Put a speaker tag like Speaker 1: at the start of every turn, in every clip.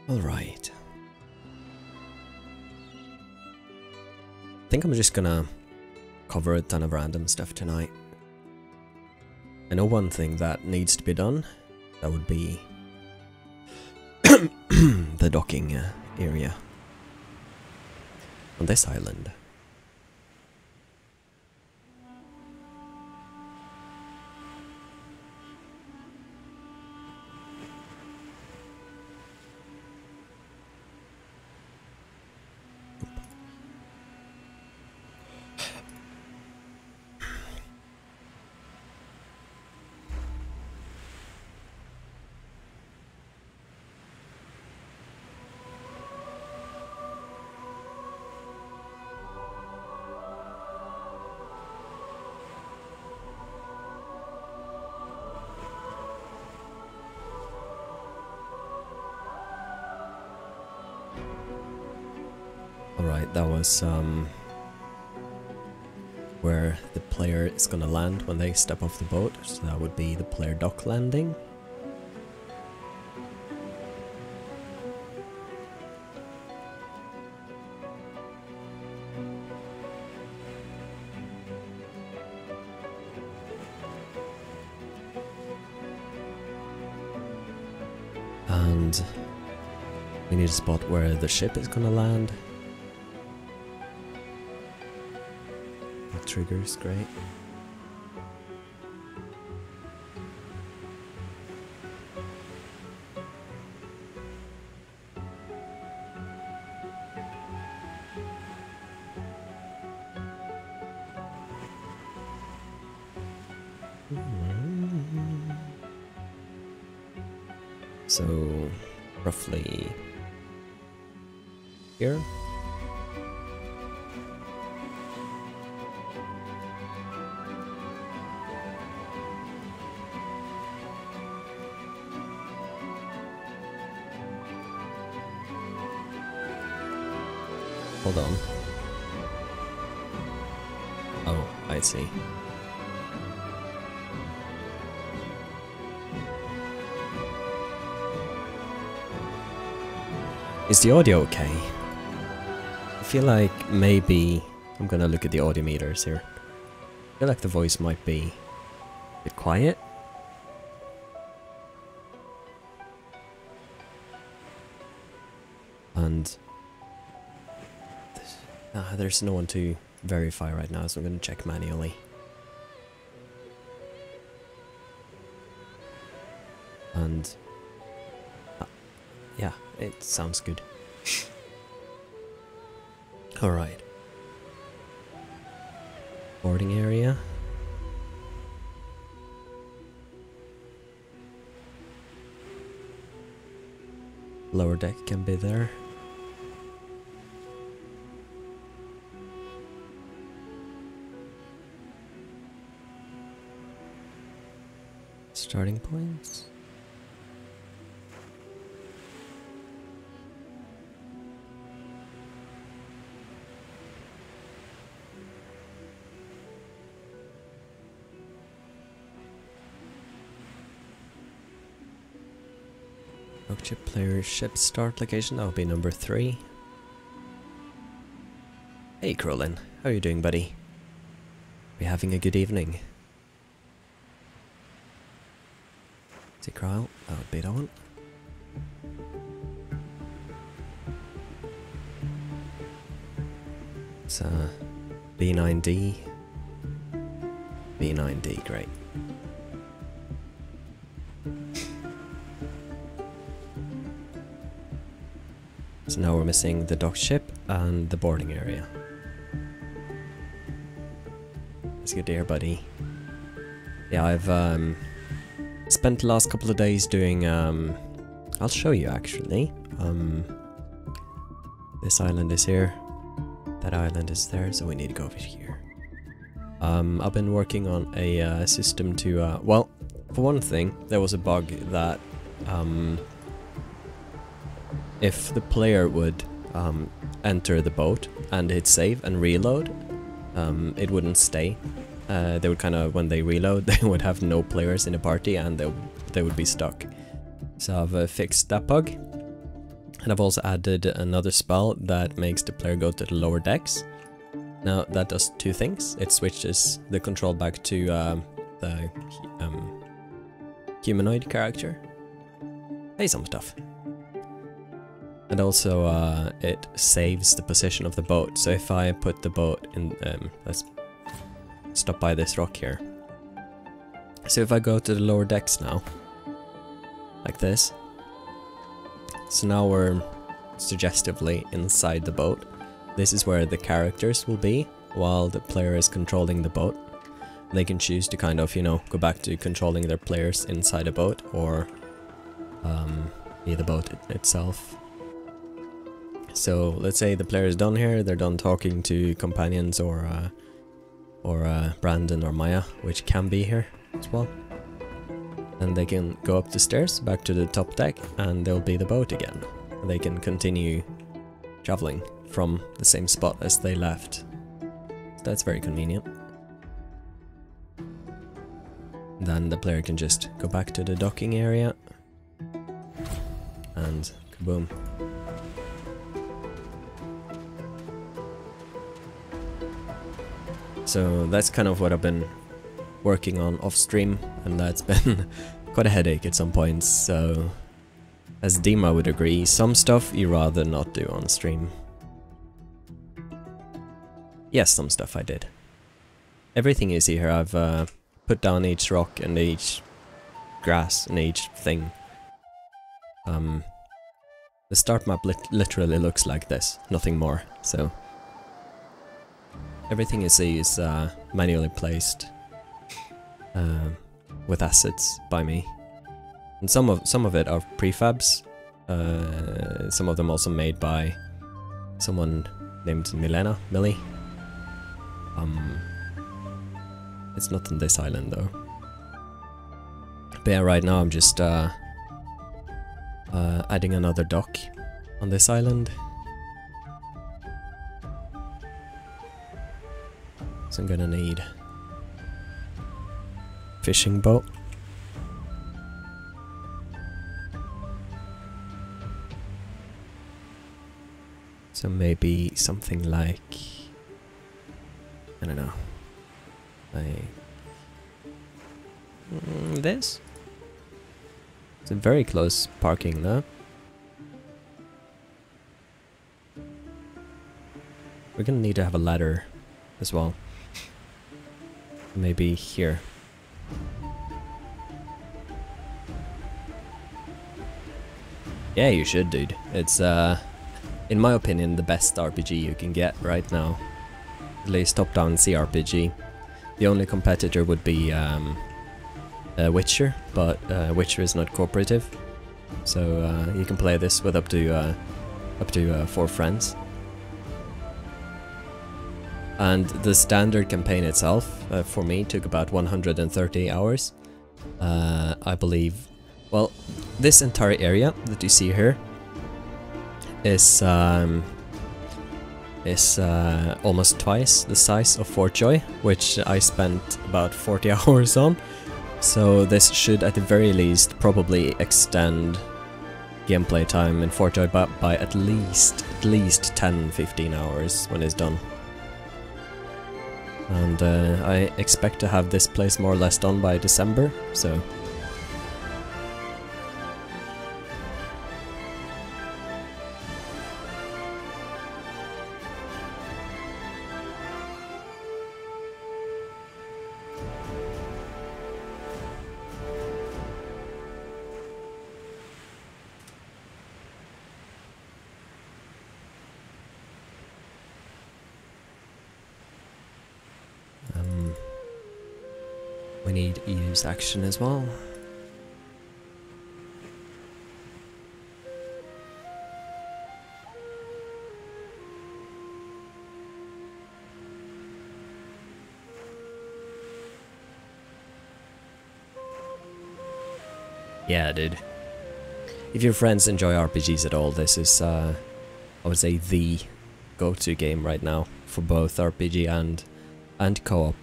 Speaker 1: Alright. I think I'm just gonna cover a ton of random stuff tonight. I know one thing that needs to be done. That would be the docking area on this island. Alright, that was where the player is gonna land when they step off the boat, so that would be the player dock landing. And we need a spot where the ship is gonna land. Triggers, great. So, roughly here. Hold on. Oh, I see. Is the audio okay? I feel like maybe I'm gonna look at the audio meters here. I feel like the voice might be a bit quiet. And there's no one to verify right now, so I'm going to check manually. And yeah, it sounds good. Alright. Boarding area. Lower deck can be there. Starting points. Rockship player ship start location, that'll be number 3. Hey Crowlin, how are you doing, buddy? Are you having a good evening? See Cryle, that would be the one. It's B9D. B9D, great. So now we're missing the dock ship and the boarding area. Let's get there, buddy. Yeah, I've spent the last couple of days doing, I'll show you actually. This island is here. That island is there, so we need to go over here. I've been working on a system to, well, for one thing, there was a bug that, if the player would enter the boat and hit save and reload, it wouldn't stay. They would kind of, when they reload, they would have no players in the party and they would be stuck. So I've fixed that bug. And I've also added another spell that makes the player go to the lower decks. Now that does two things. It switches the control back to the humanoid character. Hey, some stuff. And also it saves the position of the boat. So if I put the boat in, let's stop by this rock here. So if I go to the lower decks now, like this. So now we're suggestively inside the boat. This is where the characters will be while the player is controlling the boat. They can choose to kind of, you know, go back to controlling their players inside a boat or be the boat itself. So let's say the player is done here, they're done talking to companions or Brandon or Maya, which can be here as well. And they can go up the stairs back to the top deck and they'll be the boat again. And they can continue traveling from the same spot as they left. So that's very convenient. Then the player can just go back to the docking area and kaboom. So that's kind of what I've been working on off stream, and that's been quite a headache at some points. So as Dima would agree, some stuff you rather not do on stream. Yes, some stuff I did. Everything you see here, I've put down each rock and each grass and each thing. The start map literally looks like this, nothing more. So everything you see is manually placed with assets by me, and some of it are prefabs. Some of them also made by someone named Millie. It's not on this island though. But yeah, right now I'm just adding another dock on this island. So I'm gonna need fishing boat. So maybe something like, I don't know, like this? It's a very close parking though. We're gonna need to have a ladder as well. Maybe here. Yeah, you should, dude. It's, in my opinion, the best RPG you can get right now. At least top-down CRPG. The only competitor would be Witcher, but Witcher is not cooperative. So you can play this with up to 4 friends. And the standard campaign itself, for me, took about 130 hours. I believe. Well, this entire area that you see here is almost twice the size of Fort Joy, which I spent about 40 hours on. So this should, at the very least, probably extend gameplay time in Fort Joy by at least 10-15 hours when it's done. And I expect to have this place more or less done by December, so... we need use action as well. Yeah, dude. If your friends enjoy RPGs at all, this is, I would say, the go-to game right now for both RPG and co-op.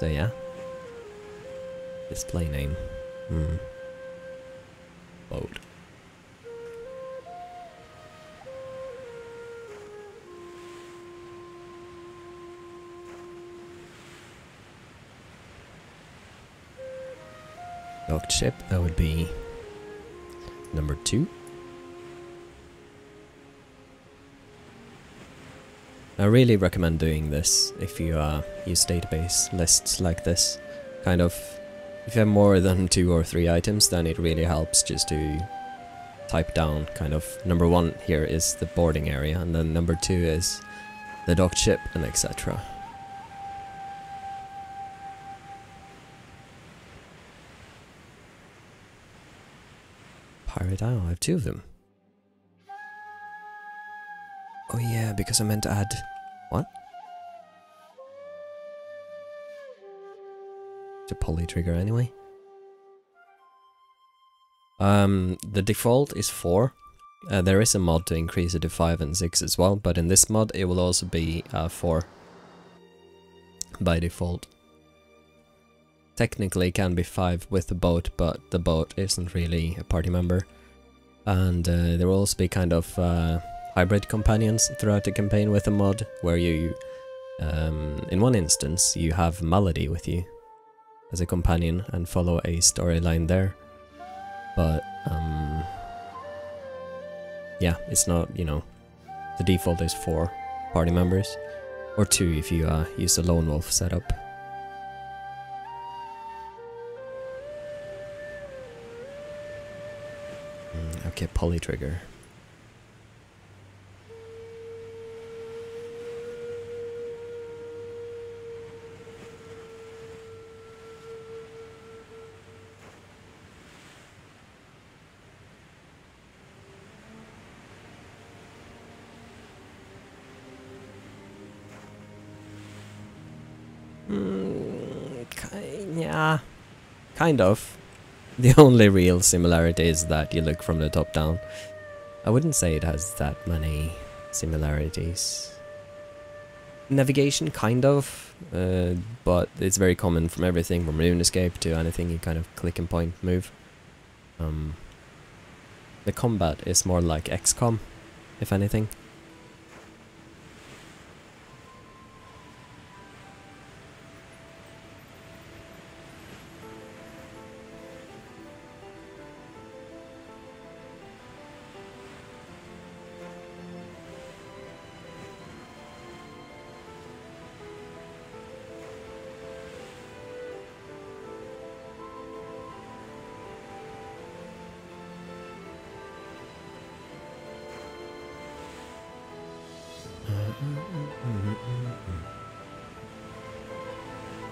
Speaker 1: So yeah. Display name. boat. Docked ship, that would be number 2. I really recommend doing this if you use database lists like this. Kind of, if you have more than 2 or 3 items, then it really helps just to type down kind of number 1 here is the boarding area, and then number 2 is the docked ship, and etc. Pirate Isle, I have 2 of them. Oh yeah, because I meant to add... What? To poly trigger anyway. The default is 4. There is a mod to increase it to 5 and 6 as well, but in this mod it will also be 4 by default. Technically it can be 5 with the boat, but the boat isn't really a party member. And there will also be kind of hybrid companions throughout the campaign with a mod, where you, in one instance, you have Melody with you as a companion and follow a storyline there. But, yeah, it's not, you know, the default is 4 party members, or 2 if you use the lone wolf setup. Okay, poly trigger. Yeah, kind of. The only real similarity is that you look from the top down. I wouldn't say it has that many similarities. Navigation, kind of, but it's very common from everything from RuneScape to anything you kind of click and point move. The combat is more like XCOM, if anything.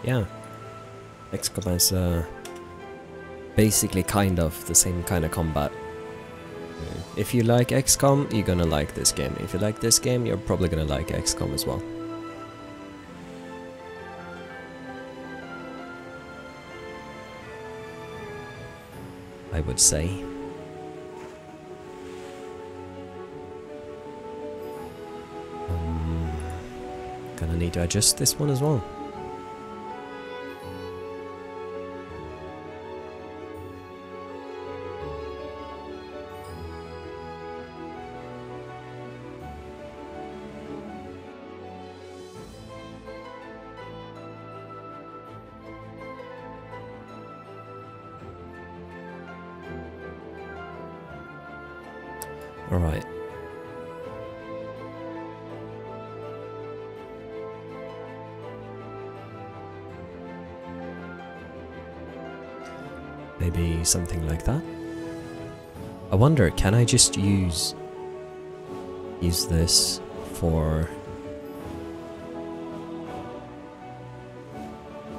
Speaker 1: Yeah, XCOM is basically kind of the same kind of combat. If you like XCOM, you're gonna like this game. If you like this game, you're probably gonna like XCOM as well. I would say. Gonna need to adjust this one as well. All right. Maybe something like that. I wonder, can I just use this for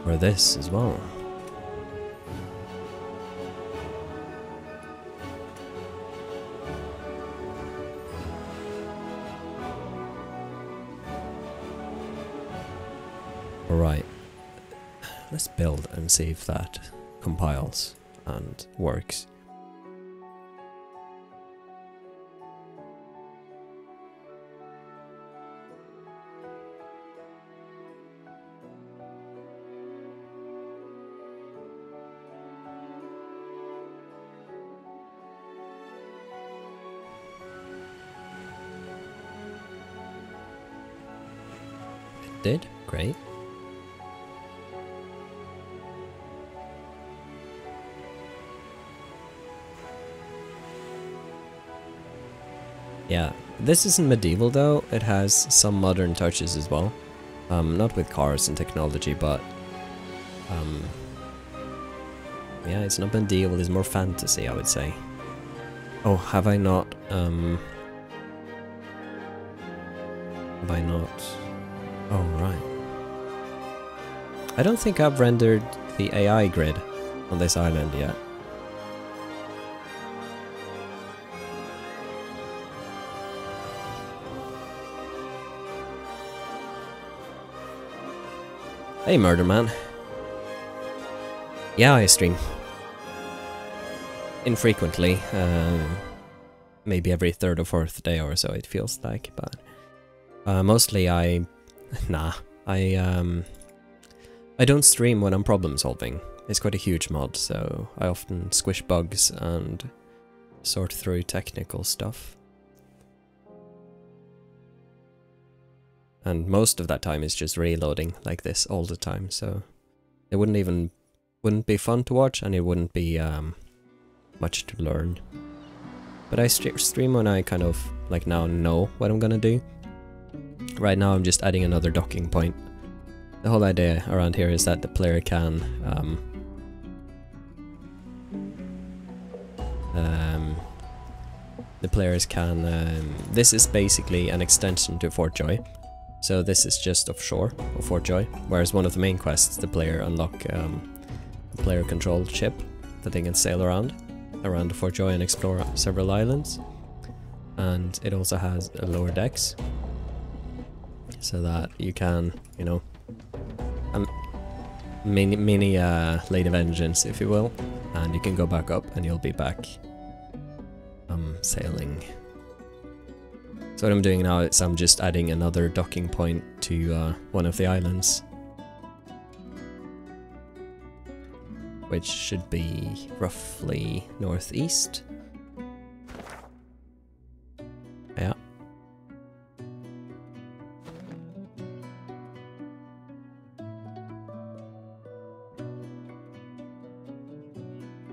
Speaker 1: this as well? Alright, let's build and see if that compiles and works. did? Great. Yeah, this isn't medieval though, it has some modern touches as well. Not with cars and technology, but yeah, it's not medieval, it's more fantasy, I would say. Oh, have I not, have I not? Oh, right. I don't think I've rendered the AI grid on this island yet. Hey, Murder Man. Yeah, I stream. Infrequently. Maybe every third or fourth day or so, it feels like, but... mostly I don't stream when I'm problem solving. It's quite a huge mod, so I often squish bugs and sort through technical stuff. And most of that time is just reloading like this all the time, so it wouldn't be fun to watch, and it wouldn't be much to learn. But I stream when I kind of like now know what I'm gonna do. Right now I'm just adding another docking point. The whole idea around here is that the player can this is basically an extension to Fort Joy. So this is just offshore of Fort Joy, whereas one of the main quests, the player unlock a player controlled ship that they can sail around the Fort Joy and explore several islands. And it also has a lower decks, so that you can, you know, mini late vengeance, if you will, and you can go back up and you'll be back sailing. So what I'm doing now is I'm just adding another docking point to one of the islands, which should be roughly northeast. Yeah.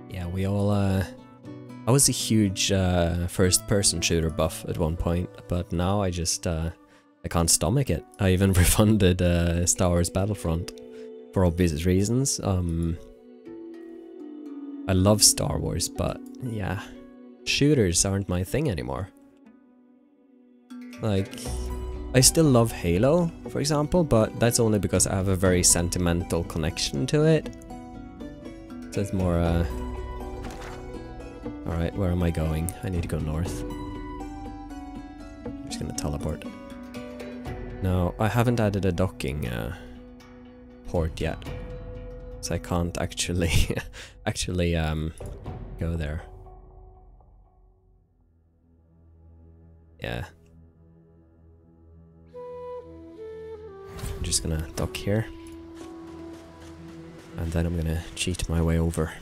Speaker 1: Yeah, we all I was a huge first-person shooter buff at one point, but now I just I can't stomach it. I even refunded Star Wars Battlefront for obvious reasons. I love Star Wars, but yeah, shooters aren't my thing anymore. Like, I still love Halo, for example, but that's only because I have a very sentimental connection to it. So it's more alright, where am I going? I need to go north. I'm just gonna teleport. No, I haven't added a docking port yet, so I can't actually go there. Yeah. I'm just gonna dock here, and then I'm gonna cheat my way over.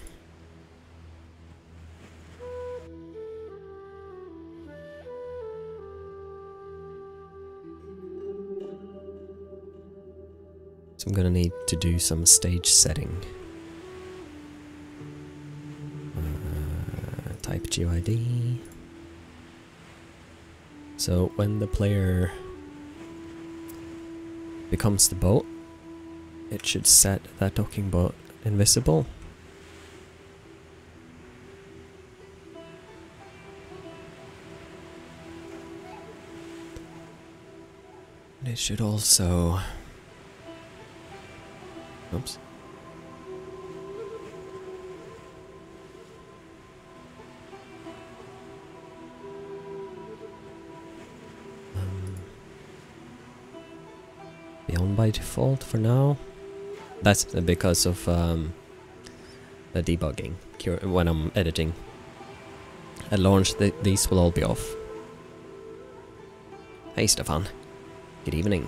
Speaker 1: So I'm gonna need to do some stage setting. Type GUID. So when the player becomes the boat, it should set that docking boat invisible. And it should also... Oops. Be on by default for now. That's because of the debugging when I'm editing. At launch, these will all be off. Hey Stefan, good evening.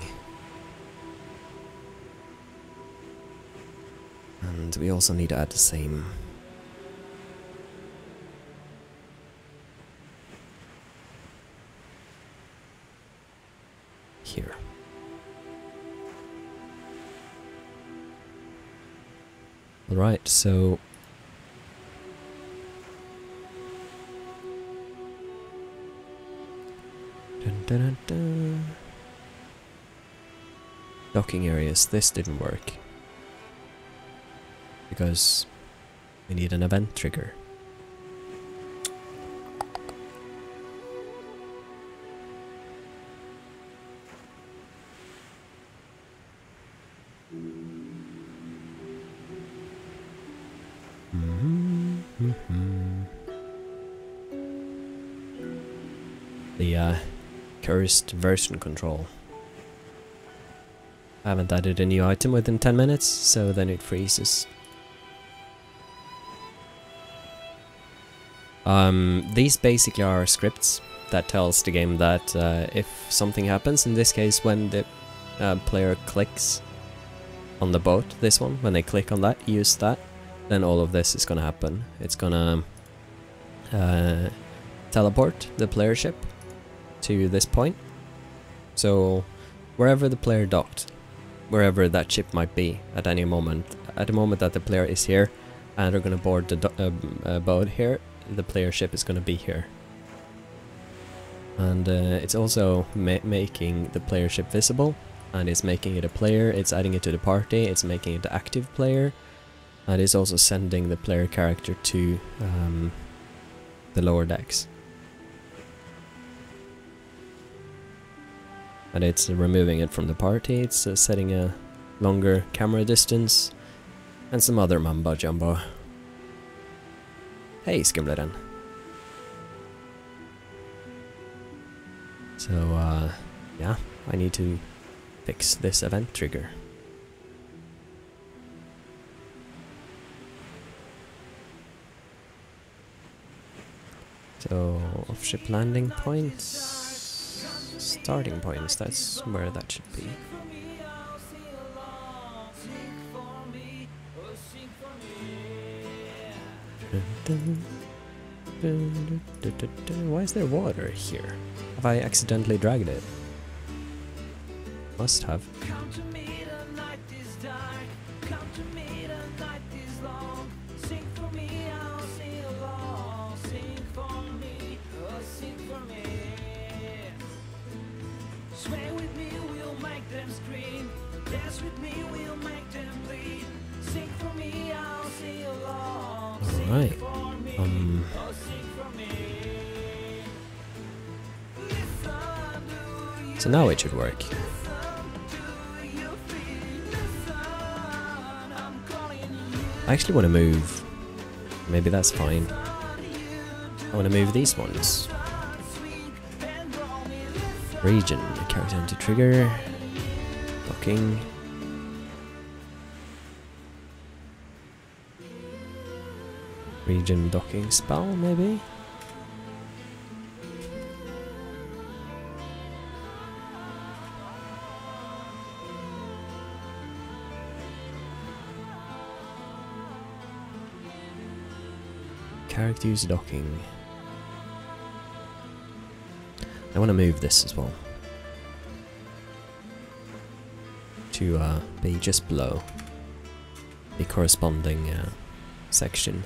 Speaker 1: And we also need to add the same. Here. Alright, so... Dun, dun, dun, dun. Docking areas, this didn't work. Because we need an event trigger. The cursed version control. I haven't added a new item within 10 minutes, so then it freezes. These basically are scripts that tells the game that if something happens, in this case when the player clicks on the boat, this one, when they click on that, use that, then all of this is gonna happen. It's gonna teleport the player ship to this point. So wherever the player docked, wherever that ship might be at any moment, at the moment that the player is here and they're gonna board the boat here, the player ship is gonna be here. And it's also making the player ship visible, and it's making it a player, it's adding it to the party, it's making it the active player, and it's also sending the player character to the lower decks. And it's removing it from the party, it's setting a longer camera distance, and some other mumbo jumbo. Hey, Skimbleren. So, yeah, I need to fix this event trigger. So, off-ship landing points. Starting points, that's where that should be. Why is there water here? Have I accidentally dragged it? Must have. Alright. So now it should work. I actually want to move. Maybe that's fine. I want to move these ones. Region, character into trigger. Docking. Region docking spell, maybe? Character use docking. I want to move this as well. To be just below the corresponding section.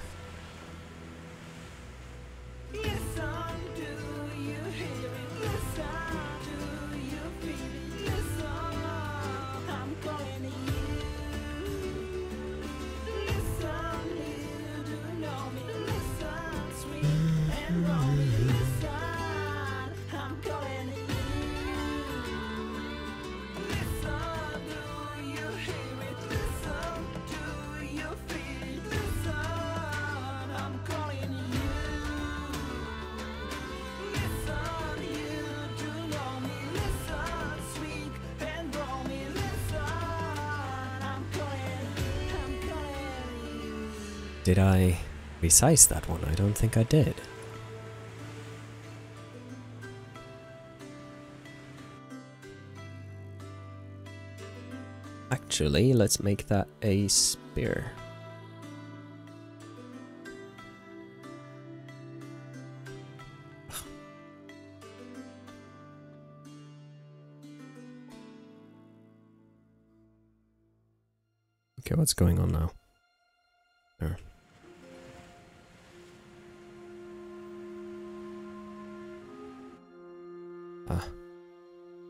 Speaker 1: Did I resize that one? I don't think I did. Actually, let's make that a spear. Okay, what's going on now?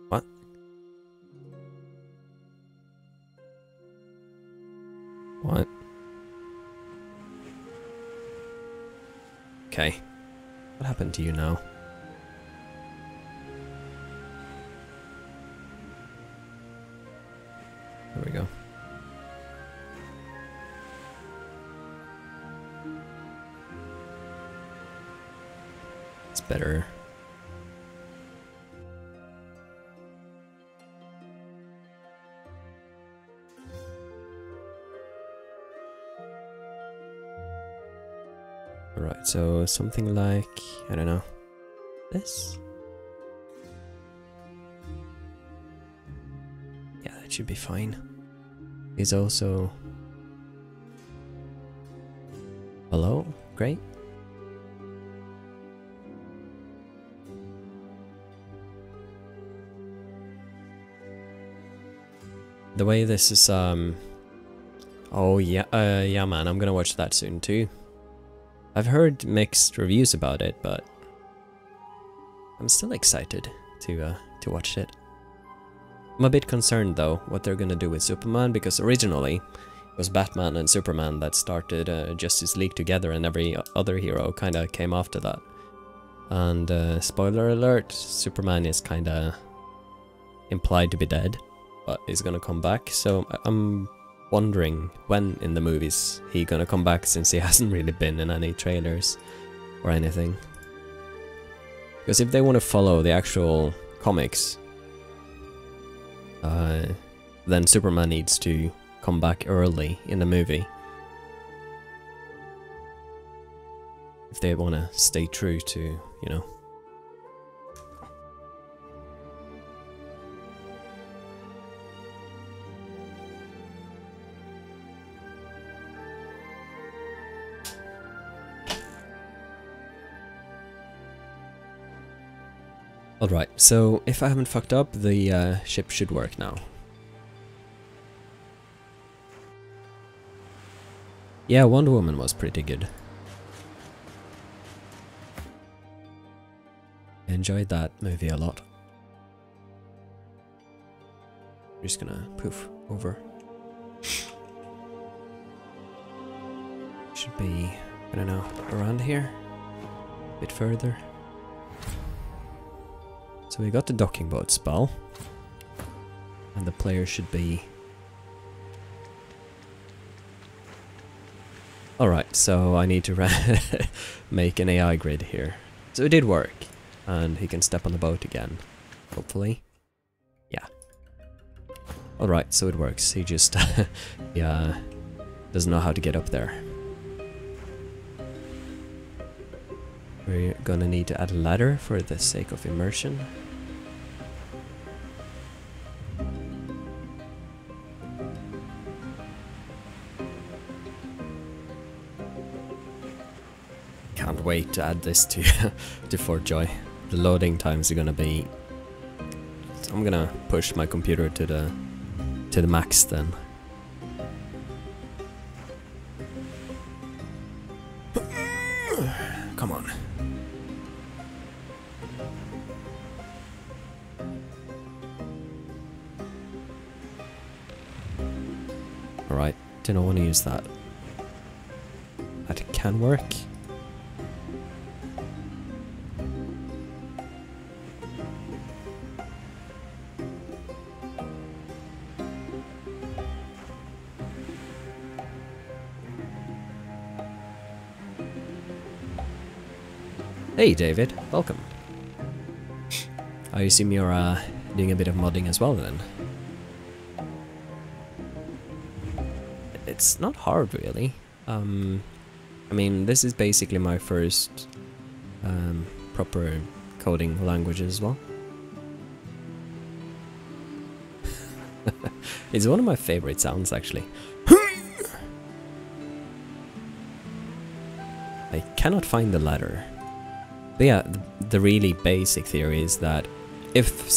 Speaker 1: What? What? Okay. What happened to you now? There we go. It's better. Alright, so something like, I don't know, this? Yeah, that should be fine. He's also... Hello? Great. The way this is, oh yeah, yeah man, I'm gonna watch that soon too. I've heard mixed reviews about it, but I'm still excited to watch it. I'm a bit concerned though what they're gonna do with Superman, because originally it was Batman and Superman that started Justice League together, and every other hero kinda came after that. And spoiler alert, Superman is kinda implied to be dead, but he's gonna come back, so I'm wondering when in the movies he gonna come back, since he hasn't really been in any trailers or anything. Because if they want to follow the actual comics, then Superman needs to come back early in the movie. If they want to stay true to, you know. Alright, so if I haven't fucked up, the ship should work now. Yeah, Wonder Woman was pretty good. I enjoyed that movie a lot. I'm just gonna poof over. Should be, I don't know, around here? A bit further. So we got the docking boat spell, and the player should be... Alright, so I need to make an AI grid here. So it did work, and he can step on the boat again, hopefully. Yeah. Alright, so it works, he just yeah, doesn't know how to get up there. We're gonna need to add a ladder for the sake of immersion. Can't wait to add this to to Fort Joy. The loading times are gonna be... I'm gonna push my computer to the max then. Come on. Alright, didn't want to use that. That can work. Hey David, welcome. I assume you're doing a bit of modding as well then? It's not hard really. I mean, this is basically my first proper coding language as well. It's one of my favorite sounds actually. I cannot find the ladder. But yeah, the really basic theory is that if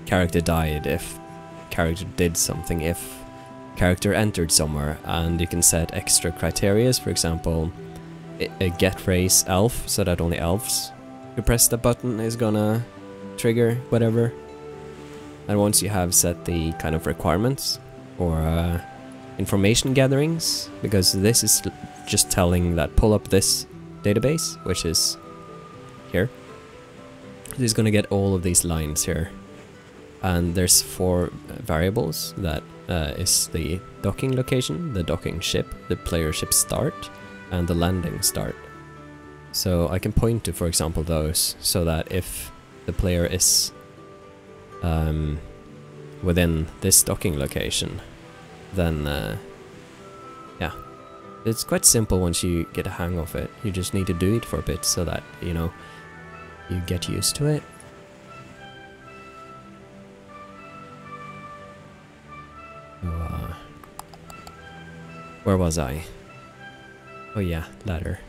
Speaker 1: character died, if character did something, if character entered somewhere, and you can set extra criterias, for example, a get race elf, so that only elves who press the button is gonna trigger, whatever. And once you have set the kind of requirements or information gatherings, because this is just telling that pull up this database, which is here. It's going to get all of these lines here. And there's 4 variables. That is the docking location, the docking ship, the player ship start, and the landing start. So I can point to, for example, those, so that if the player is within this docking location, then yeah, it's quite simple once you get a hang of it. You just need to do it for a bit so that, you know, you get used to it. Where was I? Oh yeah, ladder.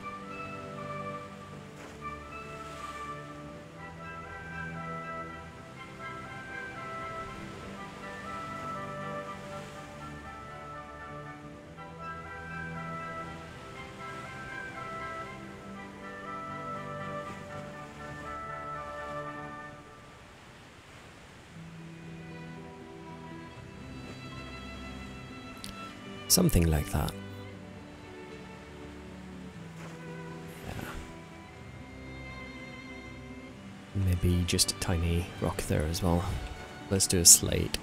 Speaker 1: Something like that. Yeah. Maybe just a tiny rock there as well. Let's do a slate.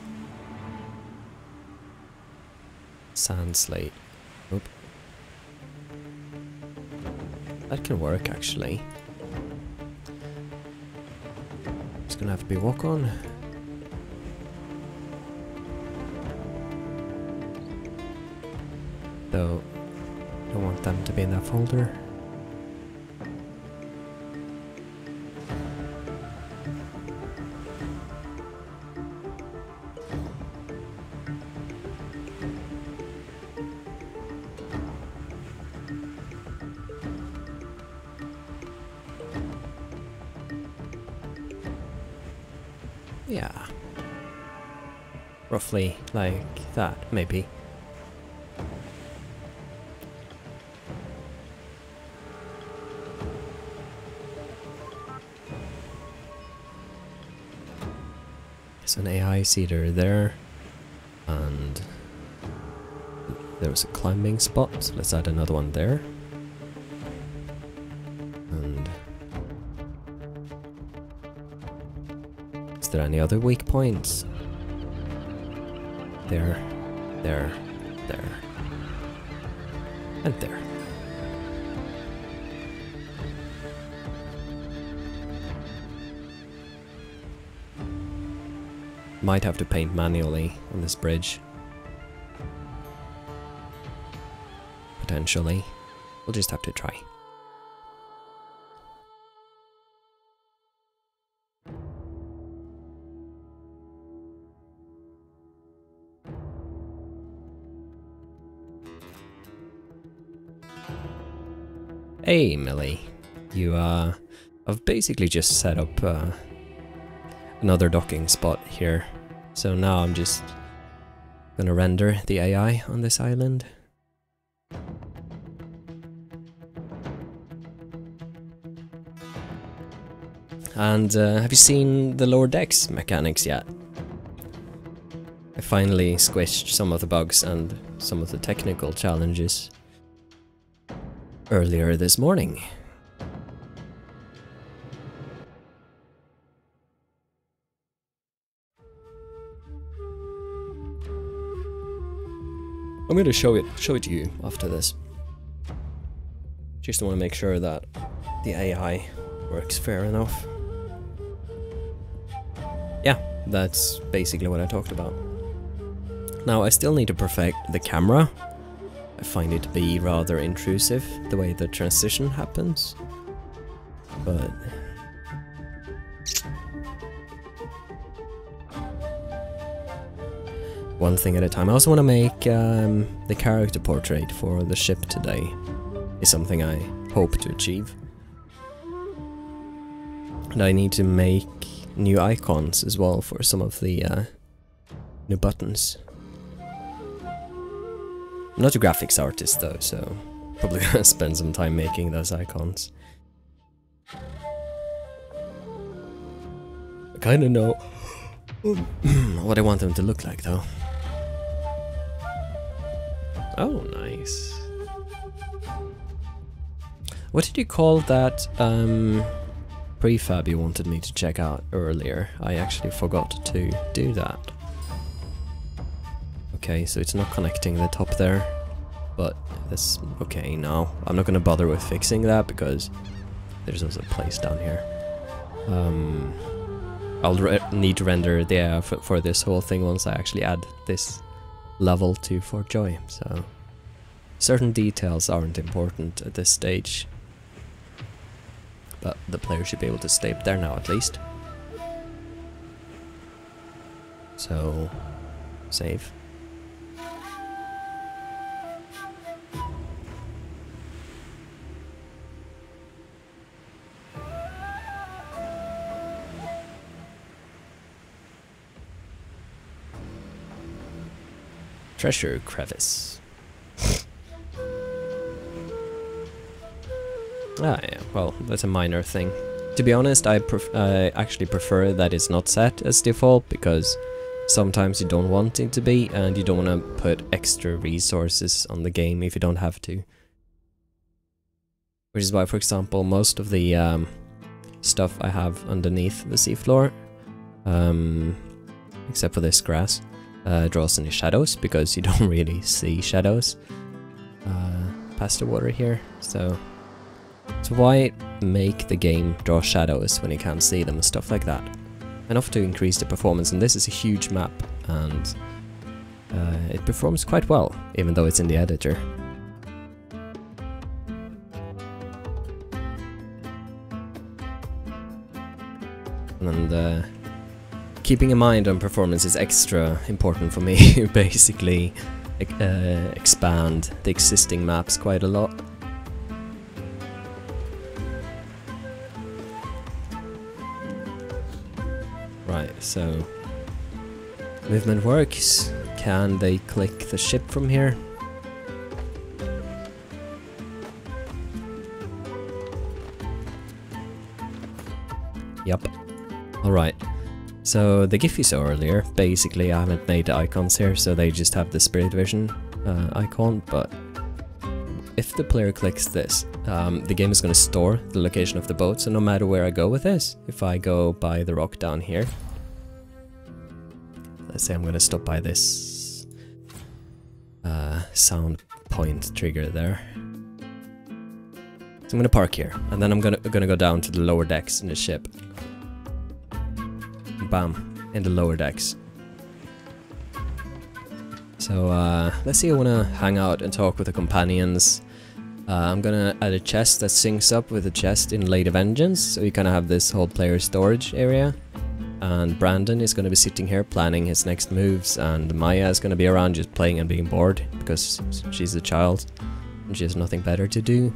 Speaker 1: Sand slate. Oop. That can work actually. It's gonna have to be walk on. Though, I don't want them to be in that folder. Yeah. Roughly like that, maybe. There's an AI seeder there, and there was a climbing spot, so let's add another one there. And is there any other weak points? There, there, there, and there. Might have to paint manually on this bridge. Potentially. We'll just have to try. Hey Millie, you I've basically just set up another docking spot here. So now I'm just gonna render the AI on this island. And have you seen the lower decks mechanics yet? I finally squished some of the bugs and some of the technical challenges earlier this morning. I'm going to show it to you after this. Just want to make sure that the AI works fair enough. Yeah, that's basically what I talked about. Now I still need to perfect the camera. I find it to be rather intrusive, the way the transition happens. But one thing at a time. I also want to make the character portrait for the ship today. Is something I hope to achieve. And I need to make new icons as well for some of the new buttons. I'm not a graphics artist though, so probably gonna spend some time making those icons. I kind of know what I want them to look like, though. Oh, nice. What did you call that prefab you wanted me to check out earlier? I actually forgot to do that. Okay, so it's not connecting the top there, but that's okay now. I'm not gonna bother with fixing that because there's also a place down here. I'll need to render the AI for this whole thing once I actually add this level to Fort Joy, so certain details aren't important at this stage. But the player should be able to stay up there now at least. So, save. Treasure crevice. Ah, yeah, well, that's a minor thing. To be honest, I actually prefer that it's not set as default, because sometimes you don't want it to be, and you don't want to put extra resources on the game if you don't have to. Which is why, for example, most of the stuff I have underneath the seafloor, except for this grass, draws any shadows, because you don't really see shadows past the water here, so why make the game draw shadows when you can't see them and stuff like that? Enough to increase the performance, and this is a huge map, and it performs quite well, even though it's in the editor. And keeping in mind on performance is extra important for me. Basically expand the existing maps quite a lot. Right, so movement works. Can they click the ship from here? Yup. Alright. So the GIF you saw earlier, basically I haven't made the icons here, so they just have the spirit vision icon, but if the player clicks this, the game is going to store the location of the boat, so no matter where I go with this, if I go by the rock down here, let's say I'm going to stop by this sound point trigger there. So I'm going to park here, and then I'm going to go down to the lower decks in the ship. Bam, in the lower decks. So let's say I want to hang out and talk with the companions. I'm gonna add a chest that syncs up with the chest in Late of Vengeance, so you kind of have this whole player storage area. And Brandon is gonna be sitting here planning his next moves, and Maya is gonna be around just playing and being bored, because she's a child and she has nothing better to do.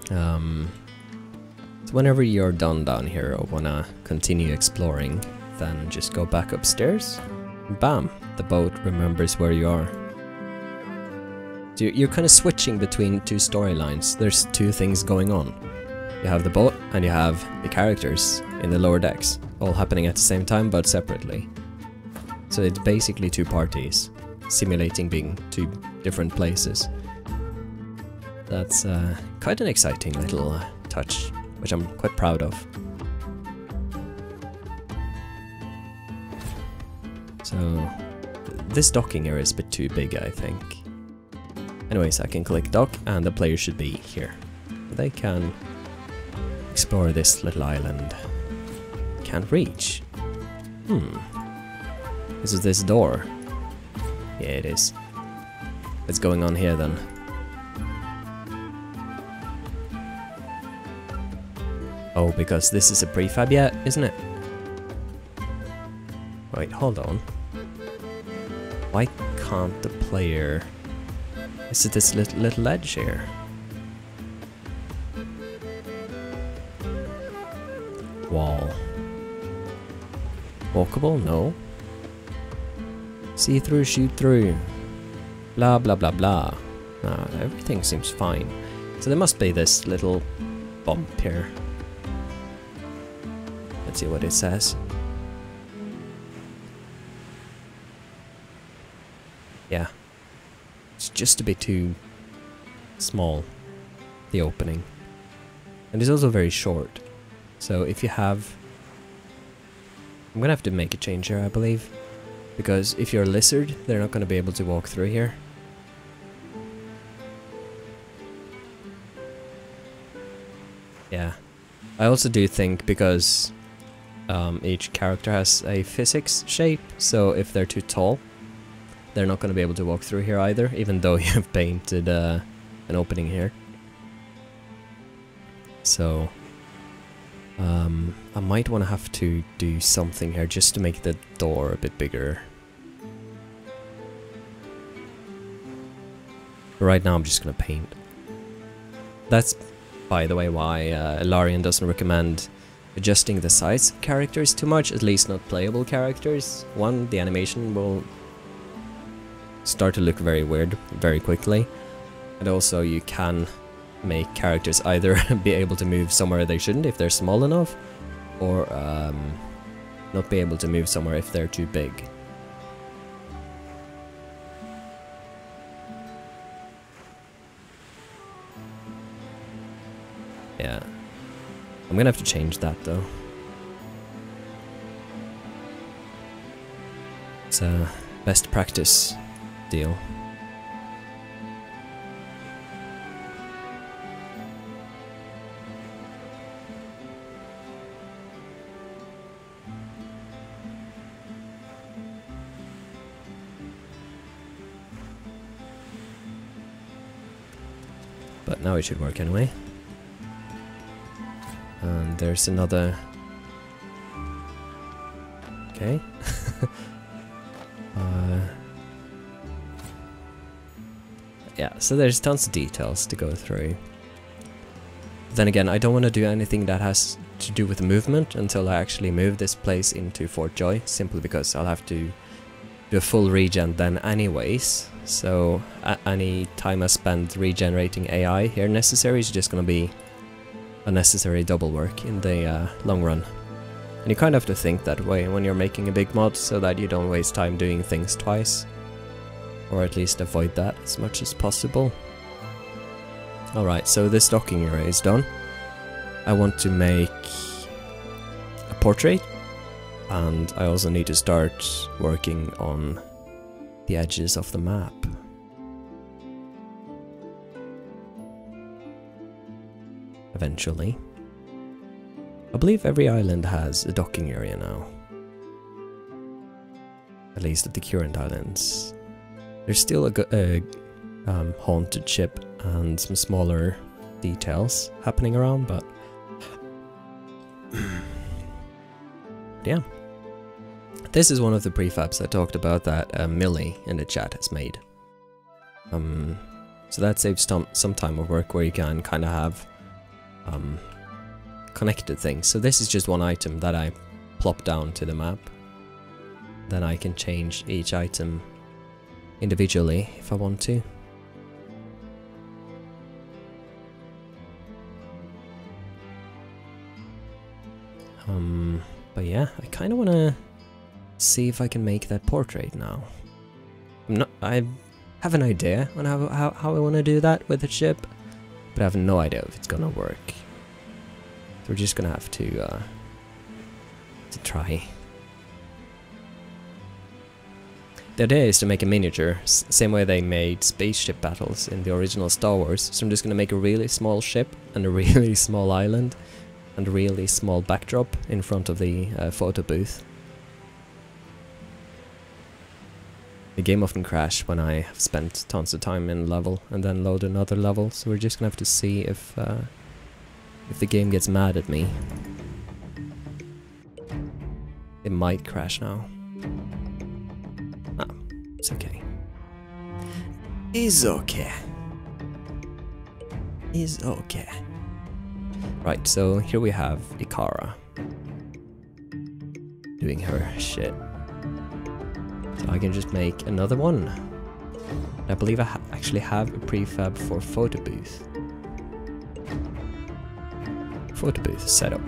Speaker 1: So whenever you're done down here or wanna continue exploring, then just go back upstairs, and bam, the boat remembers where you are. So you're kind of switching between two storylines. There's two things going on. You have the boat and you have the characters in the lower decks, all happening at the same time but separately. So it's basically two parties, simulating being two different places. That's quite an exciting little touch, which I'm quite proud of. So this docking area is a bit too big, I think. Anyways, I can click dock and the player should be here. They can explore this little island. Can't reach. Is this door? Yeah, it is. What's going on here then? Oh, because this is a prefab yet, isn't it? Wait, hold on. Why can't the player... Is it this little ledge here? Wall. Walkable? No. See through, shoot through. Blah blah blah blah. Nah, everything seems fine. So there must be this little bump here. Let's see what it says. Yeah. It's just a bit too small, the opening. And it's also very short. So if you have... I'm gonna have to make a change here, I believe. Because if you're a lizard, they're not gonna be able to walk through here. Yeah. I also do think because each character has a physics shape, so if they're too tall, they're not going to be able to walk through here either, even though you've painted an opening here. So I might want to have to do something here just to make the door a bit bigger. But right now I'm just going to paint. That's, by the way, why Larian doesn't recommend adjusting the size of characters too much, at least not playable characters. One, the animation will start to look very weird very quickly, and also you can make characters either be able to move somewhere they shouldn't if they're small enough, or not be able to move somewhere if they're too big. Yeah, I'm gonna have to change that though. It's a best practice deal. But now it should work anyway. And there's another... Okay. Yeah, so there's tons of details to go through. Then again, I don't want to do anything that has to do with movement until I actually move this place into Fort Joy, simply because I'll have to do a full regen then anyways. So any time I spend regenerating AI here necessary is just going to be unnecessary double work in the long run. And you kind of have to think that way when you're making a big mod, so that you don't waste time doing things twice. Or at least avoid that as much as possible. Alright, so this docking array is done. I want to make a portrait, and I also need to start working on the edges of the map. Eventually. I believe every island has a docking area now. At least at the current islands. There's still a haunted ship and some smaller details happening around, but yeah. This is one of the prefabs I talked about that Millie in the chat has made. So that saves some time of work where you can kind of have connected things. So this is just one item that I plop down to the map. Then I can change each item individually if I want to. But yeah, I kind of want to see if I can make that portrait now. I have an idea on how I want to do that with the ship, but I have no idea if it's gonna work. So we're just gonna have to try. The idea is to make a miniature, same way they made spaceship battles in the original Star Wars. So I'm just gonna make a really small ship and a really small island and a really small backdrop in front of the photo booth. The game often crashes when I have spent tons of time in a level and then load another level, so we're just gonna have to see if the game gets mad at me. It might crash now. It's okay. It's okay. It's okay. Right, so here we have Ikara doing her shit. So I can just make another one. I believe I actually have a prefab for photo booth. Photo booth setup.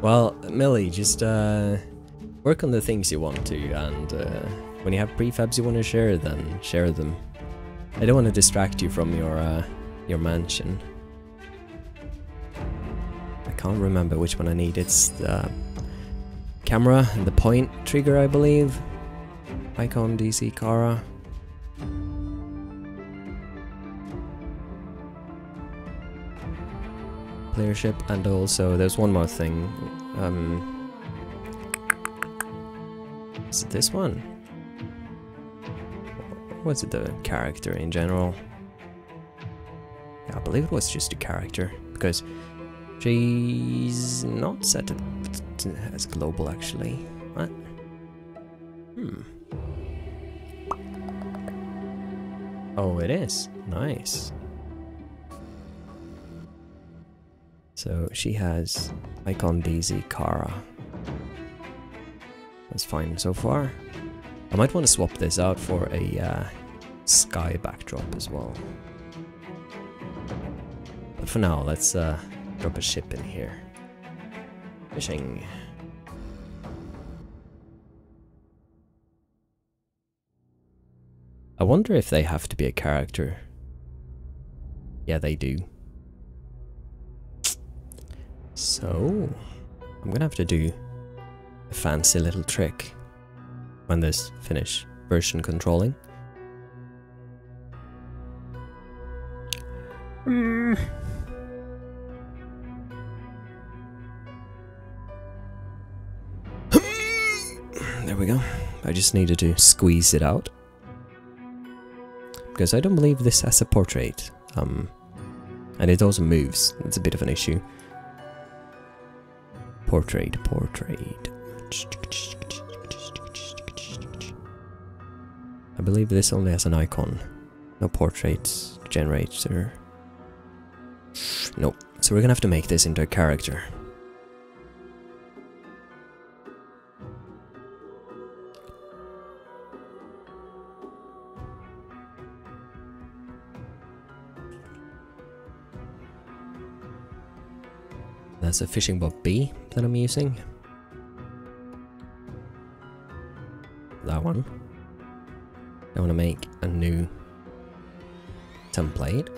Speaker 1: Well, Millie, just work on the things you want to, and when you have prefabs you want to share, then share them. I don't want to distract you from your mansion. I can't remember which one I need. It's the camera and the point trigger, I believe. Icon DC Kara. Playership, and also there's one more thing. Is it this one? Was it the character in general? Yeah, I believe it was just a character, because she's not set as global actually. What? Oh, it is. Nice. So she has icon DZ Kara. That's fine so far. I might want to swap this out for a sky backdrop as well. But for now, let's drop a ship in here. Fishing. I wonder if they have to be a character. Yeah, they do. So, I'm gonna have to do a fancy little trick when this finish version controlling. There we go. I just needed to squeeze it out. Because I don't believe this has a portrait. And it also moves. It's a bit of an issue. Portrait. I believe this only has an icon. No portraits generator. Nope. So we're gonna have to make this into a character. That's a fishing boat B that I'm using. That one. I want to make a new template.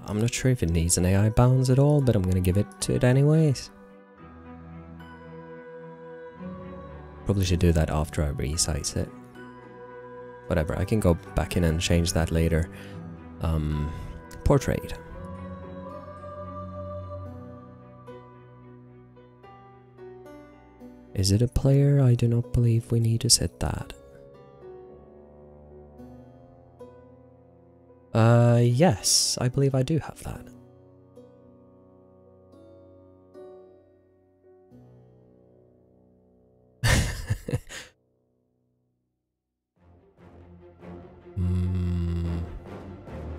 Speaker 1: I'm not sure if it needs an AI bounds at all, but I'm gonna give it to it anyways. Probably should do that after I resize it. Whatever, I can go back in and change that later. Portrait. Is it a player? I do not believe we need to set that. Yes, I believe I do have that.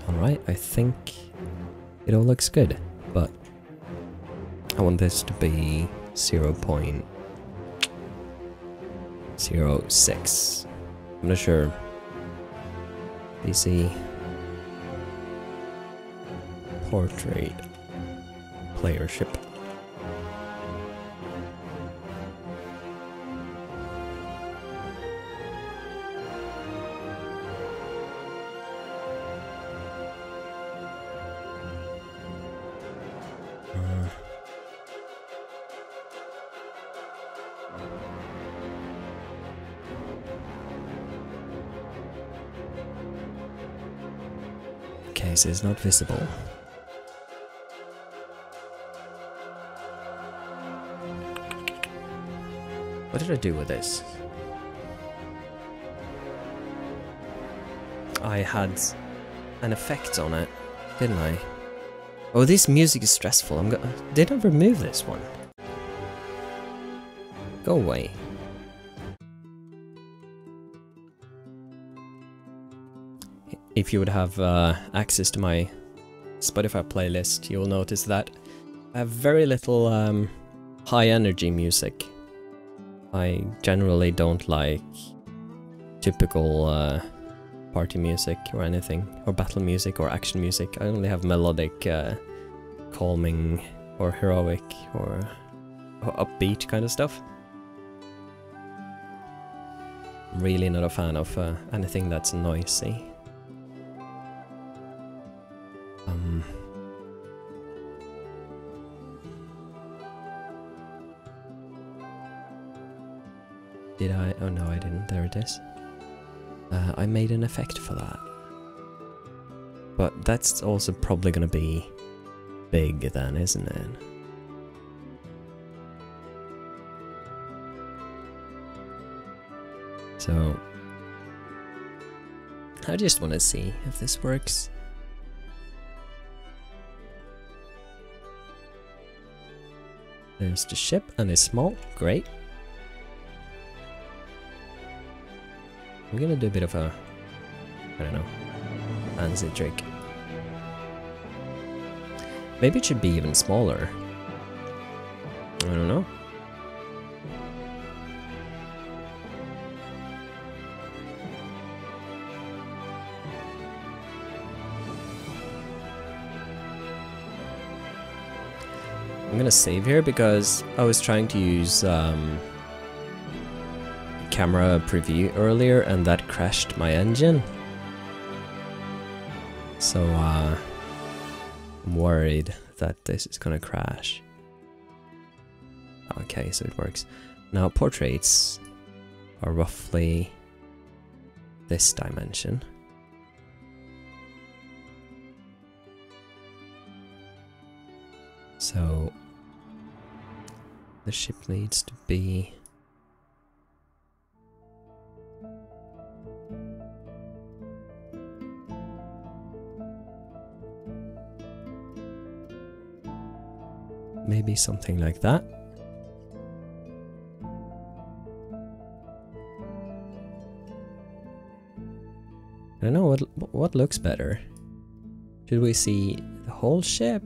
Speaker 1: Alright, I think it all looks good, but I want this to be 0.06. I'm not sure. DC portrait playership. Okay, so it's not visible. What did I do with this? I had an effect on it, didn't I? Oh, this music is stressful. Did I remove this one? Go away. If you would have access to my Spotify playlist, you'll notice that I have very little high energy music. I generally don't like typical party music or anything, or battle music or action music. I only have melodic, calming or heroic or upbeat kind of stuff. I'm really not a fan of anything that's noisy. Did I? Oh no, I didn't. There it is. I made an effect for that. But that's also probably gonna be big then, isn't it? So I just want to see if this works. There's the ship and it's small. Great. We're gonna do a bit of a, I don't know, fancy trick. Maybe it should be even smaller. I don't know. I'm gonna save here because I was trying to use camera preview earlier and that crashed my engine. So I'm worried that this is gonna crash. Okay, so it works. Now portraits are roughly this dimension. So the ship needs to be maybe something like that. I don't know what looks better. Should we see the whole ship?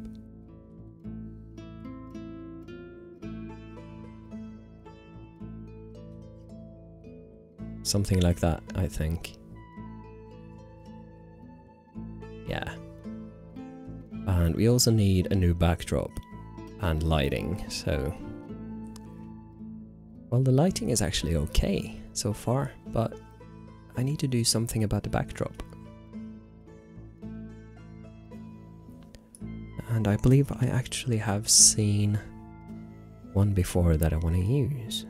Speaker 1: Something like that, I think. Yeah. And we also need a new backdrop and lighting, so... Well, the lighting is actually okay so far, but I need to do something about the backdrop. And I believe I actually have seen one before that I want to use.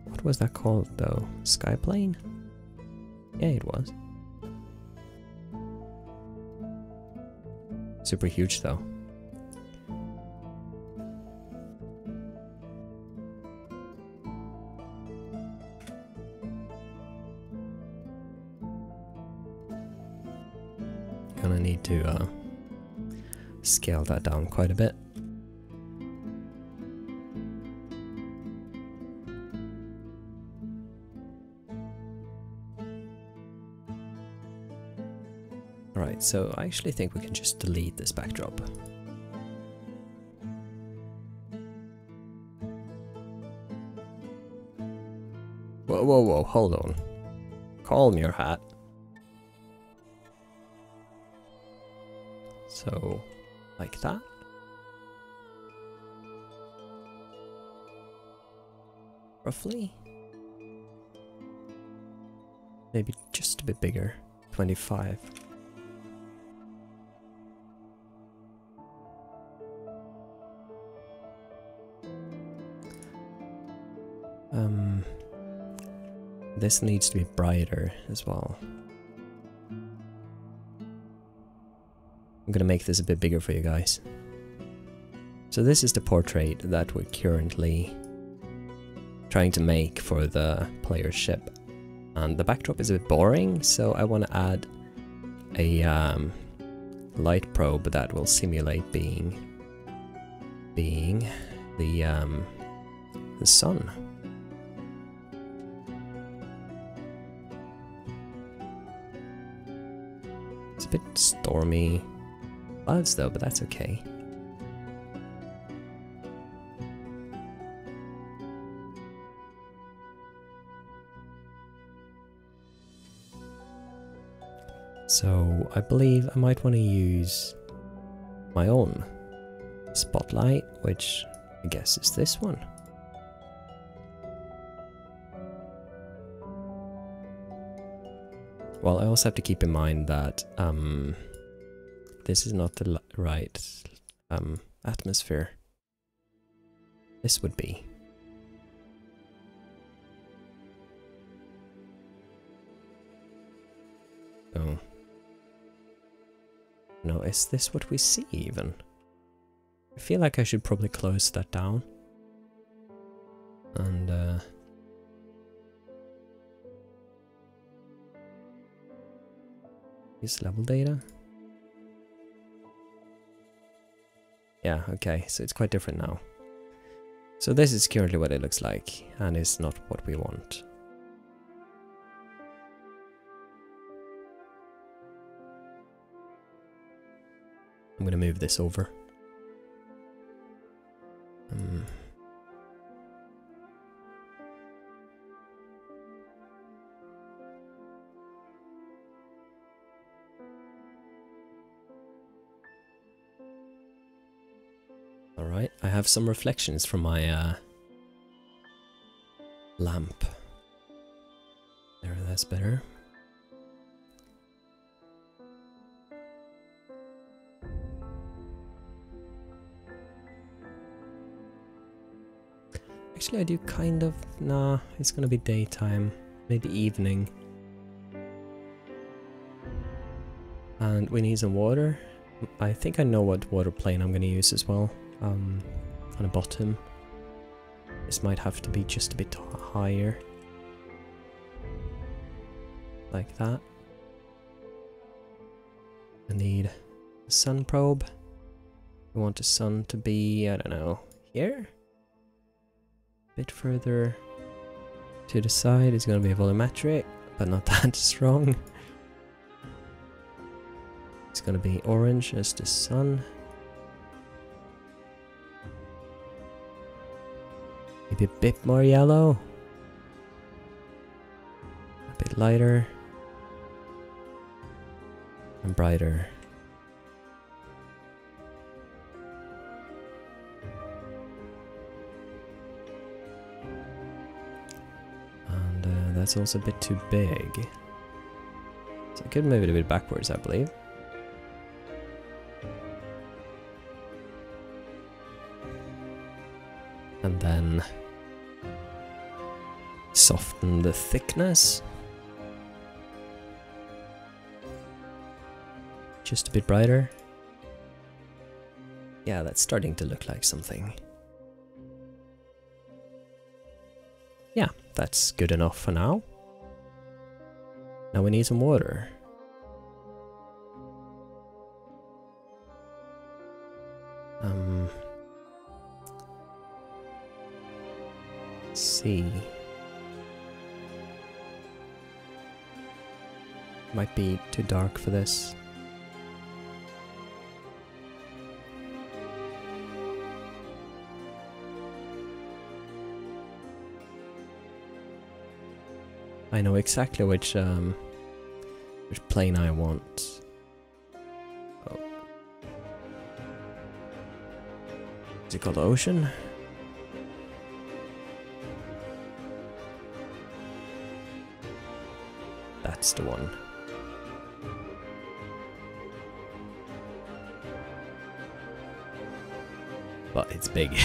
Speaker 1: What was that called though? Skyplane? Yeah, it was. Super huge though. Gonna need to scale that down quite a bit. Alright, so I actually think we can just delete this backdrop. Whoa, whoa, whoa, hold on. Calm your hat. So, like that. Roughly. Maybe just a bit bigger. 25. This needs to be brighter as well. I'm gonna make this a bit bigger for you guys. So this is the portrait that we're currently trying to make for the player's ship. And the backdrop is a bit boring, so I want to add a light probe that will simulate being the sun. It's a bit stormy clouds though, but that's okay. So I believe I might want to use my own spotlight, which I guess is this one. Well, I also have to keep in mind that this is not the right atmosphere. This would be. Oh. No, is this what we see even? I feel like I should probably close that down. And use level data. Yeah, okay, so it's quite different now. So this is currently what it looks like, and it's not what we want. I'm gonna move this over. Alright, I have some reflections from my lamp. There, that's better. Actually, I do kind of... Nah, it's gonna be daytime. Maybe evening. And we need some water. I think I know what water plane I'm gonna use as well. On the bottom. This might have to be just a bit higher. Like that. I need a sun probe. We want the sun to be, I don't know, here? Bit further to the side. It's going to be volumetric, but not that strong. It's going to be orange as the sun. Maybe a bit more yellow. A bit lighter. And brighter. That's also a bit too big. So I could move it a bit backwards, I believe. And then soften the thickness. Just a bit brighter. Yeah, that's starting to look like something. Yeah, that's good enough for now. Now we need some water. Let's see. Might be too dark for this. I know exactly which plane I want. Oh. Is it called Ocean? That's the one. But it's big.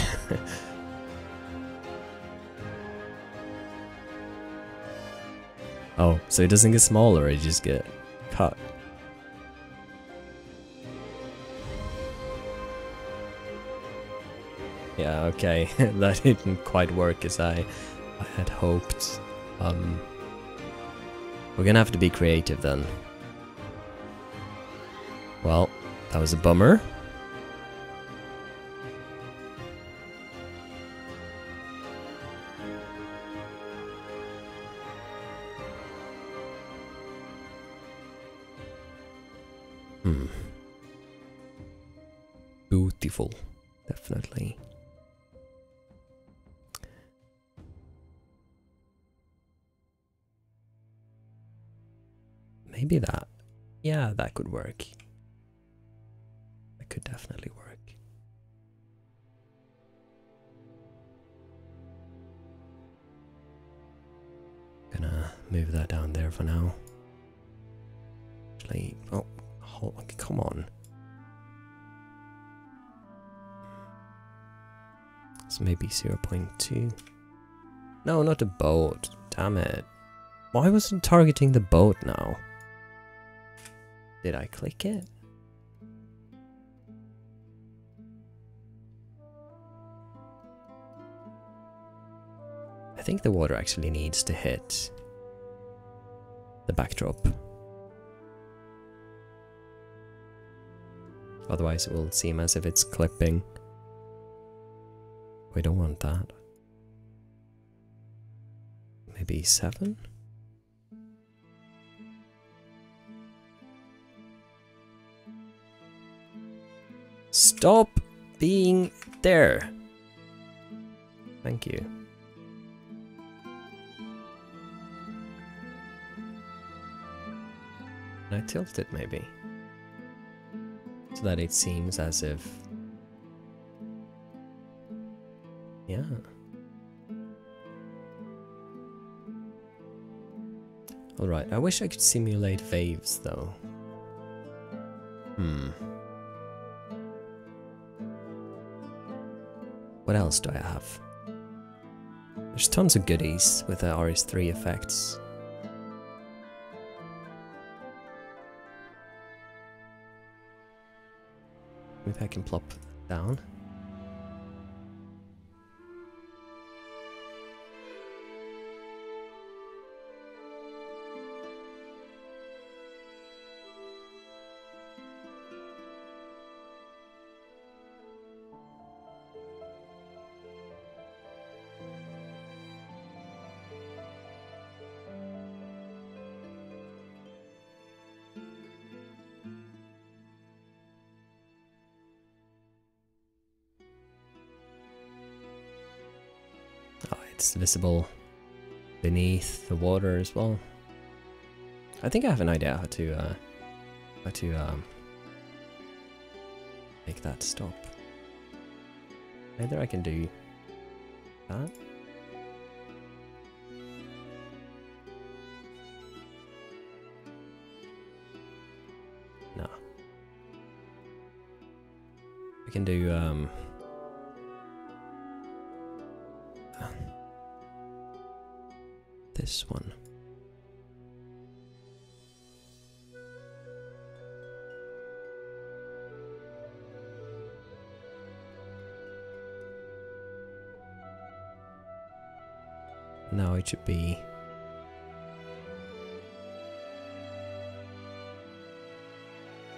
Speaker 1: Oh, so it doesn't get smaller, it just get cut. Yeah, okay, that didn't quite work as I had hoped. We're gonna have to be creative then. Well, that was a bummer. Beautiful, definitely. Maybe that. Yeah, that could work. That could definitely work. Gonna move that down there for now. Actually, oh, come on. So maybe 0.2. No, not the boat. Damn it. Why wasn't targeting the boat now? Did I click it? I think the water actually needs to hit the backdrop. Otherwise it will seem as if it's clipping. We don't want that. Maybe 7? Stop being there. Thank you. Can I tilt it maybe? So that it seems as if... Yeah. Alright, I wish I could simulate waves though. What else do I have? There's tons of goodies with the RS3 effects. Maybe I can plop down. It's visible beneath the water as well. I think I have an idea how to make that stop. Either I can do that. No. I can do this one. Now it should be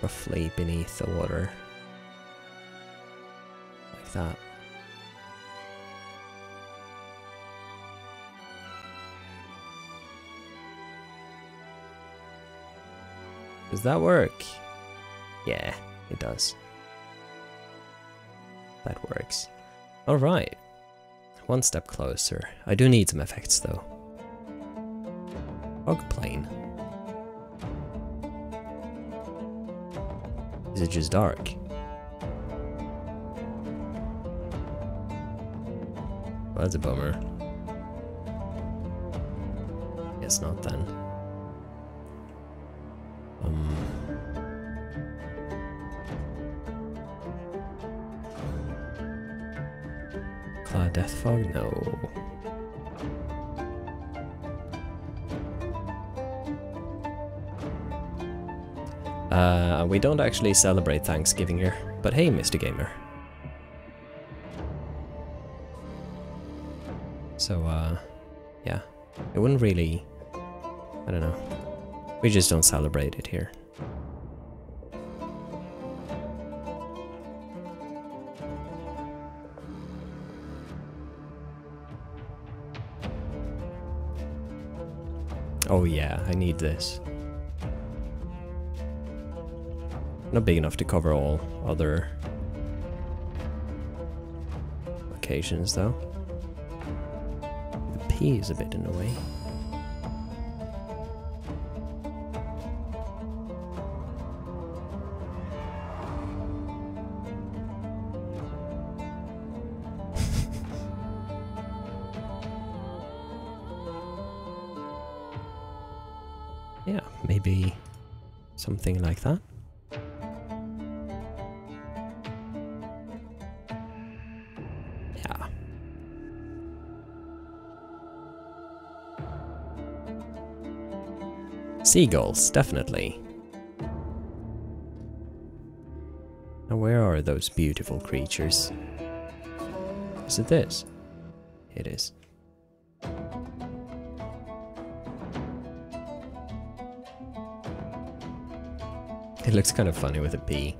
Speaker 1: roughly beneath the water, like that. Does that work? Yeah, it does. That works. Alright. One step closer. I do need some effects though. Fog plane. Is it just dark? Well, that's a bummer. Guess not then. Cloud Death Fog? No. We don't actually celebrate Thanksgiving here, but hey, Mr. Gamer. So, yeah, it wouldn't really, I don't know, we just don't celebrate it here. Oh yeah, I need this. Not big enough to cover all other occasions though. The P is a bit in the way. Yeah, maybe something like that. Yeah. Seagulls, definitely. Now where are those beautiful creatures? Is it this? It is. It looks kind of funny with a P.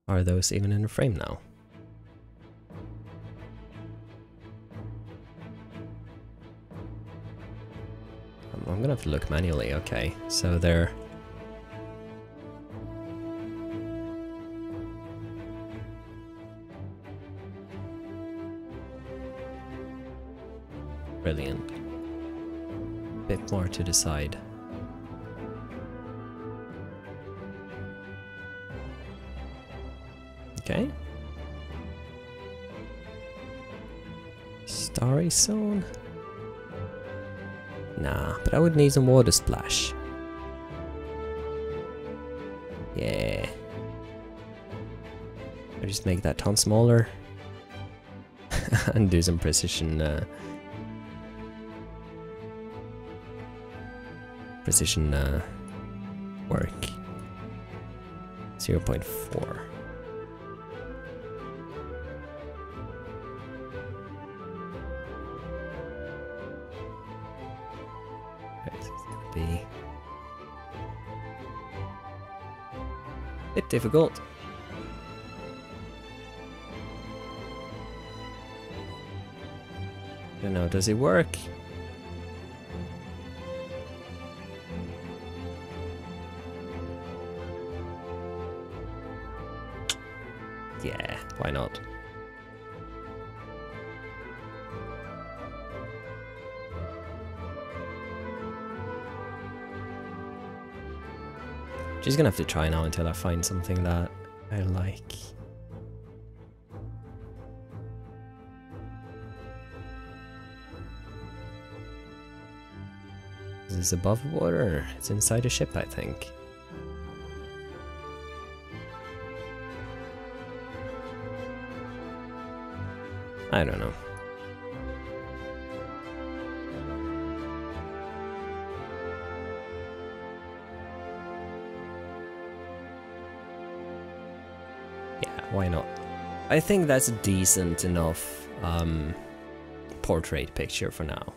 Speaker 1: Are those even in the frame now? I'm gonna have to look manually. Okay, so they're... Brilliant. Bit more to the side. Okay. Starry zone? Nah, but I would need some water splash. Yeah. I'll just make that ton smaller. And do some precision work. 0.4. Be a bit difficult. I don't know, does it work? Yeah, why not? Just gonna have to try now until I find something that I like. Is this above water? It's inside a ship, I think. I don't know. Why not? I think that's a decent enough portrait picture for now.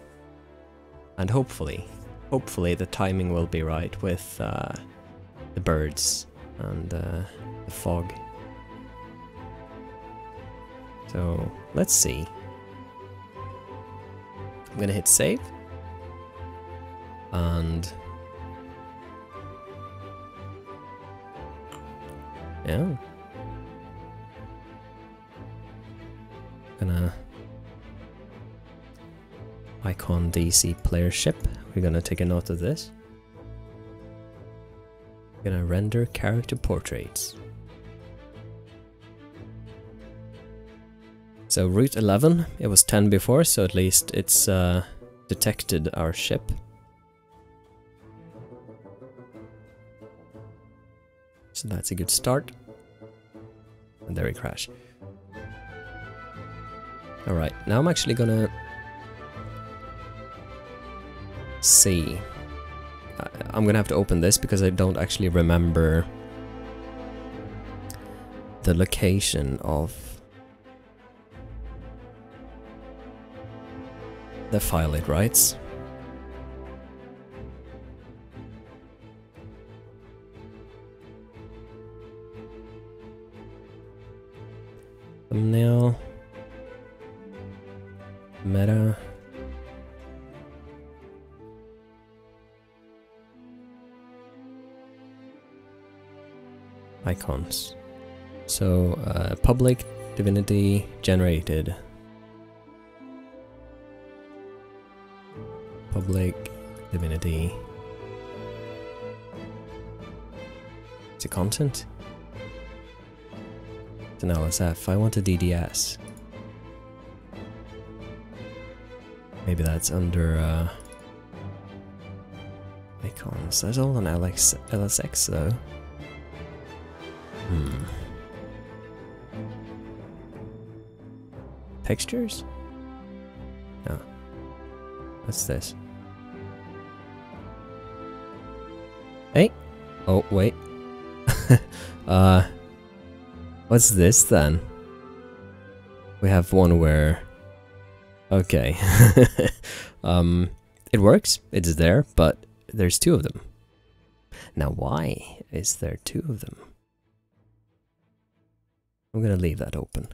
Speaker 1: And hopefully the timing will be right with the birds and the fog. So let's see. I'm gonna hit save. And yeah. Gonna icon DC player ship. We're gonna take a note of this. We're gonna render character portraits. So route 11, it was 10 before, so at least it's detected our ship. So that's a good start. And there we crash. Alright, now I'm actually gonna see. I'm gonna have to open this because I don't actually remember the location of the file it writes. Thumbnail. Meta. Icons. So, public Divinity generated. Public Divinity. Is it content? It's an LSF. I want a DDS. Maybe that's under icons. That's all on LSX though. Textures? No. What's this? Hey! Oh, wait. What's this then? We have one where... Okay. It works, it's there, but there's two of them. Now why is there two of them? I'm gonna leave that open.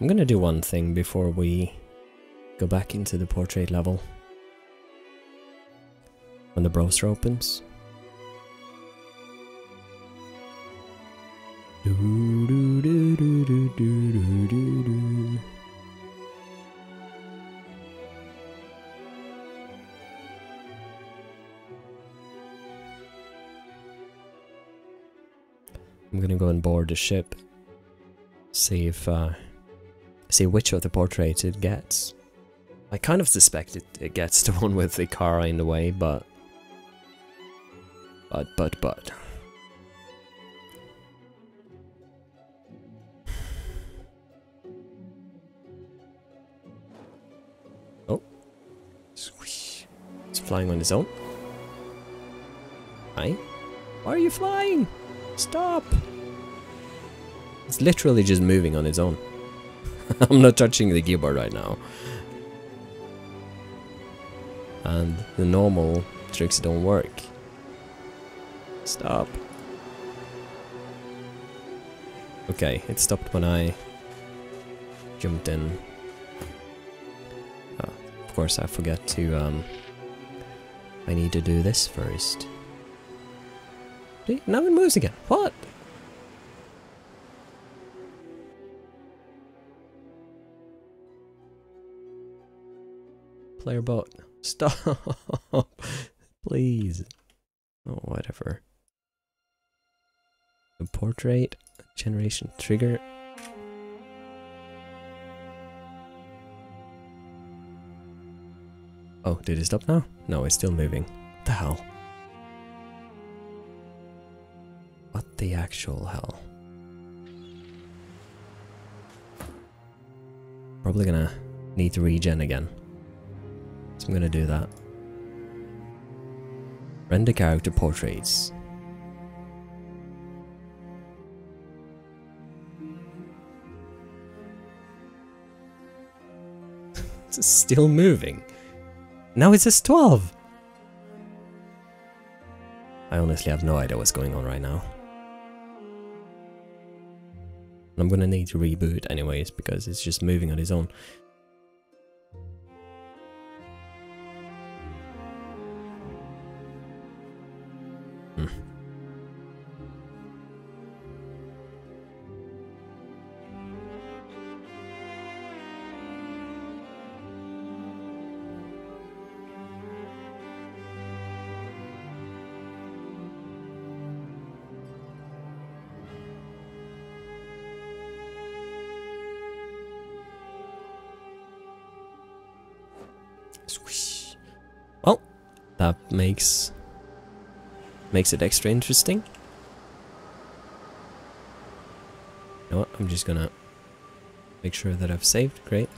Speaker 1: I'm gonna do one thing before we go back into the portrait level. When the browser opens. I'm gonna go and board the ship. See if see which of the portraits it gets. I kind of suspect it gets the one with the car in the way, but. Oh. Swish. It's flying on its own. Hi. Why are you flying? Stop! It's literally just moving on its own. I'm not touching the keyboard right now. And the normal tricks don't work. Stop. Okay, it stopped when I jumped in. Oh, of course I forget to, I need to do this first. See, now it moves again. What? Player bot. Stop. Please. Oh, whatever. The portrait generation trigger. Oh, did it stop now? No, it's still moving. What the hell? What the actual hell? Probably gonna need to regen again. So I'm gonna do that. Render character portraits. It's still moving. Now it says 12! I honestly have no idea what's going on right now. I'm gonna need to reboot anyways because it's just moving on its own. Swish. Well, that makes it extra interesting. You know what? I'm just gonna make sure that I've saved. Great.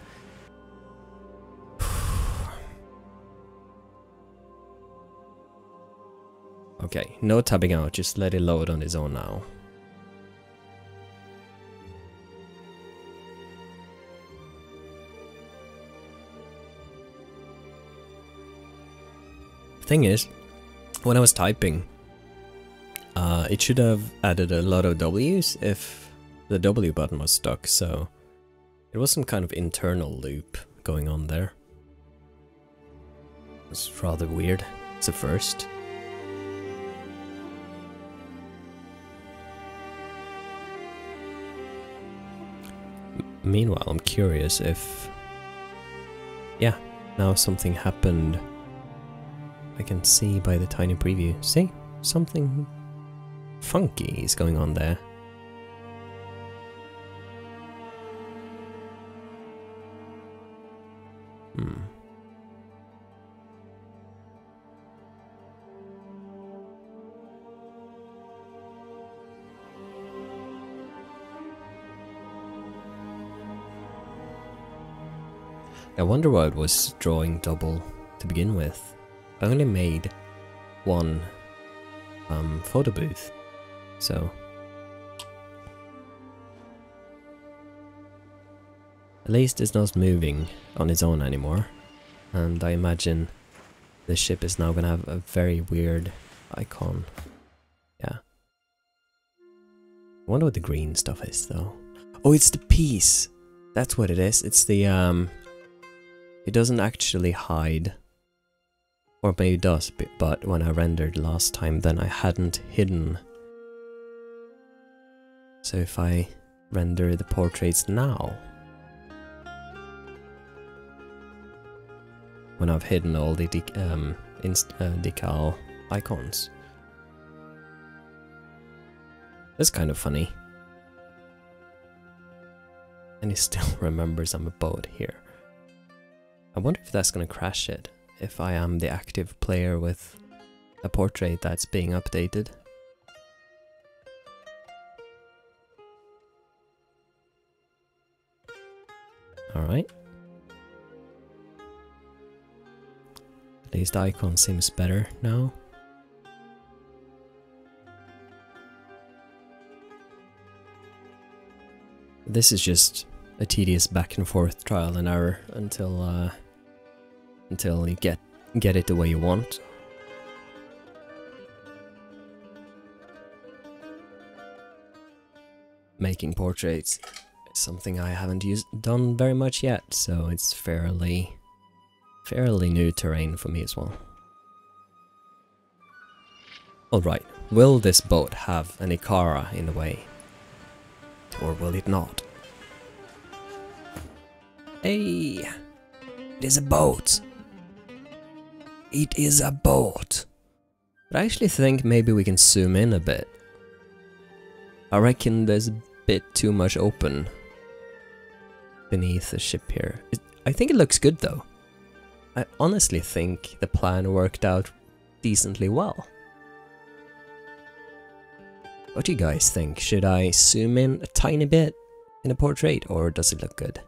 Speaker 1: Okay, no tabbing out, just let it load on its own now. Thing is, when I was typing, it should have added a lot of W's if the W button was stuck, so it was some kind of internal loop going on there. It was rather weird. It's a first. Meanwhile, I'm curious if... yeah, now something happened. I can see by the tiny preview. See? Something funky is going on there. I wonder why it was drawing double to begin with. I only made one photo booth, so at least it's not moving on its own anymore, and I imagine the ship is now gonna have a very weird icon. Yeah. I wonder what the green stuff is though. Oh, it's the piece! That's what it is. It's the it doesn't actually hide. Or maybe it does, but when I rendered last time, then I hadn't hidden. So if I render the portraits now, when I've hidden all the decal icons, that's kind of funny. And he still remembers I'm a boat here. I wonder if that's gonna crash it. If I am the active player with a portrait that's being updated. Alright. At least the icon seems better now. This is just a tedious back and forth trial and error until you get it the way you want. Making portraits is something I haven't done very much yet, so it's fairly new terrain for me as well. Alright, will this boat have an Ikara in the way? Or will it not? Hey! It is a boat! It is a boat! But I actually think maybe we can zoom in a bit. I reckon there's a bit too much open beneath the ship here. I think it looks good though. I honestly think the plan worked out decently well. What do you guys think? Should I zoom in a tiny bit in a portrait, or does it look good?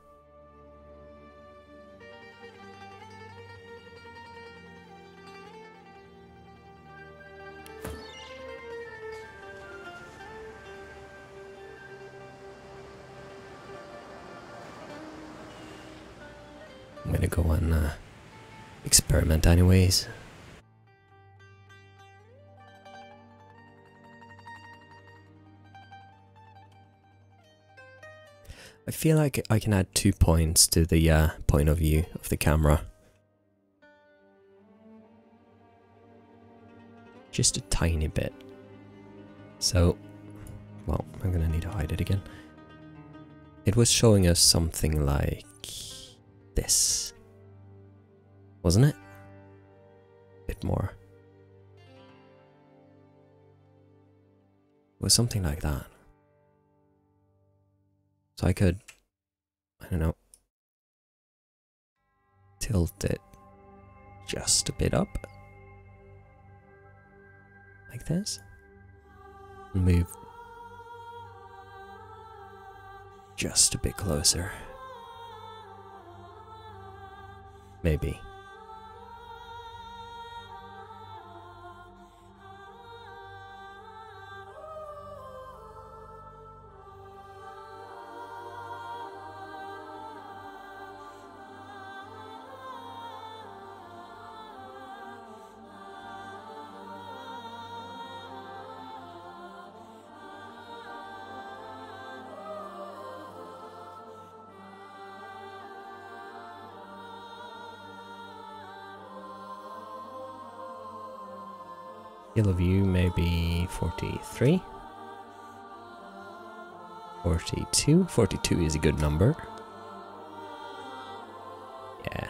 Speaker 1: I'm gonna go and experiment anyways. I feel like I can add 2 points to the point of view of the camera. Just a tiny bit. So, well, I'm gonna need to hide it again. It was showing us something like this, wasn't it? A bit more. It was something like that. So I could, I don't know, tilt it just a bit up, like this, and move just a bit closer. Maybe. Field of view maybe 43. 42. 42 is a good number. Yeah.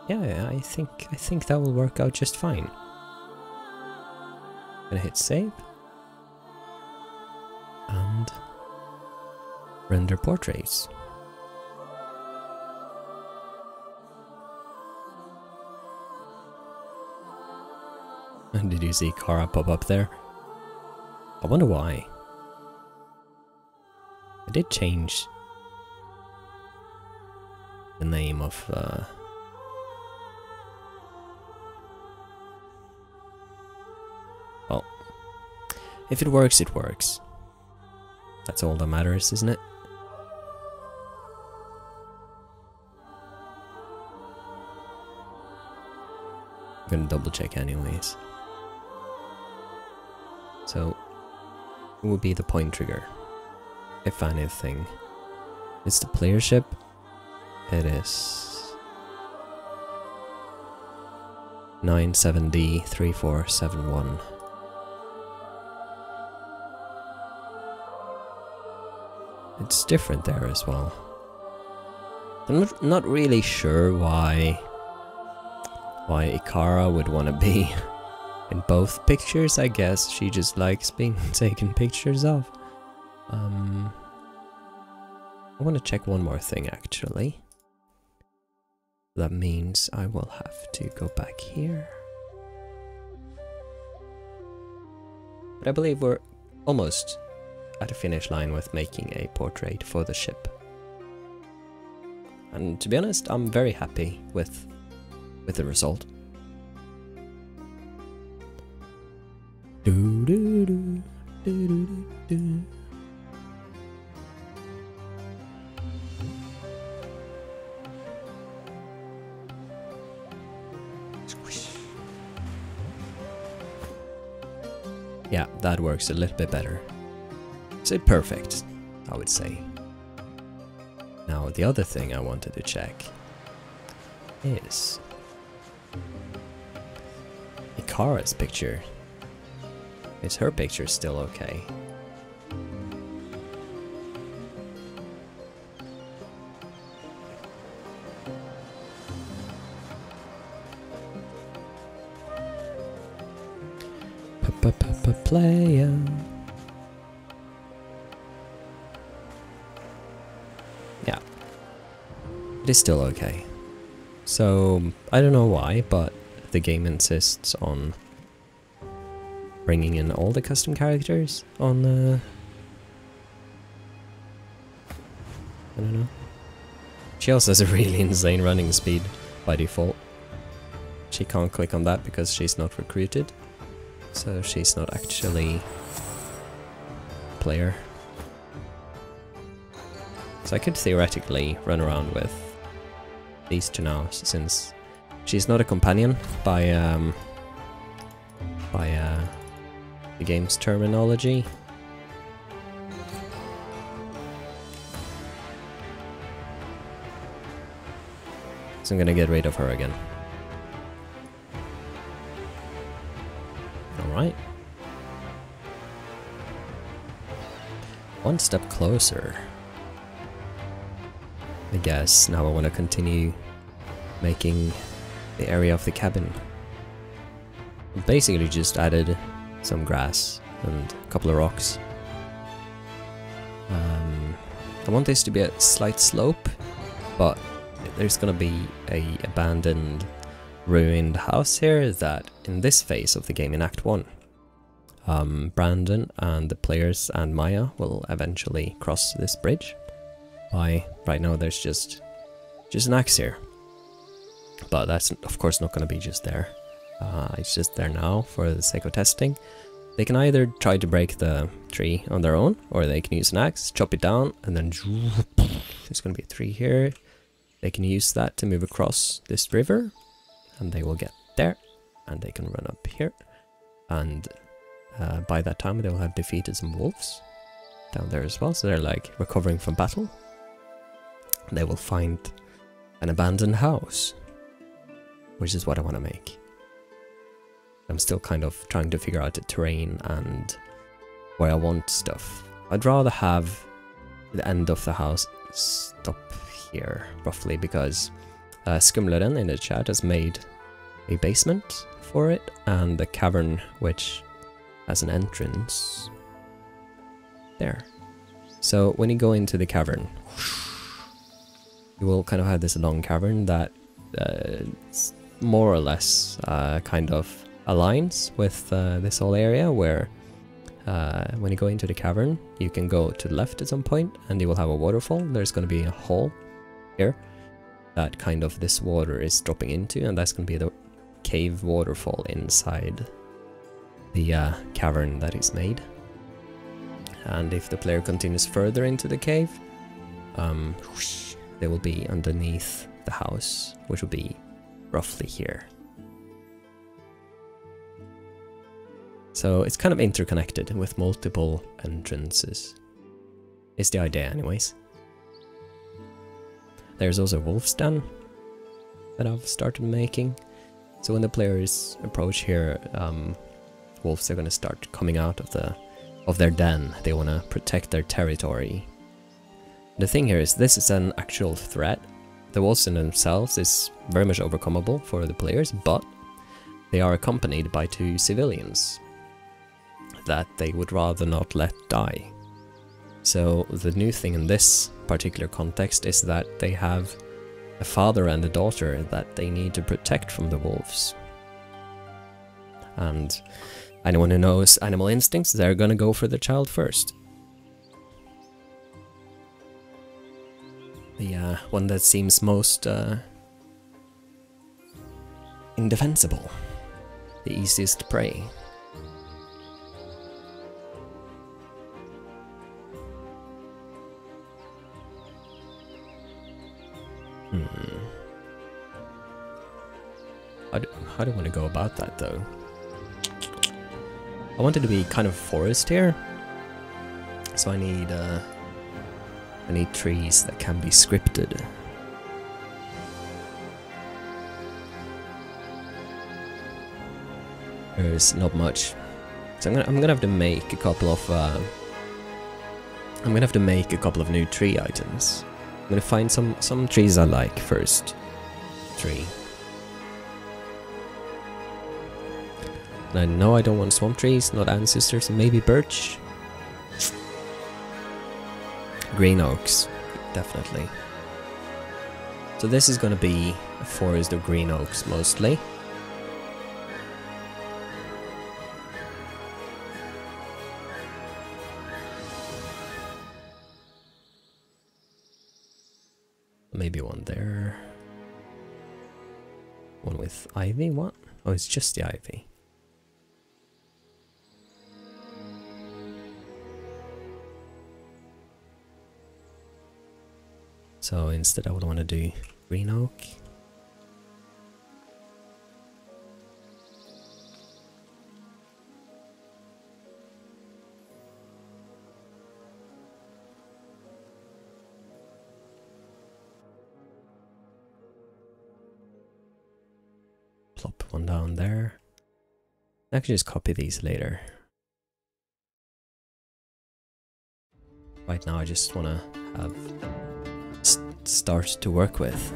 Speaker 1: Yeah, I think that will work out just fine. Gonna hit save. And render portraits. And did you see Kara pop up there? I wonder why. I did change the name of well, if it works, it works. That's all that matters, isn't it? I'm gonna double check anyways. So, it will be the point trigger, if anything. It's the player ship. It is 97D3471. It's different there as well. I'm not really sure why Ikara would want to be in both pictures. I guess she just likes being taken pictures of. I want to check one more thing actually. That means I will have to go back here. But I believe we're almost at a finish line with making a portrait for the ship. And to be honest, I'm very happy with the result. Do, do, do, do, do, do. Yeah, that works a little bit better. Is it perfect? I would say. Now, the other thing I wanted to check is Ikara's picture. Is her picture still okay? Player. Yeah, it is still okay. So I don't know why, but the game insists on bringing in all the custom characters on I don't know. She also has a really insane running speed by default. She can't click on that because she's not recruited. So she's not actually a player. So I could theoretically run around with these two now, since she's not a companion by the game's terminology. So I'm gonna get rid of her again. Alright. One step closer. I guess now I want to continue making the area of the cabin. I basically just added some grass and a couple of rocks. I want this to be a slight slope, but there's gonna be a abandoned, ruined house here that in this phase of the game, in Act 1, Brandon and the players and Maya will eventually cross this bridge. Right now there's just an axe here, but that's of course not going to be just there. It's just there now for the sake of testing. They can either try to break the tree on their own, or they can use an axe, chop it down, and then there's going to be a tree here. They can use that to move across this river, and they will get there, and they can run up here, and by that time they will have defeated some wolves down there as well, so they're like recovering from battle. They will find an abandoned house, which is what I want to make. I'm still kind of trying to figure out the terrain and where I want stuff. I'd rather have the end of the house stop here, roughly, because Skumleren in the chat has made a basement for it, and a cavern which has an entrance there. So when you go into the cavern, you will kind of have this long cavern that more or less kind of aligns with this whole area, where when you go into the cavern, you can go to the left at some point and you will have a waterfall. There's going to be a hole here that kind of this water is dropping into, and that's going to be the cave waterfall inside the cavern that is made. And if the player continues further into the cave, they will be underneath the house, which will be roughly here. So it's kind of interconnected with multiple entrances, is the idea anyways. There's also a wolf's den that I've started making. So when the players approach here, wolves are going to start coming out of their den. They want to protect their territory. The thing here is, this is an actual threat. The wolves in themselves is very much overcomable for the players, but they are accompanied by 2 civilians that they would rather not let die. So the new thing in this particular context is that they have a father and a daughter that they need to protect from the wolves. And anyone who knows animal instincts, they're gonna go for the child first. The one that seems most indefensible, the easiest prey. How do I want to go about that though? I want it to be kind of forest here, so I need trees that can be scripted. There's not much, so I'm gonna have to make a couple of new tree items. I'm gonna find some trees I like first. 3. And I know I don't want swamp trees, not ancestors, and maybe birch. Green oaks, definitely. So this is gonna be a forest of green oaks mostly. Maybe one there. One with ivy, what? Oh, it's just the ivy. So instead I would want to do green oak. Plop one down there. I can just copy these later. Right now I just want to have start to work with.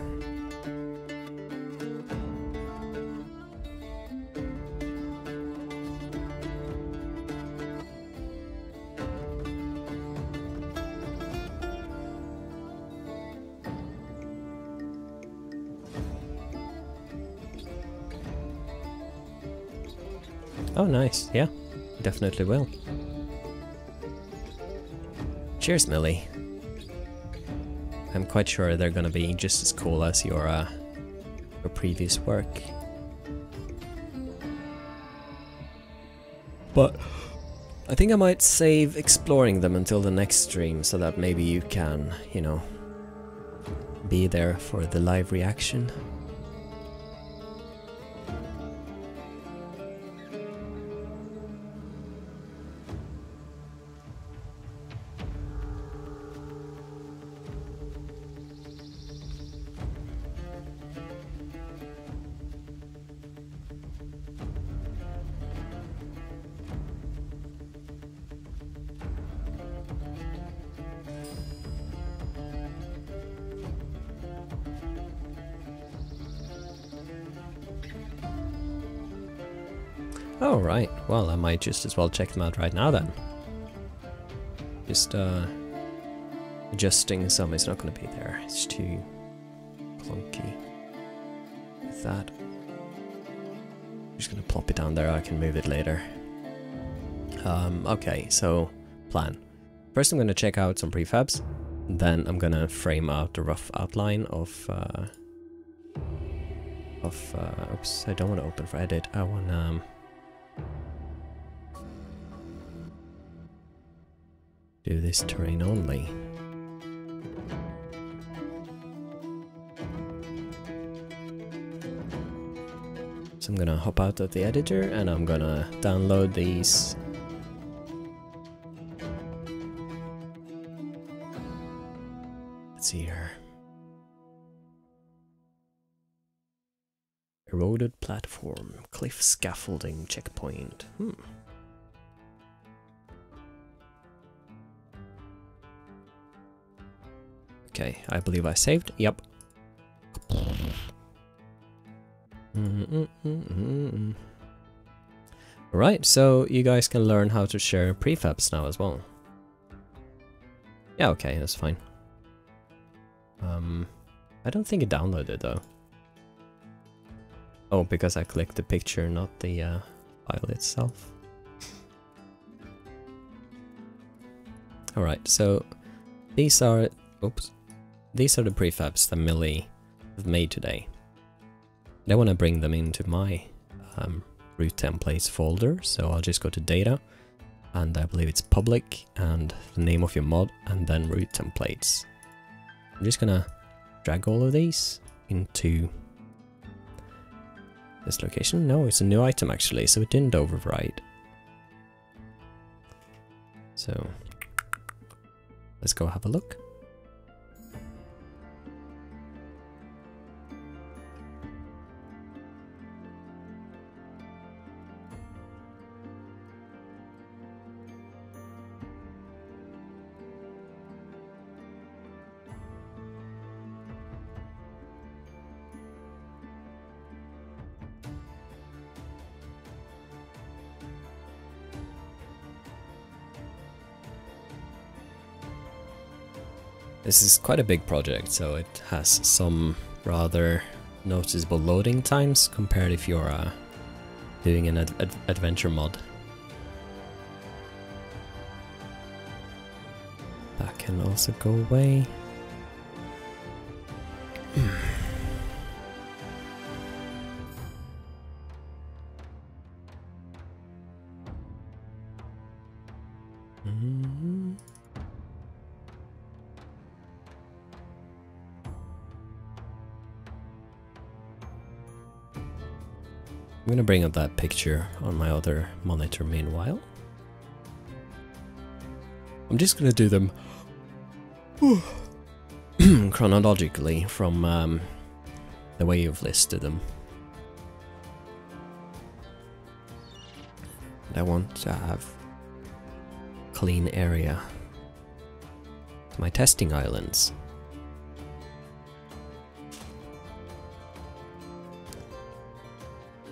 Speaker 1: Oh nice, yeah, definitely will. Cheers, Millie. I'm quite sure they're gonna be just as cool as your previous work. But I think I might save exploring them until the next stream, so that maybe you can, you know, be there for the live reaction. Oh, right. Well, I might just as well check them out right now then. Just adjusting some is not going to be there. It's too clunky with that. I'm just going to plop it down there. I can move it later. Okay, so plan. First I'm going to check out some prefabs. Then I'm going to frame out the rough outline of oops, I don't want to open for edit. I want do this terrain only. So I'm gonna hop out of the editor and I'm gonna download these. Let's see here. Eroded platform, cliff scaffolding, checkpoint. Okay, I believe I saved. Yep. Alright, so you guys can learn how to share prefabs now as well. Yeah, okay, that's fine. I don't think it downloaded though. Oh, because I clicked the picture, not the file itself. Alright, so these are... Oops. These are the prefabs that Millie have made today. I want to bring them into my root templates folder, so I'll just go to data, and I believe it's public, and the name of your mod, and then root templates. I'm just gonna drag all of these into this location. No, it's a new item actually, so it didn't override. So let's go have a look. This is quite a big project, so it has some rather noticeable loading times compared if you're doing an adventure mod. That can also go away. I'm gonna bring up that picture on my other monitor meanwhile. I'm just gonna do them chronologically from the way you've listed them. And I want to have clean area. My testing islands.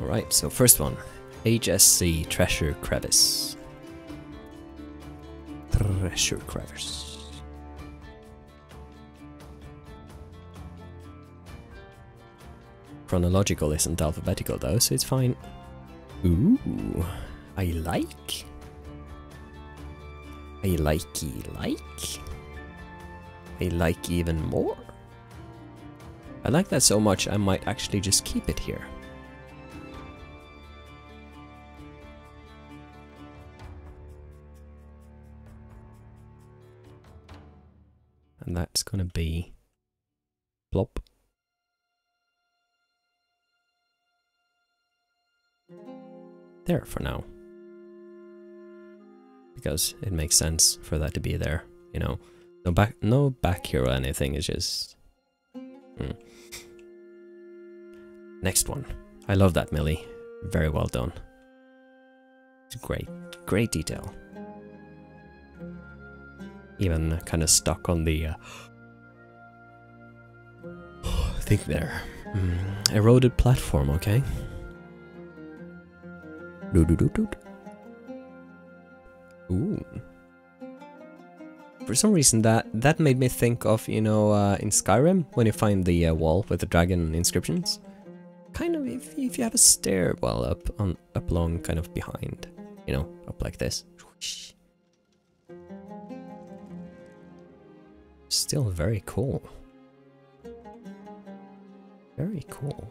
Speaker 1: Alright, so first one, HSC Treasure Crevice. Treasure Crevice. Chronological isn't alphabetical though, so it's fine. Ooh, I like. I likey like. I like even more. I like that so much I might actually just keep it here. And that's gonna be plop. There for now. Because it makes sense for that to be there, you know. No back here or anything, it's just... Next one. I love that, Millie. Very well done. It's great. Great detail. Even kind of stuck on the thing there. Eroded platform, okay. Ooh. For some reason that made me think of, you know, in Skyrim, when you find the wall with the dragon inscriptions. Kind of if you have a stairwell up along kind of behind, you know, up like this. Still very cool. Very cool.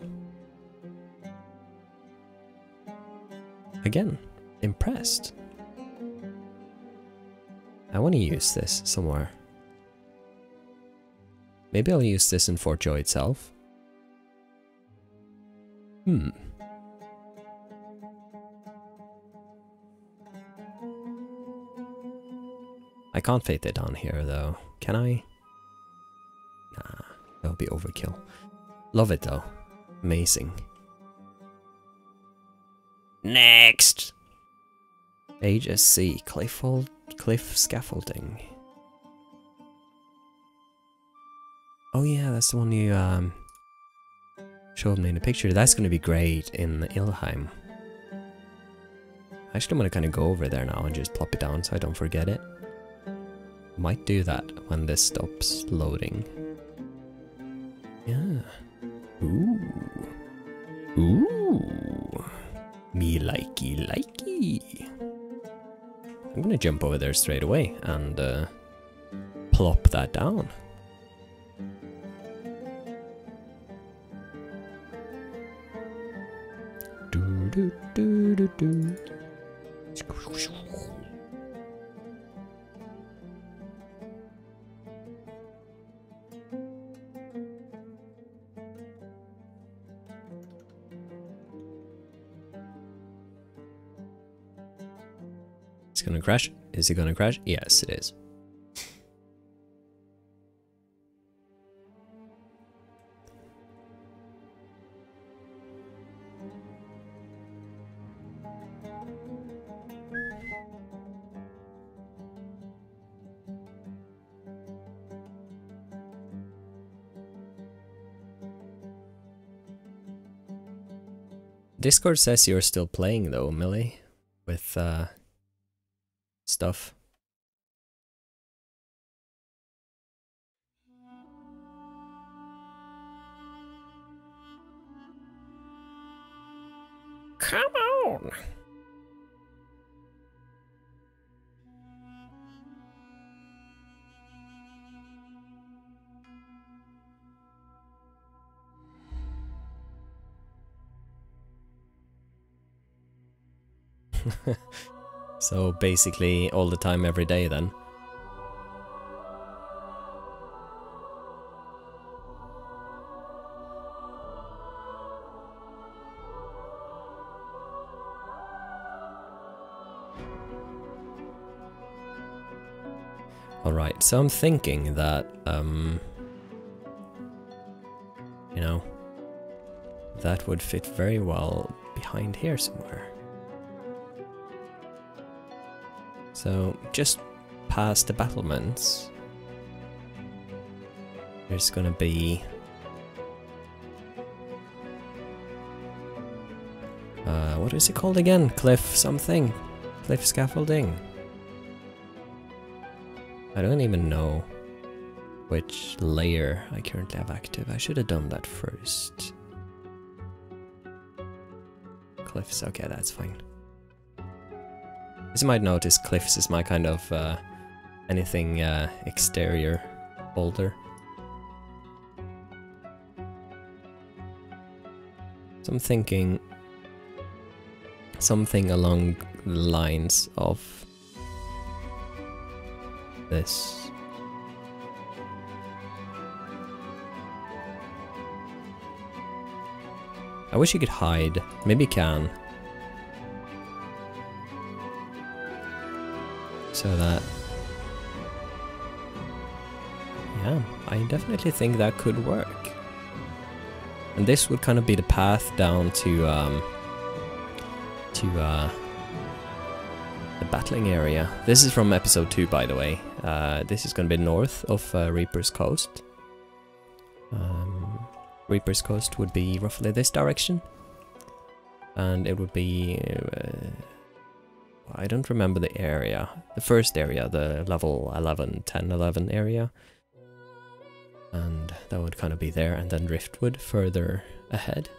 Speaker 1: Again, impressed. I want to use this somewhere. Maybe I'll use this in Fort Joy itself. I can't fit it on here though, can I? Nah, that would be overkill. Love it though. Amazing. Next! HSC, cliff scaffolding. Oh yeah, that's the one you showed me in the picture. That's gonna be great in Ilheim. Actually, I'm gonna kind of go over there now and just plop it down so I don't forget it. Might do that when this stops loading. Yeah. Ooh. Ooh. Me likey. I'm gonna jump over there straight away and plop that down. Do. It's gonna crash. Is it gonna crash? Yes, it is. Discord says you're still playing though, Millie, with stuff. Come on! So basically all the time, every day then. Alright, so I'm thinking that, you know, that would fit very well behind here somewhere. So, just past the battlements, there's gonna be what is it called again? Cliff something? Cliff scaffolding? I don't even know which layer I currently have active. I should have done that first. Cliffs, okay, that's fine. As you might notice, cliffs is my kind of anything exterior folder. So I'm thinking something along the lines of this. I wish you could hide. Maybe you can. So that... yeah, I definitely think that could work. And this would kind of be the path down to the battling area. This is from episode 2, by the way. This is going to be north of Reaper's Coast. Reaper's Coast would be roughly this direction. and it would be... I don't remember the area. The first area, the level 11, 10, 11 area. And that would kind of be there, and then Driftwood further ahead.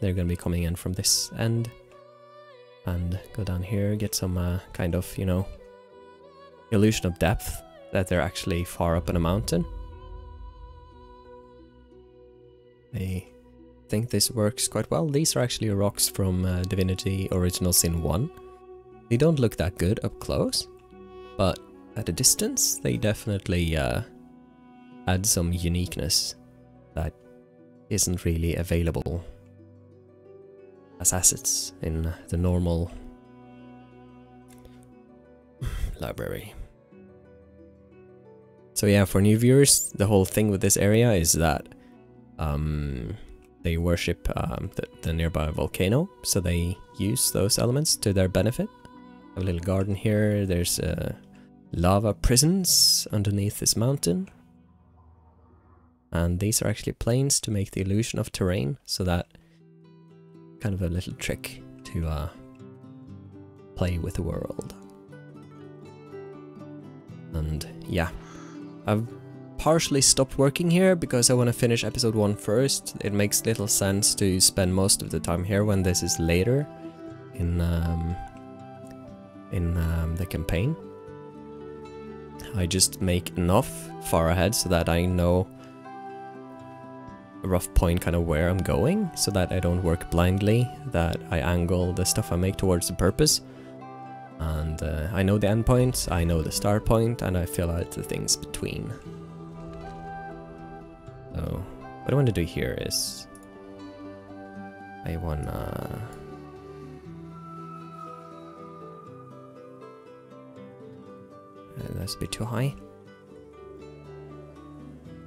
Speaker 1: They're going to be coming in from this end. And go down here, get some kind of, you know, illusion of depth, that they're actually far up in a mountain. I think this works quite well. These are actually rocks from Divinity Original Sin 1. They don't look that good up close, but at a distance they definitely add some uniqueness that isn't really available as assets in the normal library. So yeah, for new viewers, the whole thing with this area is that they worship the nearby volcano, so they use those elements to their benefit. A little garden here, there's lava prisons underneath this mountain. And these are actually planes to make the illusion of terrain, so that kind of a little trick to play with the world. And yeah, I've partially stopped working here because I want to finish episode 1 first. It makes little sense to spend most of the time here when this is later in the campaign. I just make enough far ahead so that I know a rough point kind of where I'm going, so that I don't work blindly, that I angle the stuff I make towards the purpose. And I know the end point, I know the start point, and I fill out the things between. So what I want to do here is I wanna that's a bit too high.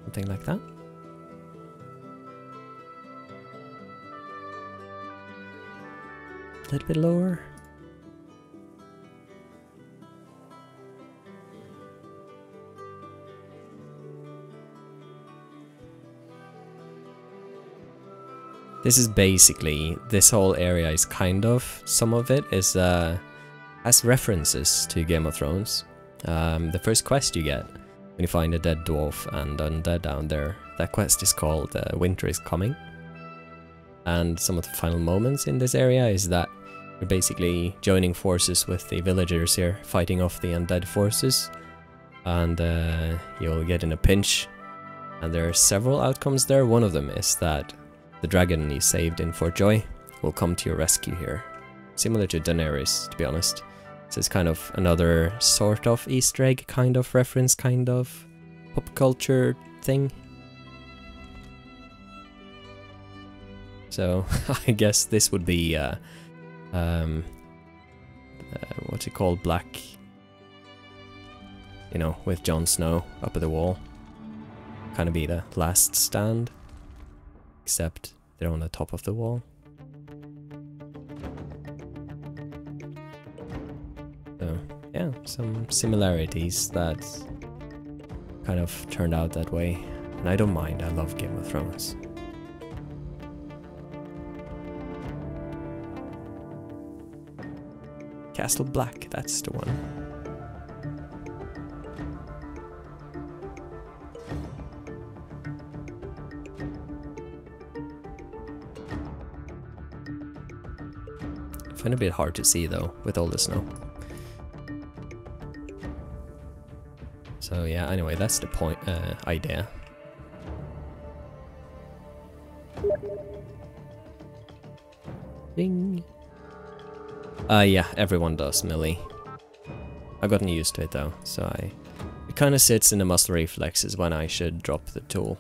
Speaker 1: Something like that. A little bit lower. This is basically, this whole area is kind of, some of it is has references to Game of Thrones. The first quest you get when you find a dead dwarf and undead down there, that quest is called Winter is Coming. And some of the final moments in this area is that you're basically joining forces with the villagers here, fighting off the undead forces, and you'll get in a pinch. And there are several outcomes there. One of them is that the dragon you saved in Fort Joy will come to your rescue here. Similar to Daenerys, to be honest. So it's kind of another sort of Easter egg, kind of reference, kind of pop culture thing. So I guess this would be what's it called, Black, you know, with Jon Snow up at the wall. Kind of be the last stand, except they're on the top of the wall. So yeah, some similarities that kind of turned out that way, and I don't mind. I love Game of Thrones. Castle Black, that's the one. I find it a bit hard to see though, with all the snow. So yeah, anyway, that's the point, idea. Ding! Yeah, everyone does melee. I've gotten used to it though, so it kind of sits in the muscle reflexes when I should drop the tool.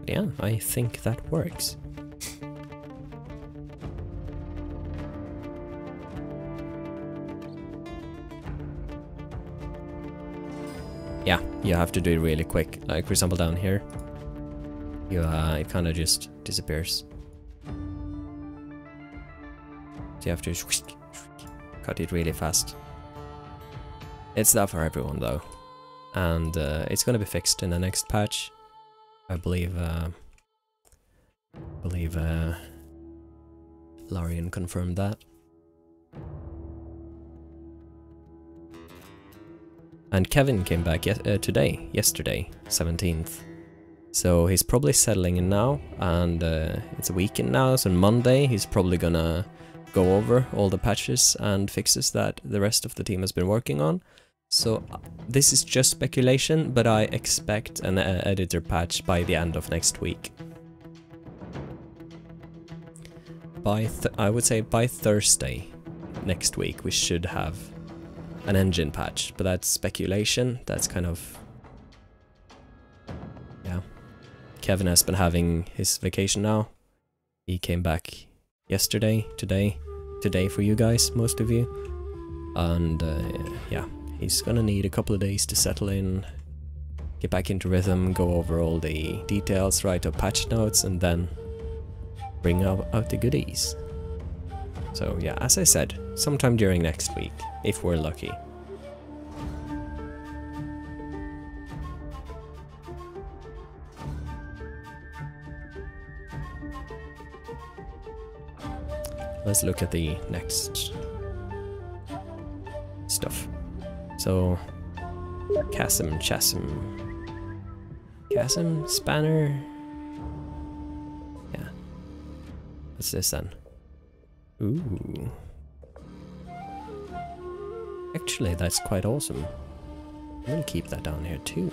Speaker 1: Yeah, I think that works. Yeah, you have to do it really quick. Like for example down here, you it kind of just disappears. So you have to cut it really fast. It's that for everyone though, and it's gonna be fixed in the next patch. I believe Larian confirmed that. And Kevin came back yesterday, 17th. So he's probably settling in now, and it's a weekend now, so on Monday he's probably gonna go over all the patches and fixes that the rest of the team has been working on. So this is just speculation, but I expect an editor patch by the end of next week. I would say by Thursday next week we should have an engine patch, but that's speculation. That's kind of, yeah. Kevin has been having his vacation now. He came back yesterday, today for you guys, most of you. And yeah, he's gonna need a couple of days to settle in, get back into rhythm, go over all the details, write up patch notes, and then bring out the goodies. So yeah, as I said, sometime during next week, if we're lucky. Let's look at the next stuff. So, chasm, spanner. Yeah. What's this then? Ooh. Actually, that's quite awesome. I'm gonna keep that down here too.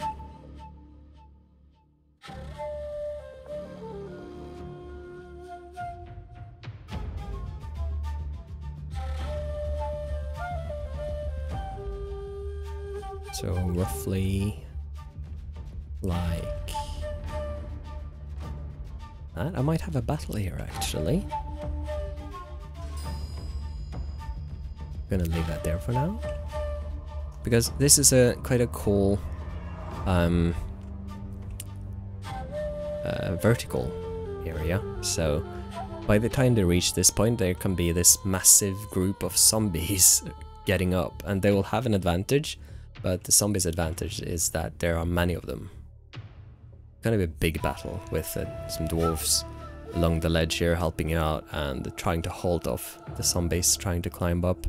Speaker 1: So roughly like that. I might have a battle here actually. I'm gonna leave that there for now, because this is quite a cool vertical area. So by the time they reach this point, there can be this massive group of zombies getting up, and they will have an advantage. But the zombies' advantage is that there are many of them. Kind of a big battle with some dwarves along the ledge here helping you out and trying to hold off the zombies trying to climb up.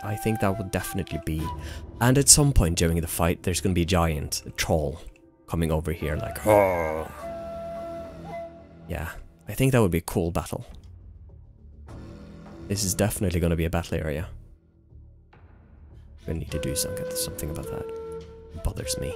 Speaker 1: I think that would definitely be... And at some point during the fight there's going to be a giant, a troll, coming over here like... Oh. Yeah, I think that would be a cool battle. This is definitely going to be a battle area. I need to do something about that. It bothers me.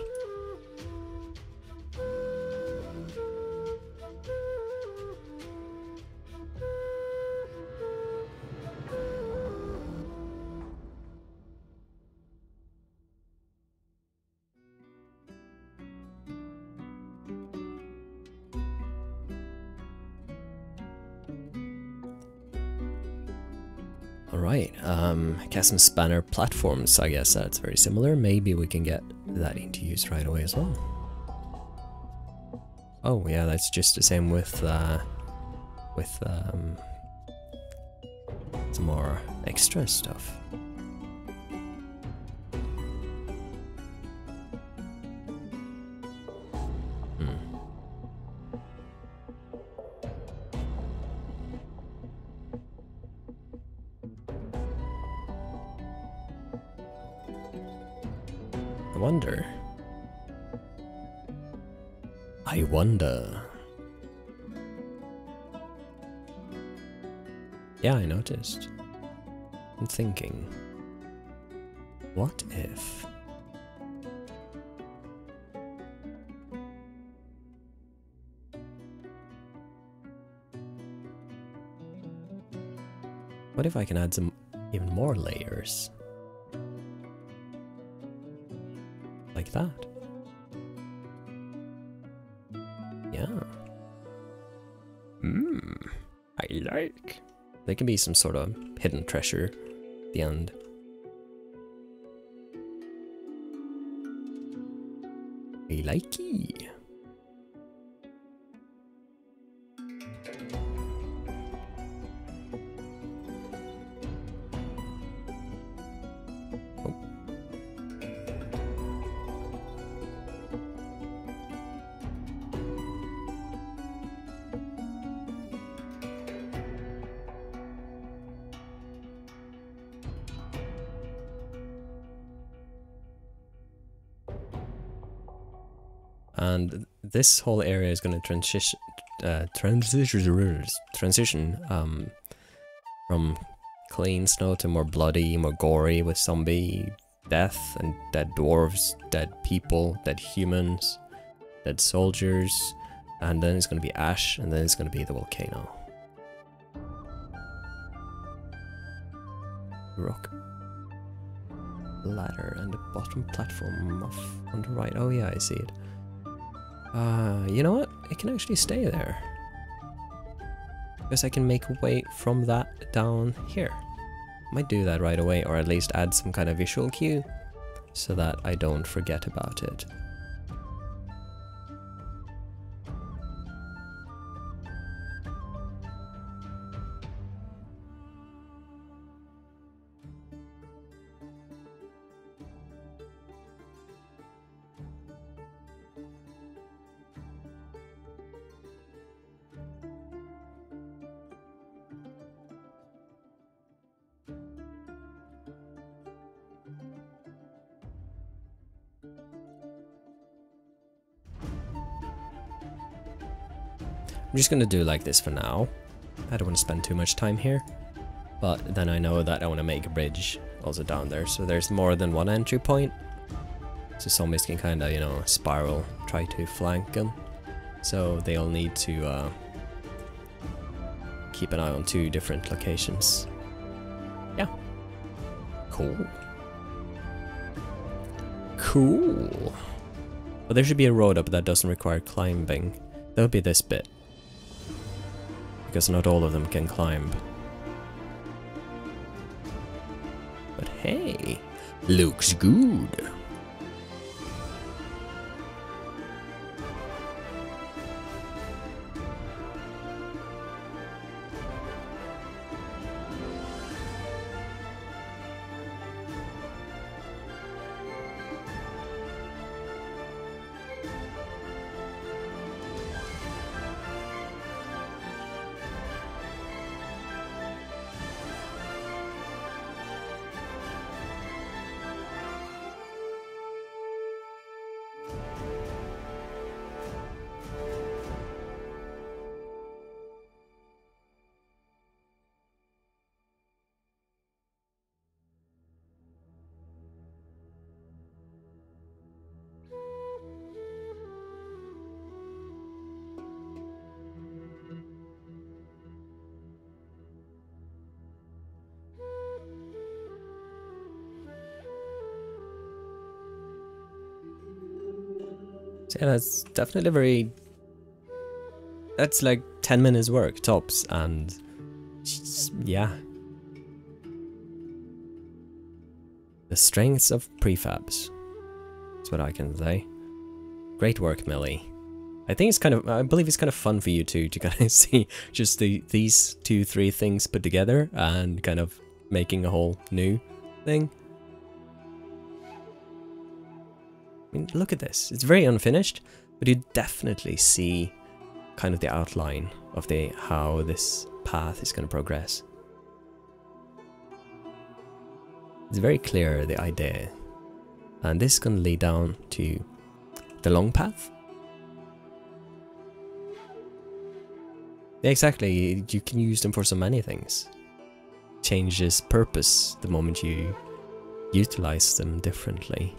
Speaker 1: Alright, chasm spanner platforms, I guess that's very similar. Maybe we can get that into use right away as well. Oh yeah, that's just the same with some more extra stuff. I wonder. Yeah, I noticed. I'm thinking, what if... What if I can add some even more layers? Like that. Yeah. I like. There can be some sort of hidden treasure at the end. I like it. Oh. and this whole area is going to transition from clean snow to more bloody, more gory, with zombie death and dead dwarves, dead people, dead humans, dead soldiers, and then it's going to be ash, and then it's going to be the volcano. Rock ladder and the bottom platform on the right. Oh yeah, I see it. You know what? It can actually stay there. Because I can make a way from that down here. Might do that right away, or at least add some kind of visual cue so that I don't forget about it. I'm just gonna do like this for now. I don't want to spend too much time here, but then I know that I want to make a bridge also down there, so there's more than one entry point, so zombies can kind of, you know, spiral, try to flank them, so they'll need to keep an eye on 2 different locations. Yeah. Cool. Cool. But there should be a road up that doesn't require climbing. That would be this bit, because not all of them can climb. But hey, looks good. So yeah, that's definitely that's like 10 minutes work tops, and yeah. The strengths of prefabs. That's what I can say. Great work, Millie. I think it's kind of, I believe it's kind of fun for you two to kind of see just these 2-3 things put together and kind of making a whole new thing. I mean, look at this. It's very unfinished, but you definitely see kind of the outline of how this path is going to progress. It's very clear, the idea. And this is going to lead down to the long path. Yeah, exactly. You can use them for so many things. Changes purpose the moment you utilize them differently.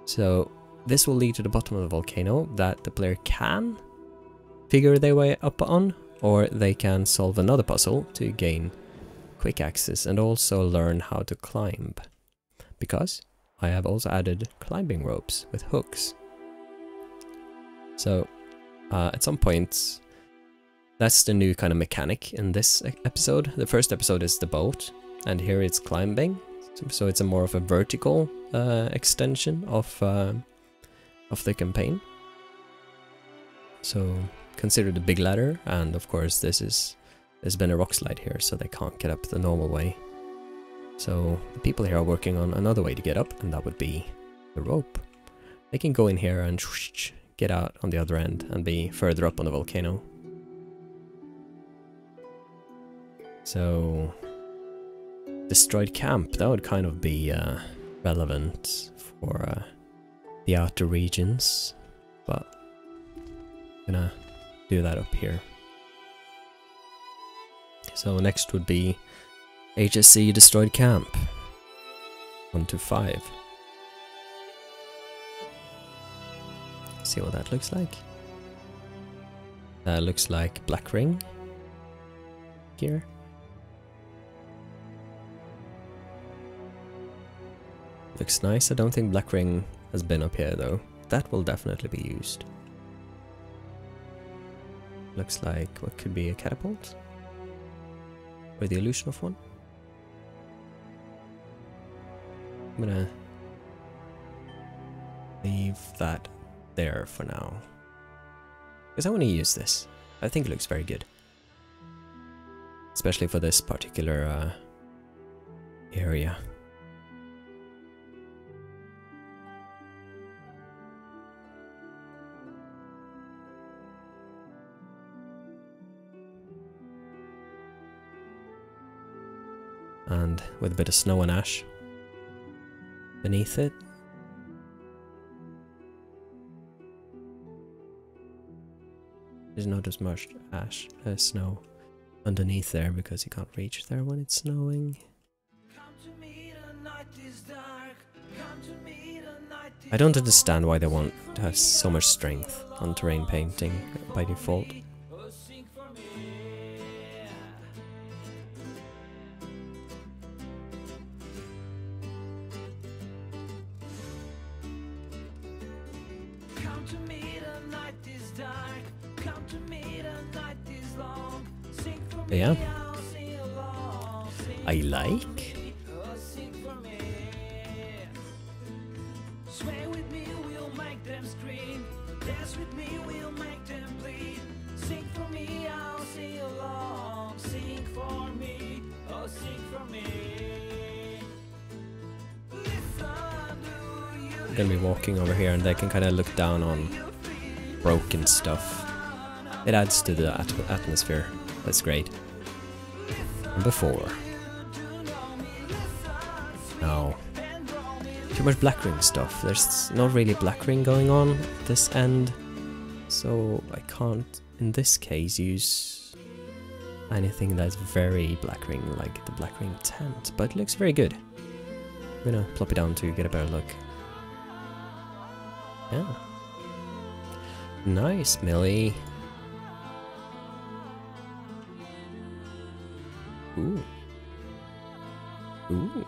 Speaker 1: So this will lead to the bottom of the volcano that the player can figure their way up on, or they can solve another puzzle to gain quick access and also learn how to climb. Because I have also added climbing ropes with hooks. So at some point, that's the new kind of mechanic in this episode. The first episode is the boat, and here it's climbing. So it's a more of a vertical extension of the campaign. So consider the big ladder, and of course there's been a rock slide here, so they can't get up the normal way. So the people here are working on another way to get up, and that would be the rope. They can go in here and get out on the other end and be further up on the volcano. So destroyed camp, that would kind of be relevant for the outer regions. but I'm gonna do that up here. So next would be HSC destroyed camp. 1 to 5. See what that looks like. That looks like black ring here. Looks nice. I don't think black ring has been up here though. That will definitely be used. Looks like what could be a catapult? Or the illusion of one? I'm gonna leave that there for now. Because I want to use this. I think it looks very good. Especially for this particular area. And with a bit of snow and ash beneath it. There's not as much snow underneath there because you can't reach there when it's snowing. I don't understand why they want to have so much strength on terrain painting by default. But yeah, I like. I'm gonna be walking over here and they can kind of look down on broken stuff. It adds to the atmosphere. That's great. Number 4. No. Too much black ring stuff. There's not really black ring going on at this end. So I can't, in this case, use anything that's very black ring, like the black ring tent. But it looks very good. I'm gonna plop it down to get a better look. Yeah. Nice, Millie. Ooh. Ooh.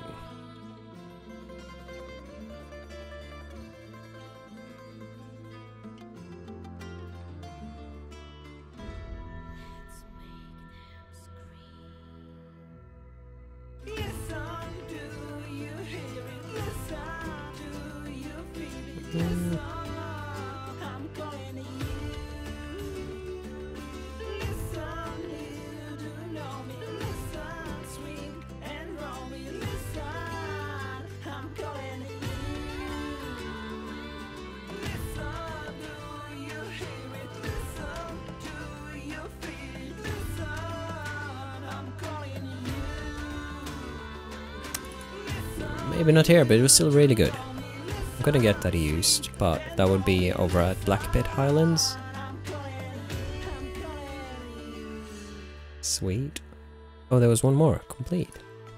Speaker 1: Maybe not here, but it was still really good. I'm gonna get that used, but that would be over at Black Pit Highlands. Sweet. Oh, there was one more. Complete.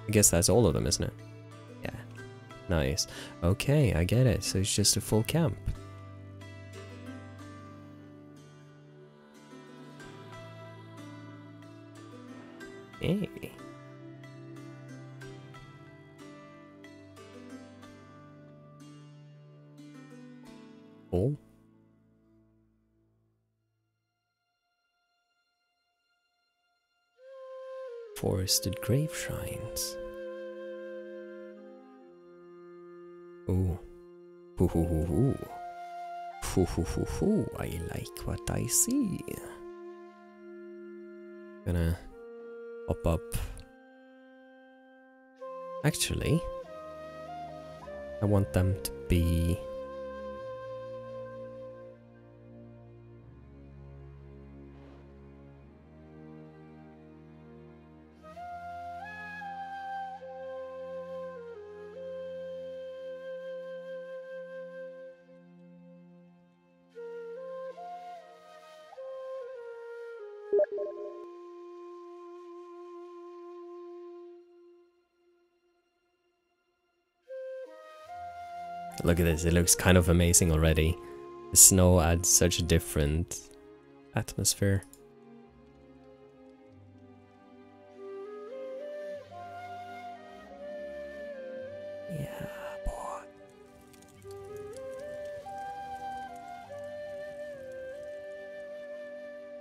Speaker 1: I guess that's all of them, isn't it? Yeah. Nice. Okay, I get it. So it's just a full camp. Hey. Oh. Forested grave shrines. Ooh. Hoo hoo hoo hoo. Hoo hoo hoo hoo. I like what I see. Gonna pop up. Actually, I want them to be Look at this, it looks kind of amazing already. The snow adds such a different atmosphere. Yeah, boy.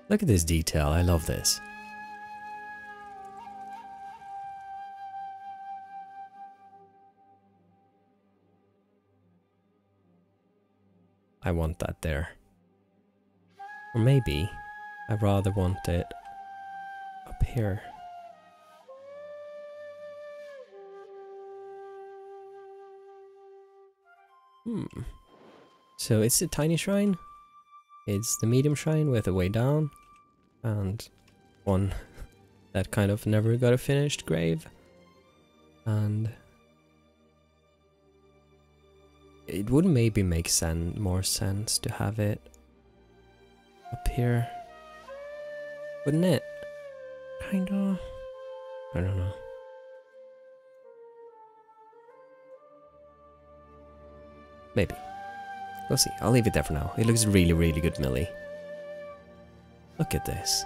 Speaker 1: Look at this detail, I love this. I want that there. Or maybe I rather want it up here. So it's a tiny shrine. It's the medium shrine with a way down. And one that kind of never got a finished grave. And it would maybe make more sense to have it up here, wouldn't it? Kinda. I don't know. Maybe. We'll see. I'll leave it there for now. It looks really, really good, Millie. Look at this.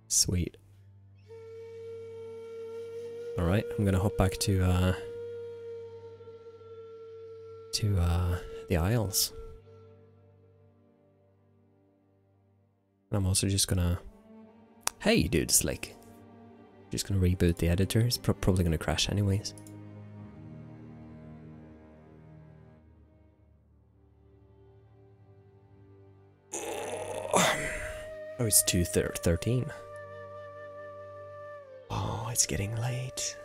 Speaker 1: Sweet. Alright, I'm gonna hop back to the Isles. And I'm also just gonna... Hey dude, it's like... Just gonna reboot the editor. It's probably gonna crash anyways. Oh, it's 2:13. Oh, it's getting late.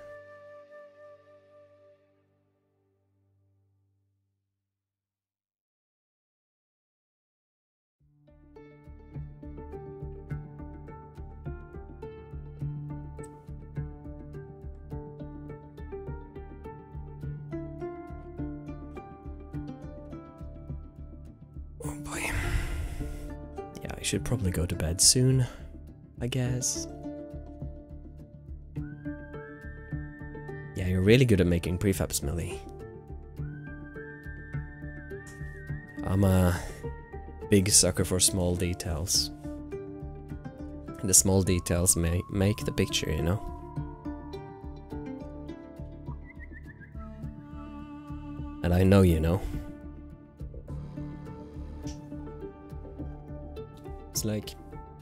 Speaker 1: Oh boy. Yeah, I should probably go to bed soon, I guess. Yeah, you're really good at making prefabs, Millie. I'm a big sucker for small details. The small details make the picture, you know? And I know you know. It's like,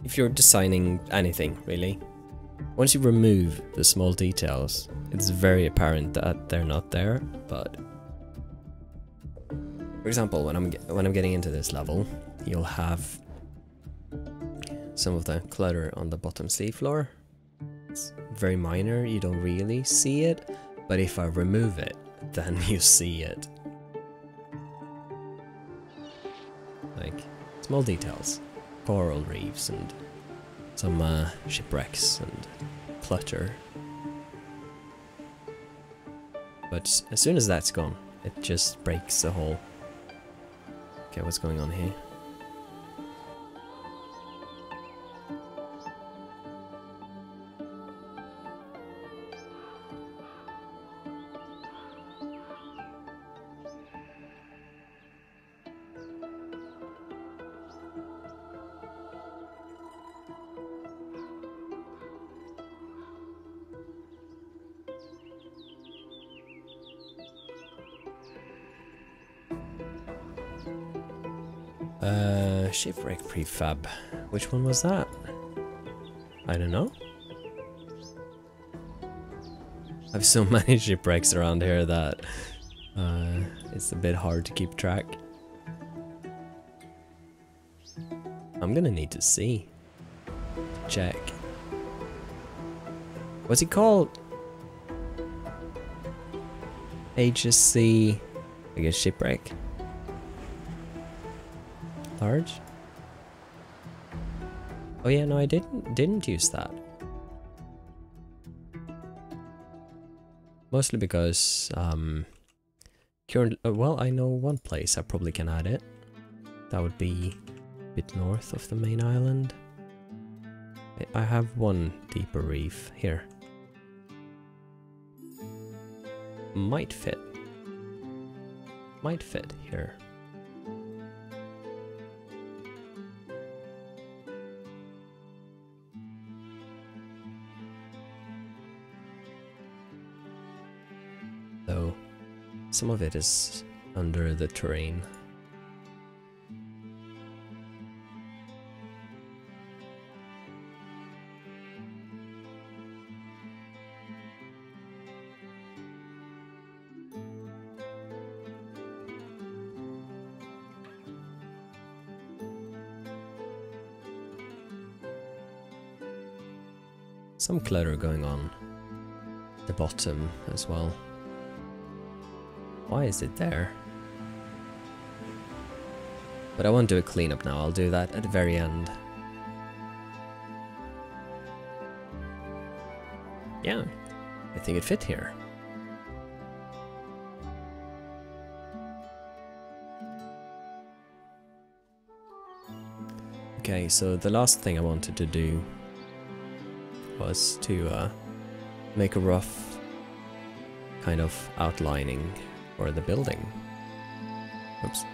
Speaker 1: if you're designing anything, really, once you remove the small details, it's very apparent that they're not there. But for example, when I'm getting into this level, you'll have some of the clutter on the bottom seafloor. It's very minor, you don't really see it, but if I remove it, then you see it. Like, small details. Coral reefs and some shipwrecks and clutter. But as soon as that's gone, it just breaks the whole... Okay, what's going on here? Shipwreck prefab. Which one was that? I don't know. I have so many shipwrecks around here that it's a bit hard to keep track. I'm gonna need to see. Check. What's it called? HSC, I guess shipwreck. Large? Oh yeah, no, I didn't use that. Mostly because well, I know one place I probably can add it. That would be a bit north of the main island. I have one deeper reef here. Might fit. Might fit here. Though some of it is under the terrain. Some clutter going on at the bottom as well. Why is it there? But I won't do a cleanup now, I'll do that at the very end. Yeah, I think it fit here. Okay, so the last thing I wanted to do was to make a rough kind of outlining for the building. Oops.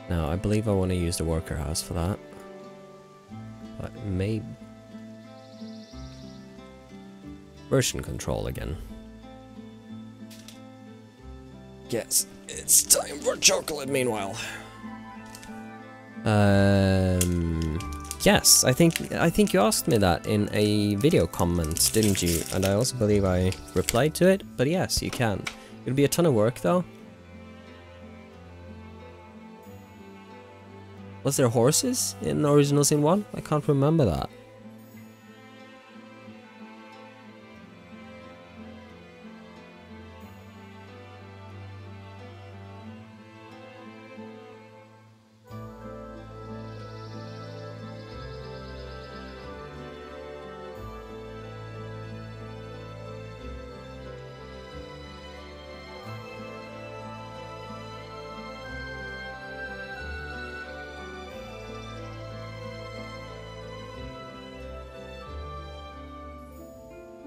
Speaker 1: Now I believe I want to use the worker house for that, but maybe version control again. Yes, it's time for chocolate meanwhile. Yes, I think you asked me that in a video comment, didn't you? And I also believe I replied to it, but yes, you can. It'll be a ton of work though. Was there horses in Original Sin 1? I can't remember that.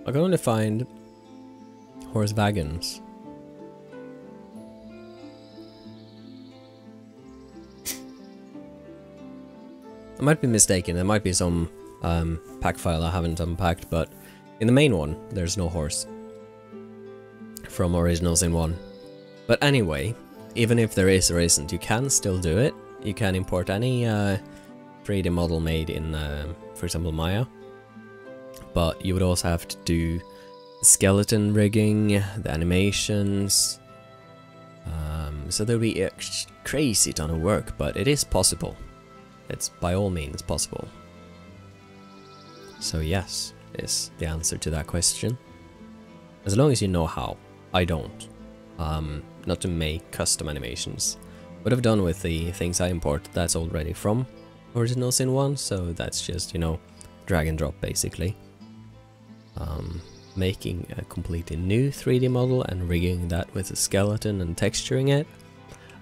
Speaker 1: I can only find horse wagons. I might be mistaken, there might be some pack file I haven't unpacked, but in the main one there's no horse from Original Sin 1. But anyway, even if there is or isn't, you can still do it. You can import any 3D model made in, for example, Maya. But you would also have to do skeleton rigging, the animations. So there'll be a crazy ton of work, but it is possible. It's by all means possible. So yes, is the answer to that question. As long as you know how. I don't. Not to make custom animations. What I've done with the things I import, that's already from Original Sin 1, so that's just, you know, drag and drop basically. Making a completely new 3D model and rigging that with a skeleton and texturing it.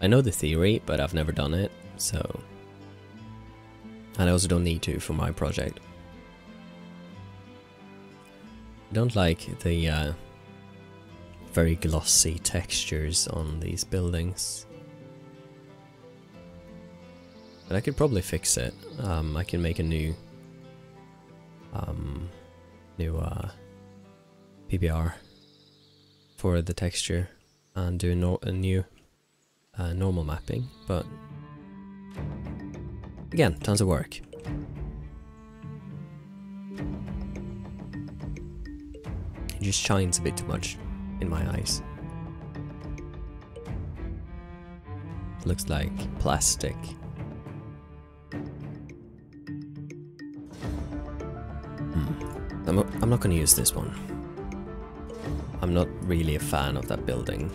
Speaker 1: I know the theory, but I've never done it, so... And I also don't need to for my project. I don't like the very glossy textures on these buildings. But I could probably fix it. I can make a new PBR for the texture and do a new normal mapping, but again, tons of work. It just shines a bit too much in my eyes. Looks like plastic. I'm not gonna use this one. I'm not really a fan of that building.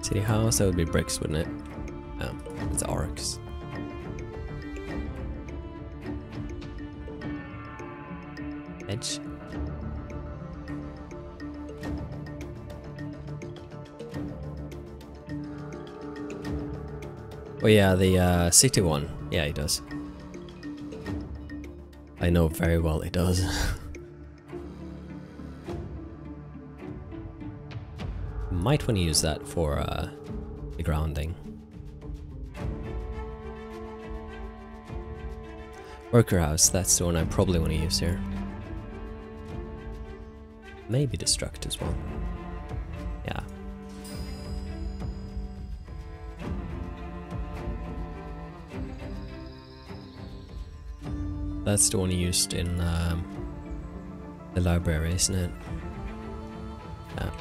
Speaker 1: City house, that would be bricks, wouldn't it? No, it's arcs. Edge. Oh yeah, the city one. Yeah, it does. I know very well it does. Might want to use that for the grounding. Worker house, that's the one I probably want to use here. Maybe destruct as well. Yeah. That's the one used in the library, isn't it? Yeah.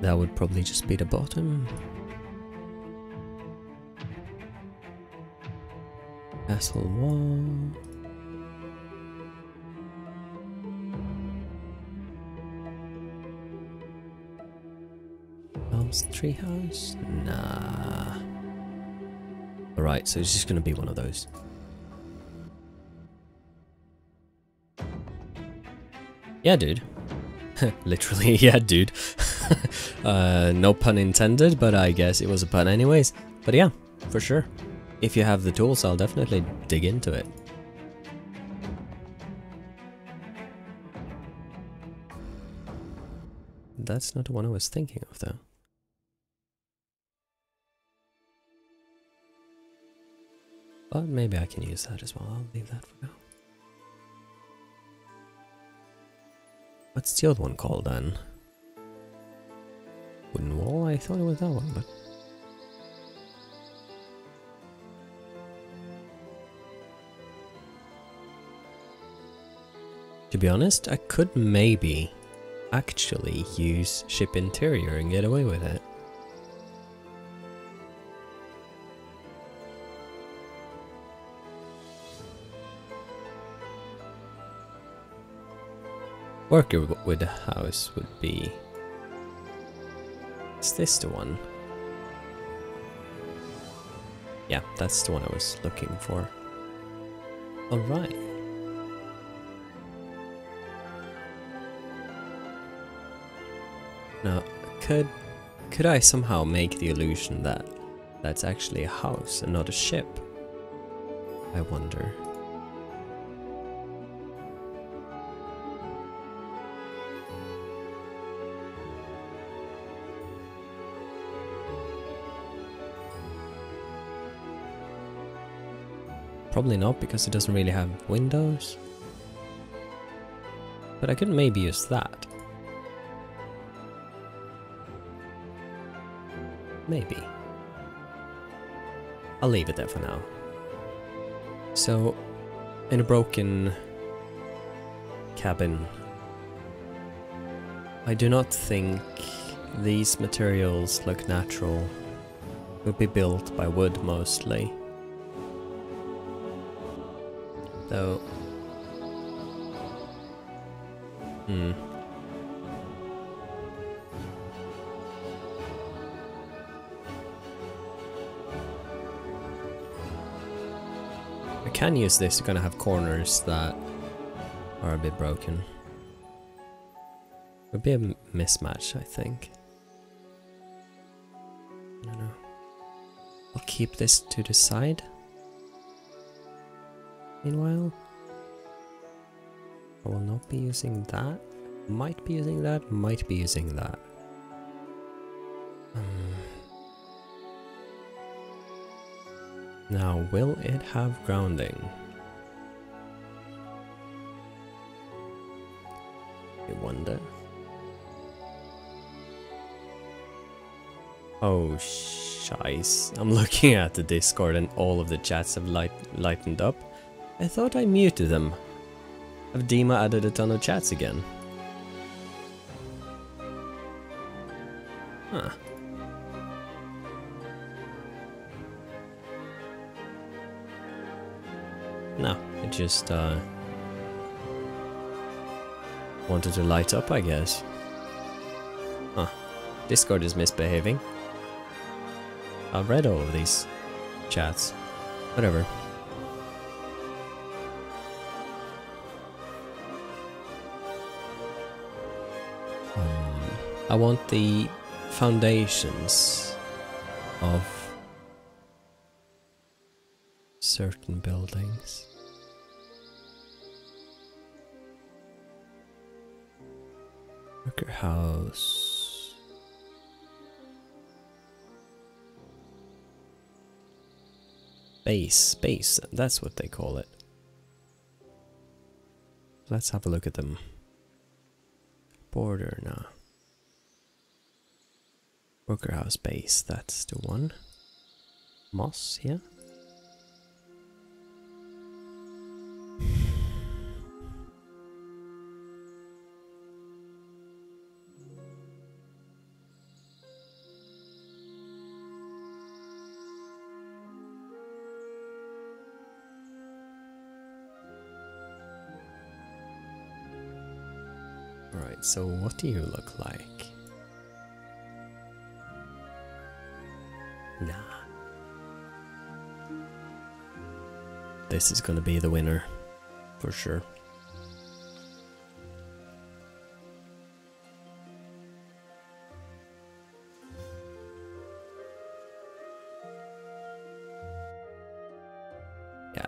Speaker 1: That would probably just be the bottom. Castle wall. Elm's treehouse? Nah. Alright, so it's just gonna be one of those. Yeah, dude. Literally, yeah, dude. No pun intended, but I guess it was a pun anyways. But yeah, for sure. If you have the tools, I'll definitely dig into it. That's not the one I was thinking of, though. But maybe I can use that as well. I'll leave that for now. What's the other one called then? Wooden wall? I thought it was that one, but... To be honest, I could maybe actually use ship interior and get away with it. Worker with the house would be... Is this the one? Yeah, that's the one I was looking for. Alright. Now, could I somehow make the illusion that that's actually a house and not a ship? I wonder. Probably not, because it doesn't really have windows. But I could maybe use that. Maybe. I'll leave it there for now. So, in a broken cabin, I do not think these materials look natural. Would be built by wood mostly. Though... I can use this to kind of have corners that are a bit broken. Would be a mismatch, I think. I don't know. I'll keep this to the side. Meanwhile, I will not be using that. Might be using that, might be using that. Now, will it have grounding? I wonder. Oh, shice. I'm looking at the Discord and all of the chats have lightened up. I thought I muted them. Have Dima added a ton of chats again? Huh. No, it just wanted to light up, I guess. Huh. Discord is misbehaving. I've read all of these chats. Whatever. I want the foundations of certain buildings. Worker house. Base, that's what they call it. Let's have a look at them. Border now. Worker house base, that's the one. Moss, yeah. Alright, so what do you look like? Nah. This is gonna be the winner, for sure. Yeah.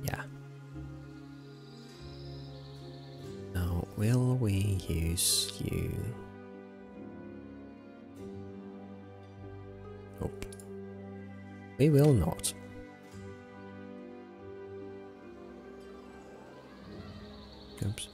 Speaker 1: Yeah. Now, will we use you? Nope. We will not. Oops.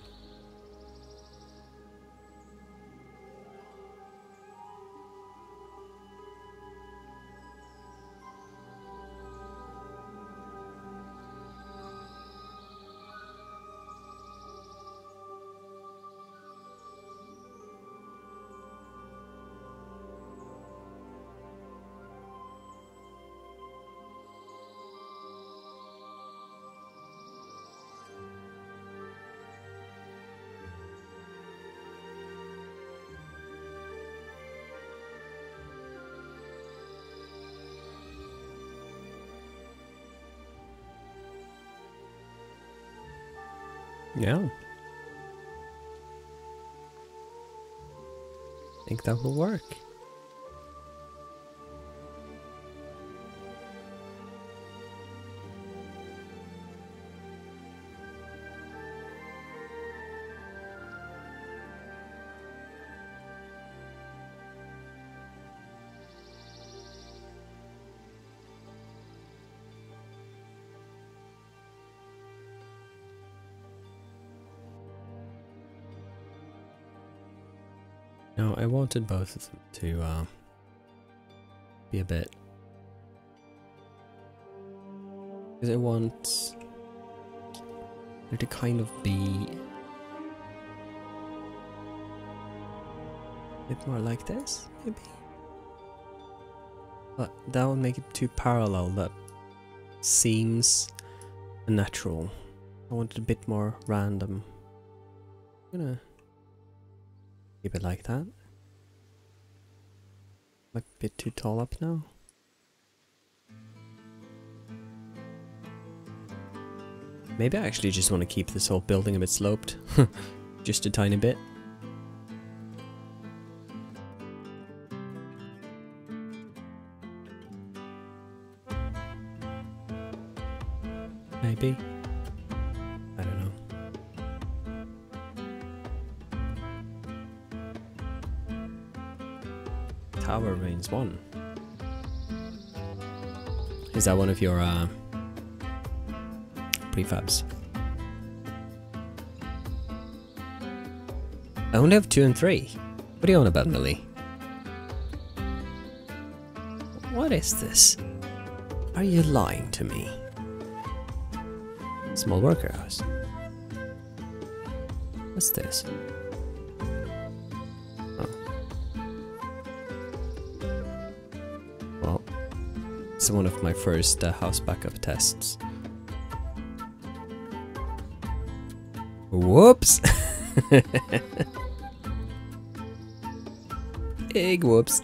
Speaker 1: Yeah. I think that will work. No, I wanted both of them to be a bit, because I want there to kind of be a bit more like this, maybe. But that would make it too parallel. That seems unnatural. I want it a bit more random. I'm gonna keep it like that. Might be a bit too tall up now. Maybe I actually just want to keep this whole building a bit sloped. Just a tiny bit. Maybe. I don't know. Tower remains 1. Is that one of your prefabs? I only have 2 and 3. What are you on about, Millie? What is this? Are you lying to me? Small worker house. What's this? It's one of my first house backup tests. Whoops! Big whoops.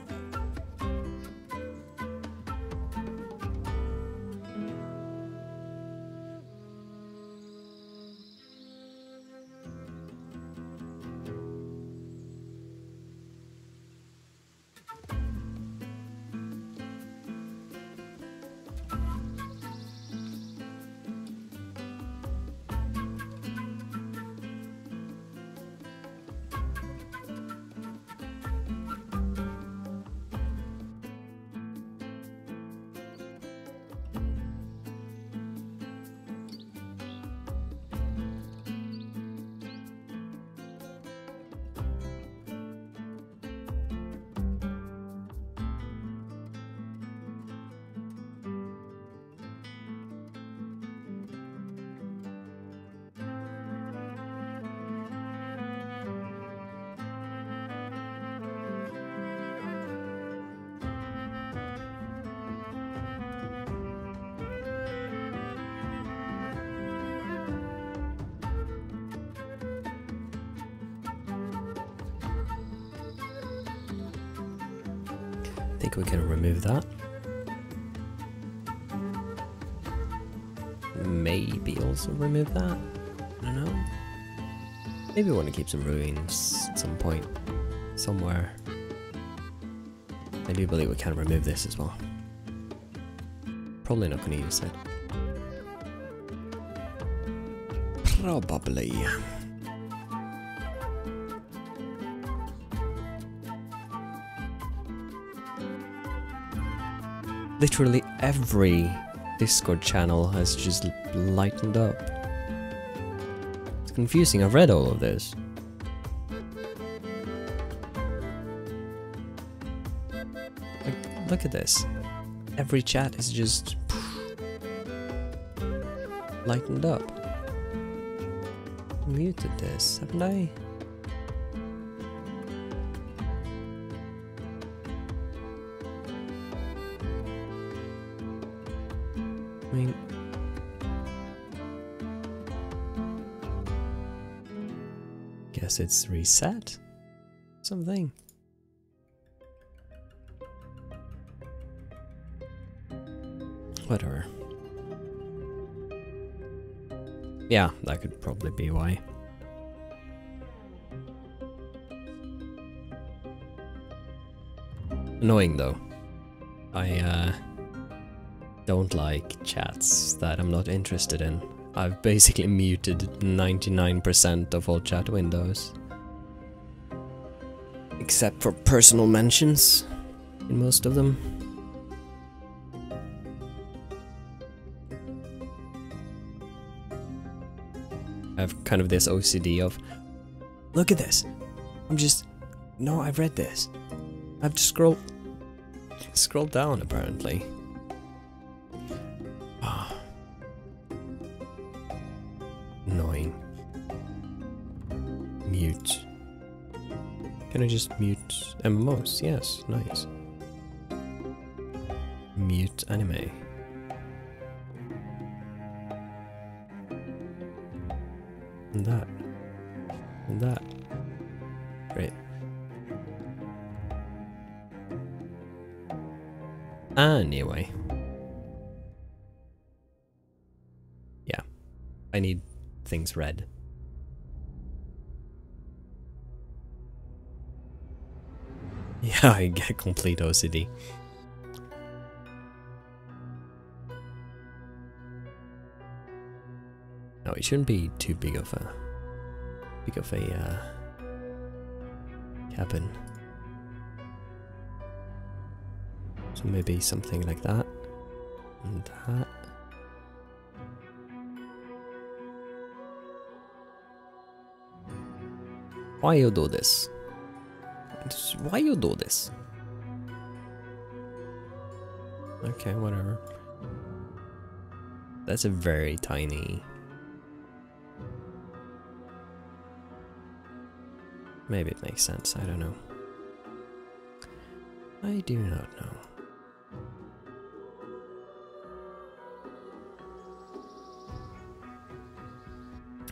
Speaker 1: think we can remove that. Maybe also remove that. I don't know. Maybe we want to keep some ruins at some point. Somewhere. I do believe we can remove this as well. Probably not going to use it. Probably. Literally every Discord channel has just lightened up. It's confusing, I've read all of this. Like, look at this. Every chat is just lightened up. Muted this, haven't I? I mean, guess it's reset something. Whatever. Yeah, that could probably be why. Annoying though. I don't like chats that I'm not interested in. I've basically muted 99% of all chat windows. Except for personal mentions in most of them. I have kind of this OCD of, look at this. No, I've read this. I've just scrolled down apparently. Annoying. Mute. Can I just mute MMOs? Yes, nice. Mute anime. And that. And that. Great. Anyway. Yeah. I need things read. Yeah, I get complete OCD. No, it shouldn't be too big of a cabin. So maybe something like that and that. Why you do this? Why you do this? Okay, whatever. That's a very tiny. Maybe it makes sense, I don't know. I do not know.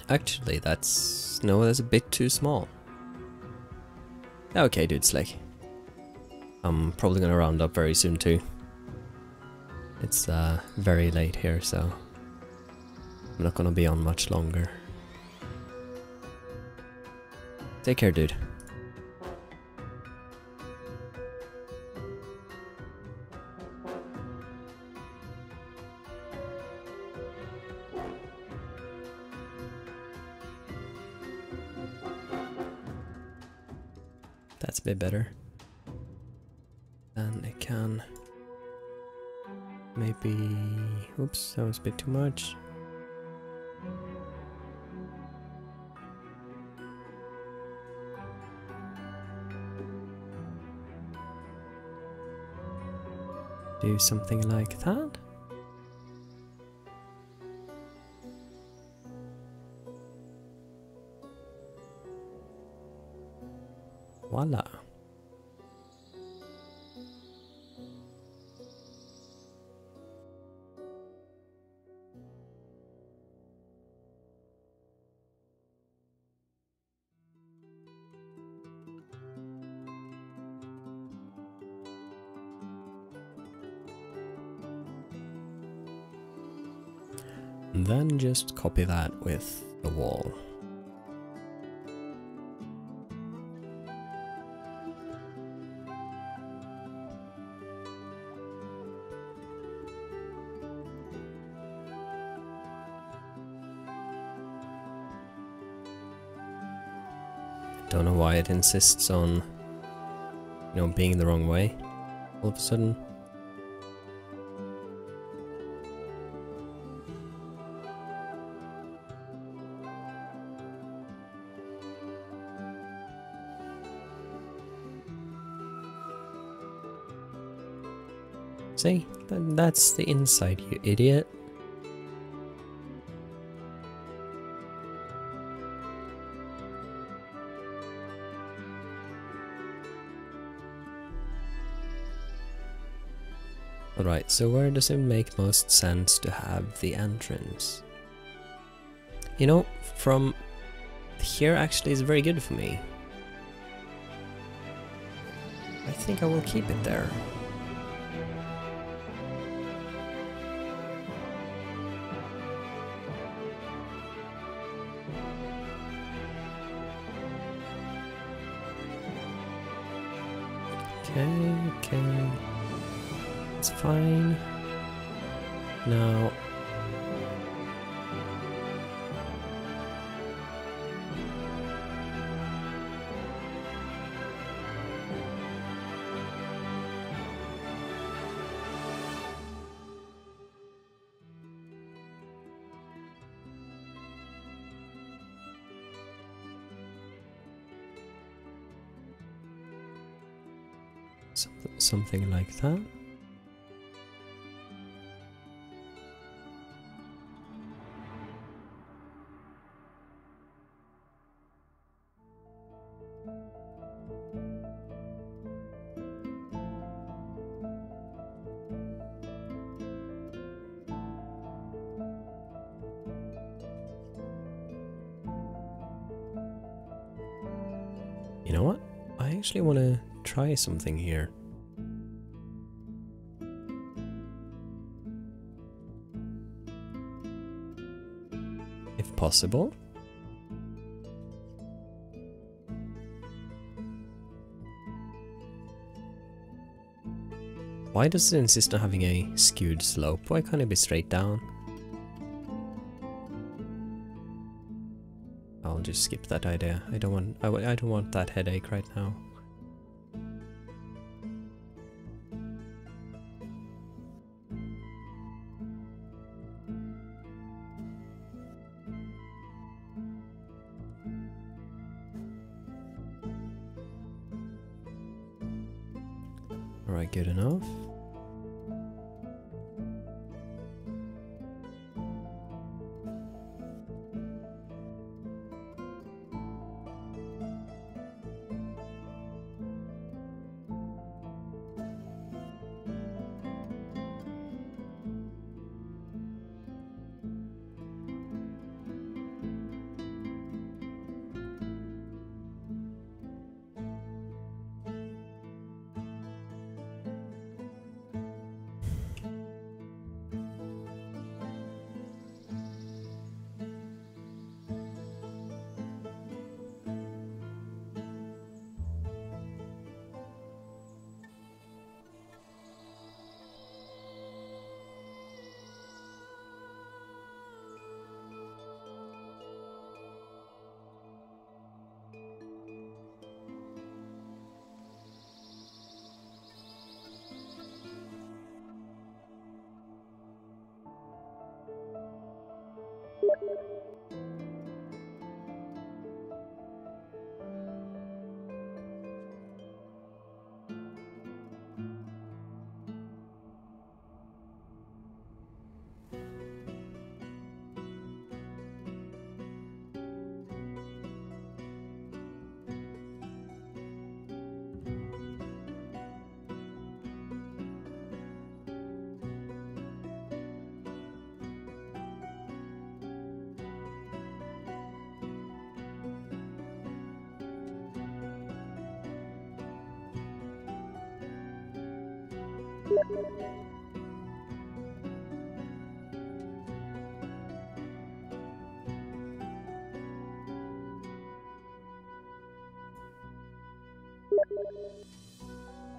Speaker 1: Actually, that's a bit too small. Okay, dude, slick. I'm probably gonna round up very soon too. It's very late here, so I'm not gonna be on much longer. Take care, dude. That's a bit better. And I can maybe... Oops, that was a bit too much. Do something like that. Voila. And then just copy that with the wall. Don't know why it insists on, you know, being the wrong way all of a sudden. See? That's the inside, you idiot. Alright, so where does it make most sense to have the entrance? You know, from here actually is very good for me. I think I will keep it there. Okay. It's fine. Now... something like that. You know what? I actually want to try something here. If possible. Why does it insist on having a skewed slope? Why can't it be straight down? I'll just skip that idea. I don't want that headache right now. Alright, good enough.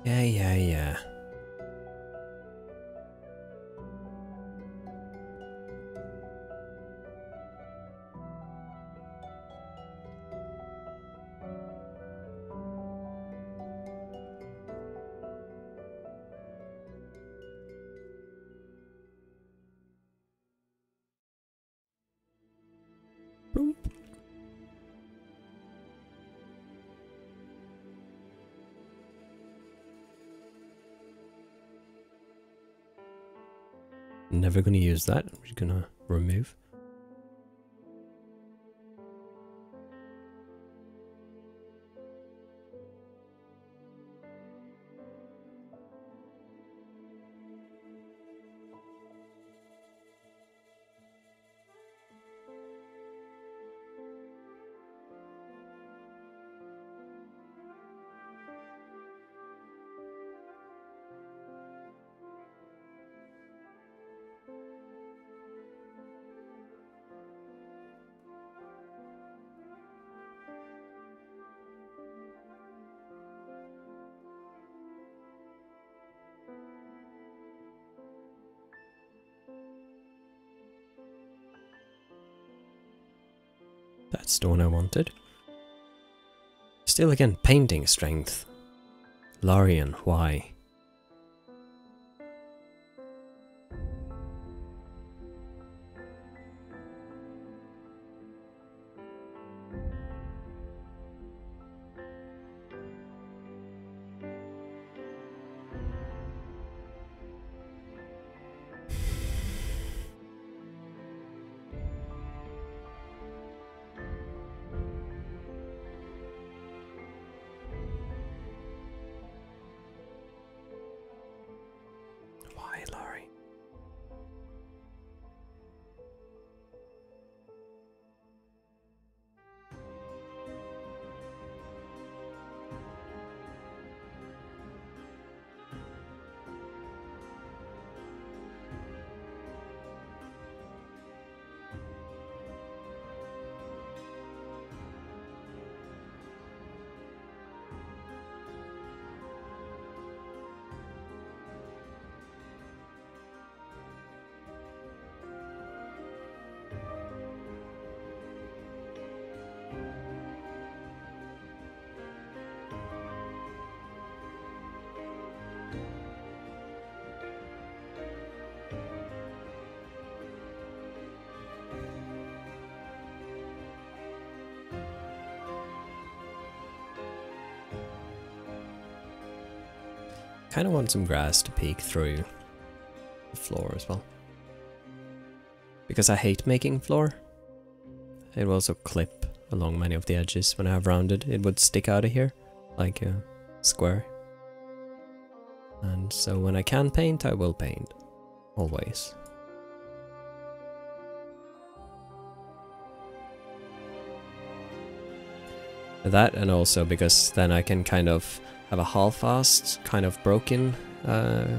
Speaker 1: Yeah. Boom. Never gonna use that. I'm just gonna remove. That's the one I wanted. Still again, painting strength. Larian, why? Why, Laurie? Kind of want some grass to peek through the floor as well. Because I hate making floor. It will also clip along many of the edges when I have rounded. It would stick out of here like a square. And so when I can paint, I will paint. Always. That, and also because then I can kind of have a half-assed, kind of broken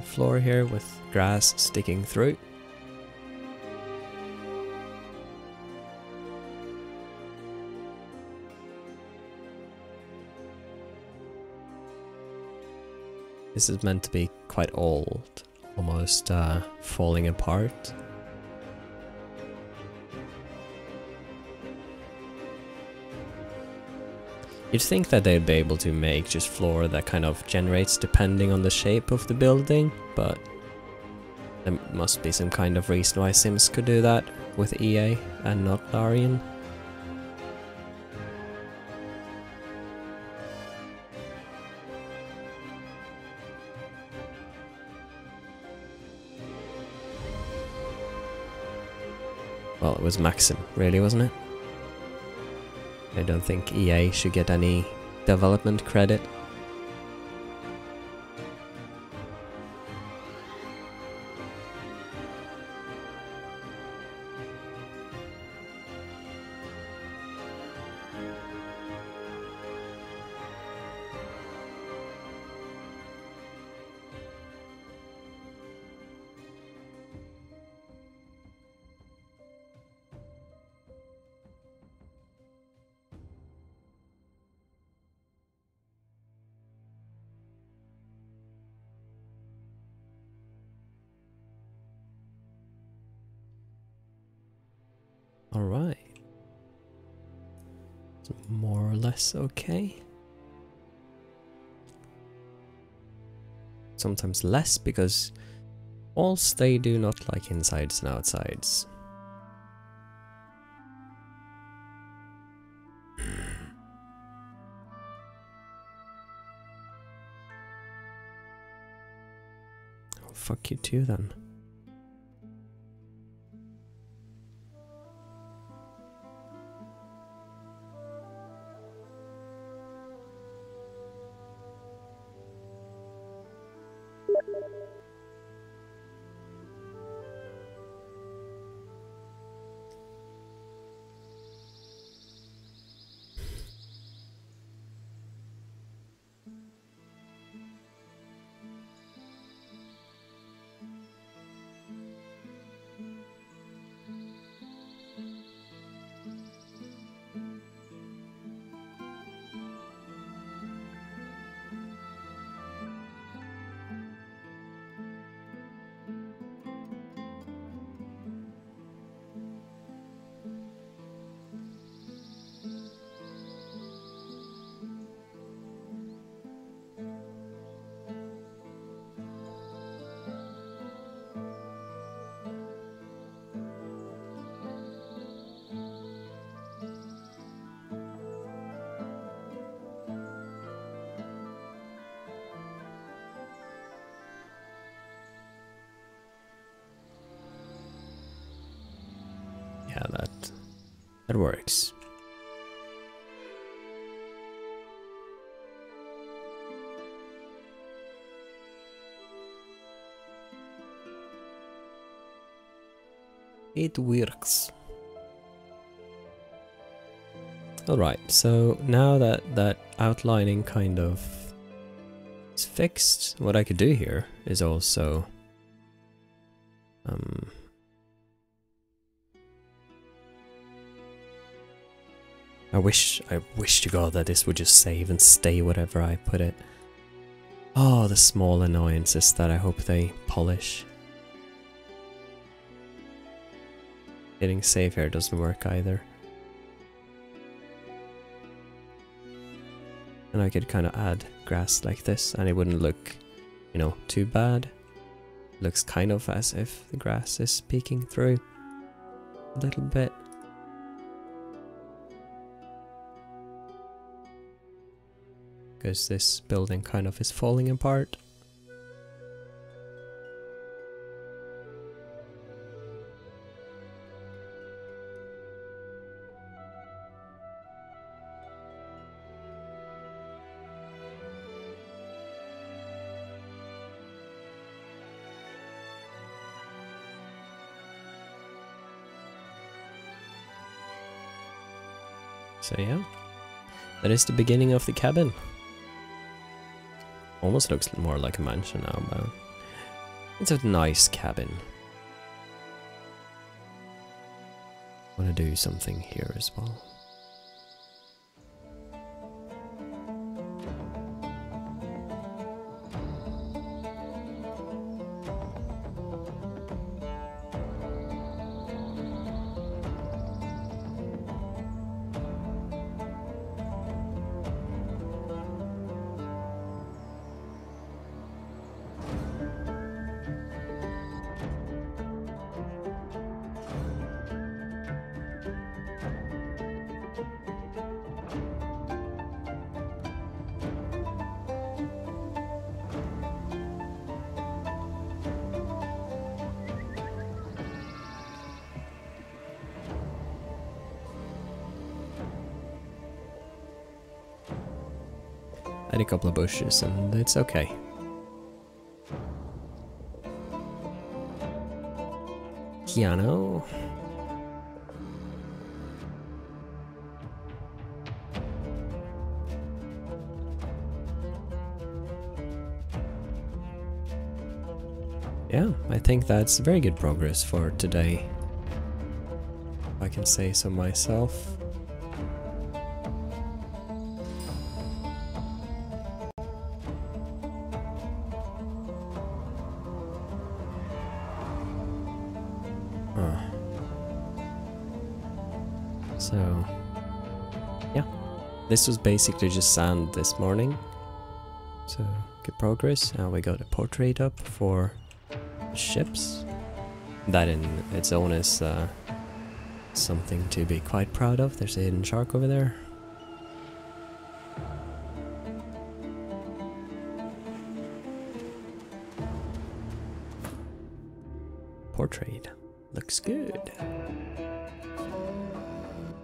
Speaker 1: floor here with grass sticking through. This is meant to be quite old, almost falling apart. You'd think that they'd be able to make just floor that kind of generates depending on the shape of the building, but there must be some kind of reason why Sims could do that with EA and not Larian. Well, it was Maxim, really, wasn't it? I don't think EA should get any development credit. Alright. It's more or less okay. Sometimes less, because walls, they do not like insides and outsides. Oh, fuck you too then. Yeah, that works. It works. Alright, so now that that outlining kind of is fixed, what I could do here is also I wish to God that this would just save and stay whatever I put it. Oh, the small annoyances that I hope they polish. Hitting save here doesn't work either. And I could kind of add grass like this and it wouldn't look, you know, too bad. Looks kind of as if the grass is peeking through a little bit. Because this building kind of is falling apart. So yeah, that is the beginning of the cabin. Almost looks more like a mansion now, but it's a nice cabin. I want to do something here as well. Add a couple of bushes and it's okay. Piano. Yeah, I think that's very good progress for today, if I can say so myself. So, yeah. This was basically just sand this morning. So, good progress. Now we got a portrait up for ships. That in its own is something to be quite proud of. There's a hidden shark over there. Portrait. Looks good.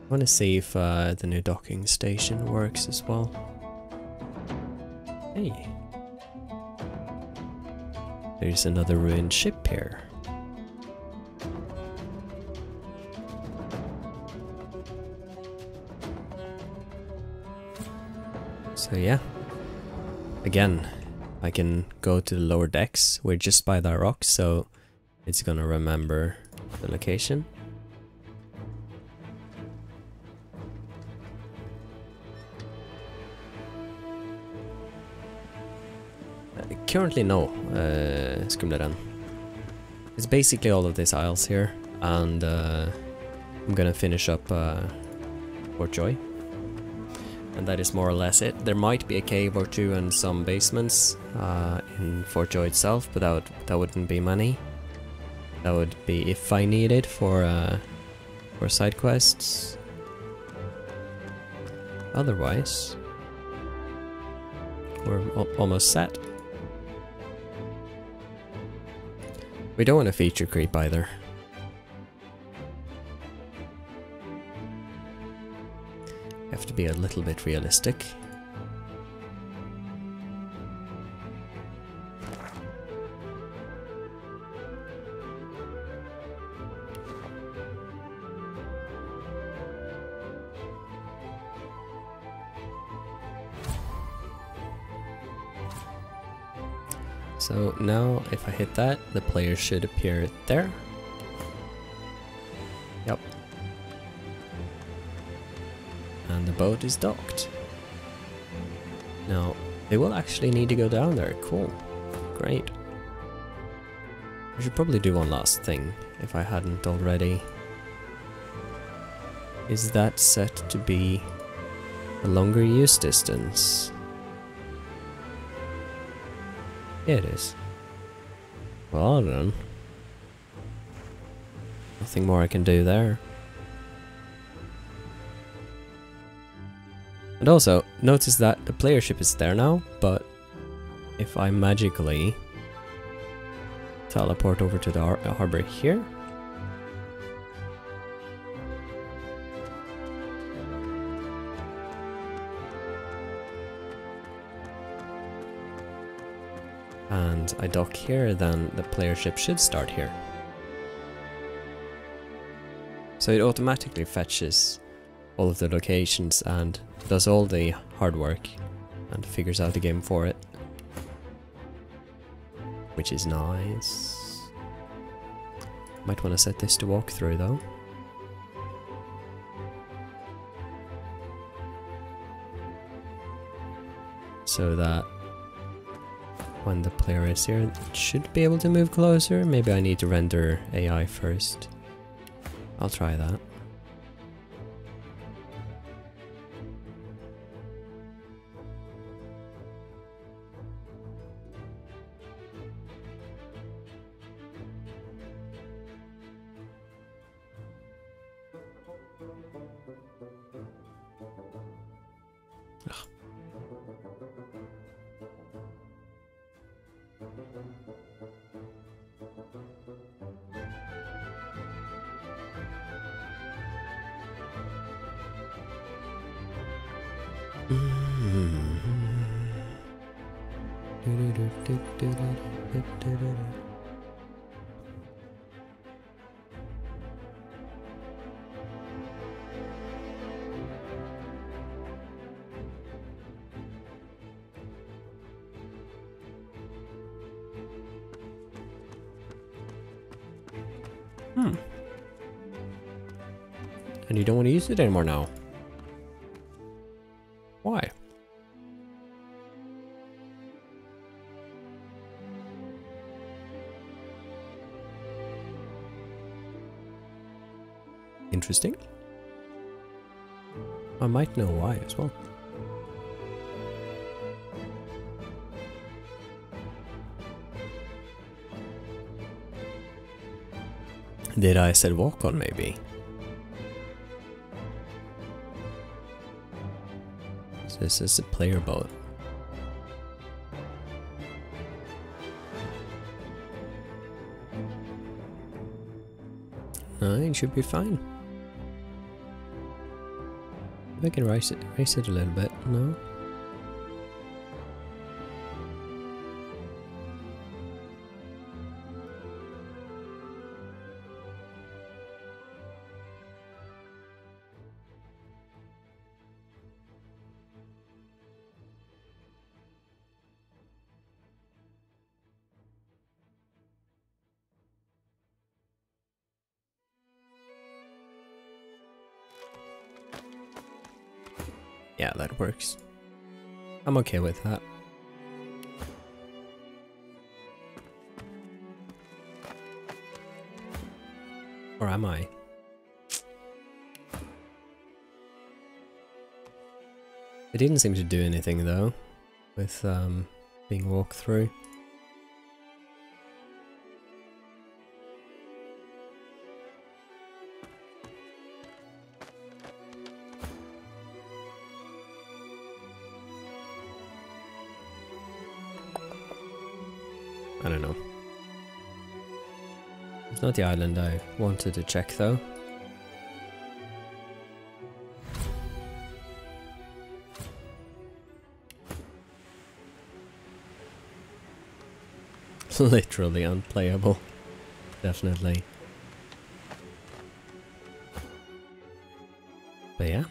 Speaker 1: I want to see if the new docking station works as well. Hey. There's another ruined ship here. So yeah. Again, I can go to the lower decks. We're just by that rock, so it's gonna remember the location. Currently no, Skumladen. It's basically all of these isles here, and I'm gonna finish up Fort Joy. And that is more or less it. There might be a cave or two and some basements in Fort Joy itself, but that wouldn't be many. That would be if I need it for side quests. Otherwise, we're almost set. We don't want a feature creep either. Have to be a little bit realistic. So now if I hit that, the player should appear there. Yep. And the boat is docked. Now, they will actually need to go down there. Cool. Great. I should probably do one last thing, if I hadn't already. Is that set to be a longer use distance? Yeah, it is. Well done. Nothing more I can do there. And also, notice that the player ship is there now, but if I magically teleport over to the harbor here, and I dock here, then the player ship should start here. So it automatically fetches all of the locations and does all the hard work and figures out the game for it. Which is nice. Might want to set this to walk through though. So that when the player is here, it should be able to move closer. Maybe I need to render AI first. I'll try that. And you don't want to use it anymore now. Why? Interesting. I might know why as well. Did I said walk on maybe? This is a player boat. No, it should be fine. I can raise it a little bit. No? Yeah, that works. I'm okay with that. Or am I? It didn't seem to do anything though, with being walked through. I don't know. It's not the island I wanted to check though. Literally unplayable. Definitely. But yeah.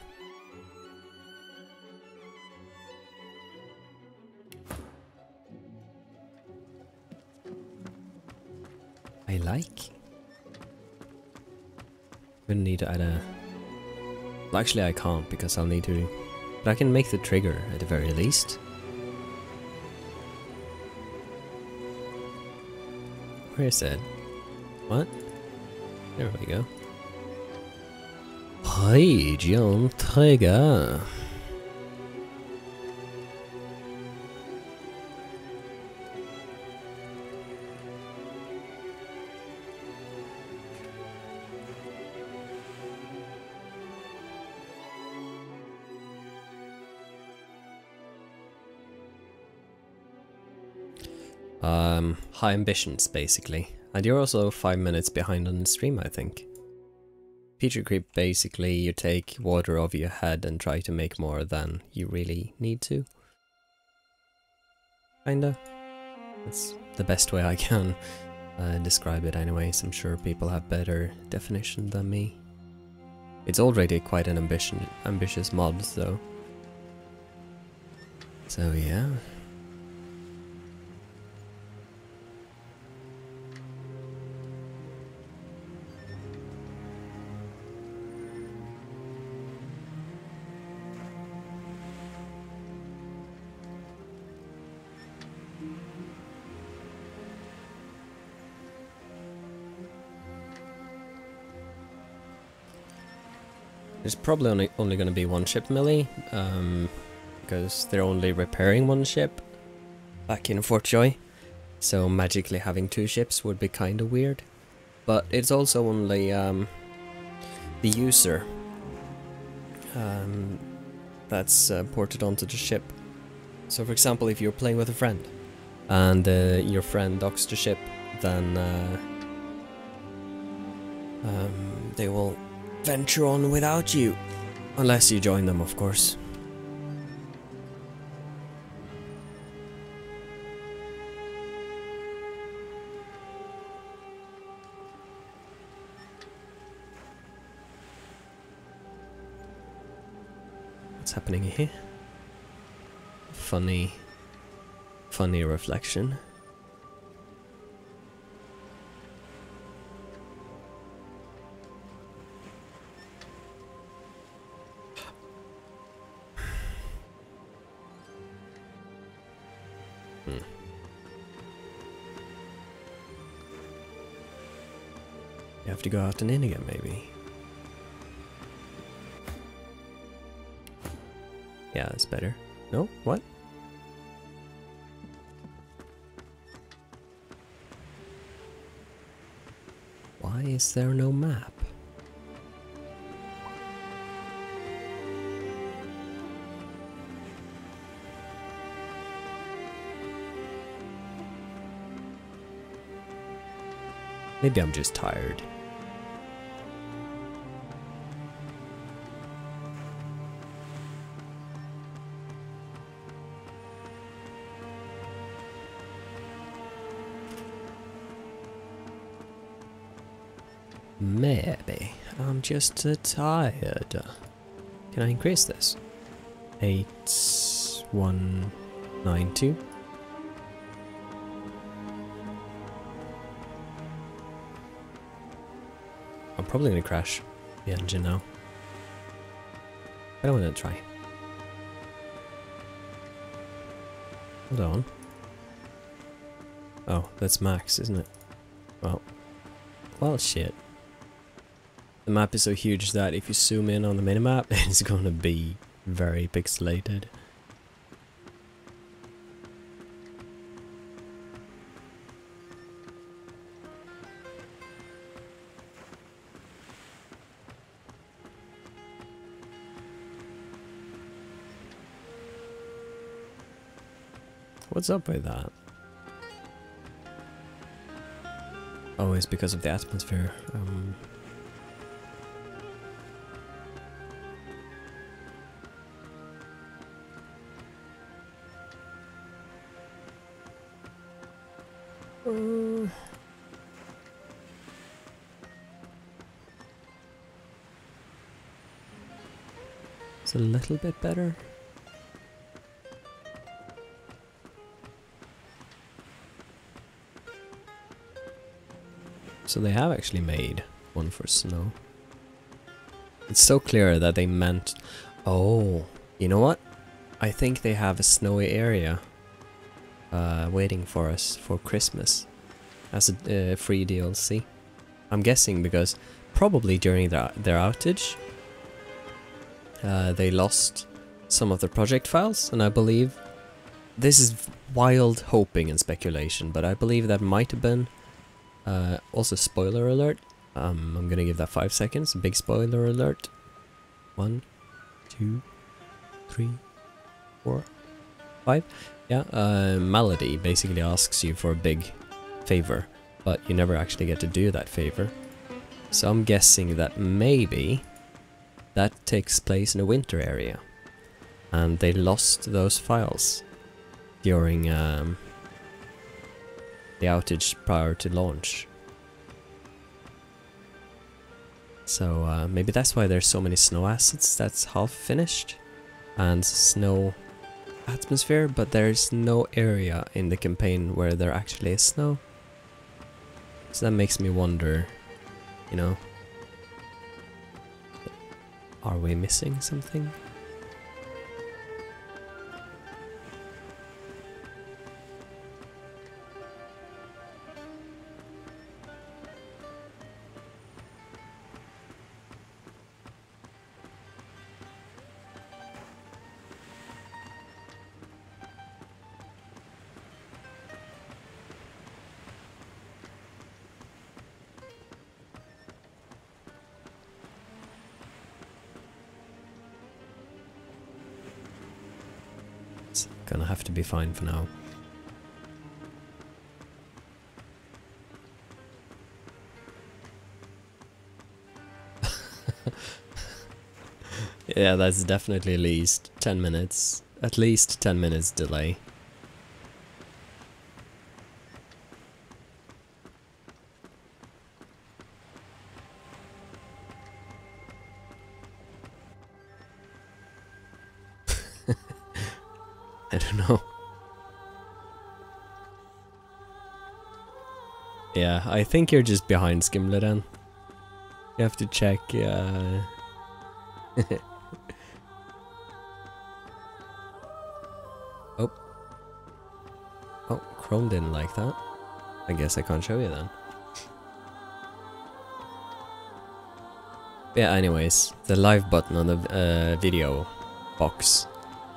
Speaker 1: I like. Gonna need to add a... Well, actually I can't because I'll need to... But I can make the trigger at the very least. Where is it? What? There we go. Page on trigger. High ambitions, basically. And you're also 5 minutes behind on the stream, I think. Feature creep, basically, you take water over your head and try to make more than you really need to. Kinda. That's the best way I can describe it anyways. I'm sure people have better definition than me. It's already quite an ambitious mod, though. So yeah. There's probably only going to be one ship melee, because they're only repairing one ship back in Fort Joy, so magically having two ships would be kind of weird. But it's also only the user that's ported onto the ship. So for example, if you're playing with a friend and your friend docks the ship, then they will venture on without you, unless you join them, of course. What's happening here? Funny reflection. You have to go out and in again, maybe. Yeah, that's better. No? What? Why is there no map? Maybe I'm just tired. Maybe I'm just tired. Can I increase this? 8192. I'm probably gonna crash the engine now. I don't want to try. Hold on. Oh, that's max, isn't it? Well, shit. The map is so huge that if you zoom in on the minimap, it's gonna be very pixelated. What's up with that? Oh, it's because of the atmosphere. It's a little bit better. So they have actually made one for snow. It's so clear that they meant... Oh, you know what? I think they have a snowy area waiting for us for Christmas as a free DLC. I'm guessing because probably during their outage they lost some of the project files, and I believe this is wild hoping and speculation, but I believe that might have been also spoiler alert. I'm gonna give that 5 seconds. Big spoiler alert. 1, 2, 3, 4, 5. Yeah, Malady basically asks you for a big favor, but you never actually get to do that favor. So I'm guessing that maybe that takes place in a winter area, and they lost those files during the outage prior to launch. So maybe that's why there's so many snow assets that's half finished and snow atmosphere, but there's no area in the campaign where there actually is snow. So that makes me wonder, you know, are we missing something? It's gonna have to be fine for now. Yeah, that's definitely at least 10 minutes. At least 10 minutes delay. I don't know. Yeah, I think you're just behind Skimlet then. You have to check, Oh. Oh, Chrome didn't like that. I guess I can't show you then. Yeah, anyways, the live button on the video box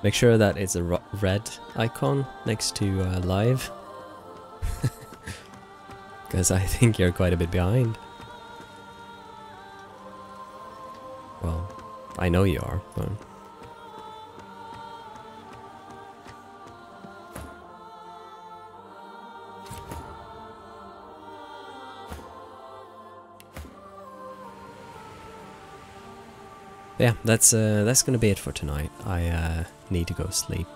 Speaker 1: Make sure that it's a red icon next to live. Because I think you're quite a bit behind. Well, I know you are, but... yeah, that's gonna be it for tonight. I need to go sleep,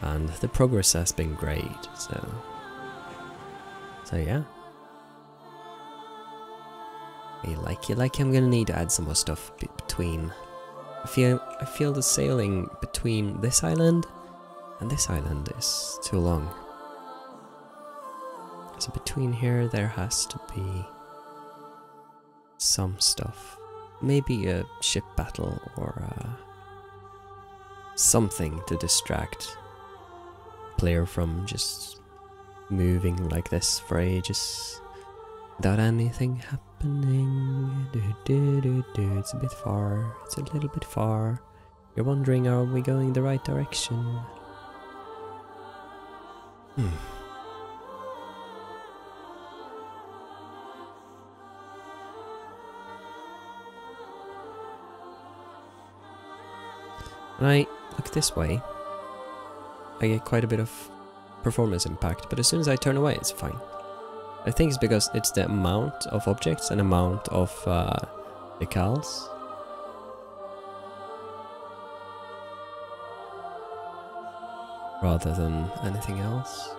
Speaker 1: and the progress has been great. So yeah. You like. I'm gonna need to add some more stuff between. I feel the sailing between this island and this island is too long. So between here, there has to be some stuff. Maybe a ship battle or something to distract player from just moving like this for ages without anything happening. It's a bit far. It's a little bit far. You're wondering, are we going the right direction? When I look this way, I get quite a bit of performance impact, but as soon as I turn away, it's fine. I think it's because it's the amount of objects and amount of decals. Rather than anything else.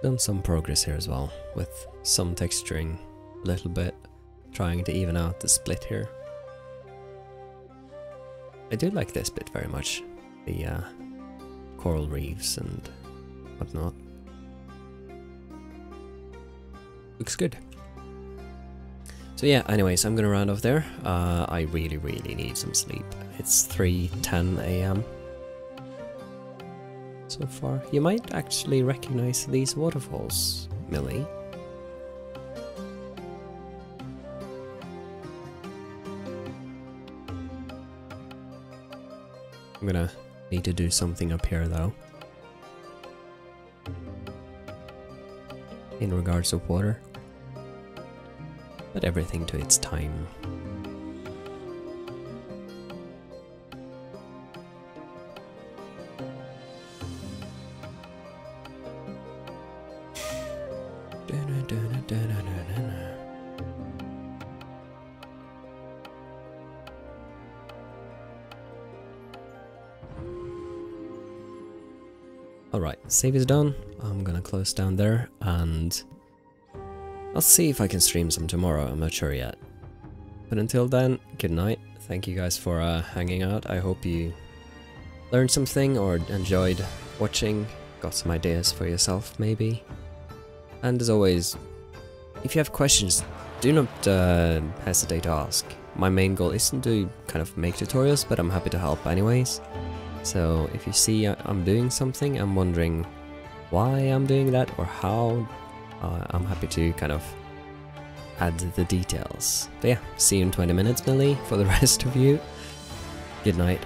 Speaker 1: Done some progress here as well, with some texturing a little bit, trying to even out the split here. I do like this bit very much, the coral reefs and whatnot. Looks good. So yeah, anyways, I'm gonna round off there. I really need some sleep. It's 3:10 AM. So far. You might actually recognize these waterfalls, Millie. I'm gonna need to do something up here though. In regards to water. But everything to its time. Alright, save is done. I'm gonna close down there and I'll see if I can stream some tomorrow, I'm not sure yet. But until then, good night. Thank you guys for hanging out. I hope you learned something or enjoyed watching, got some ideas for yourself maybe. And as always, if you have questions, do not hesitate to ask. My main goal isn't to kind of make tutorials, but I'm happy to help anyways. So if you see I'm doing something, I'm wondering why I'm doing that or how, I'm happy to kind of add the details. But yeah, see you in 20 minutes, Millie, for the rest of you. Good night.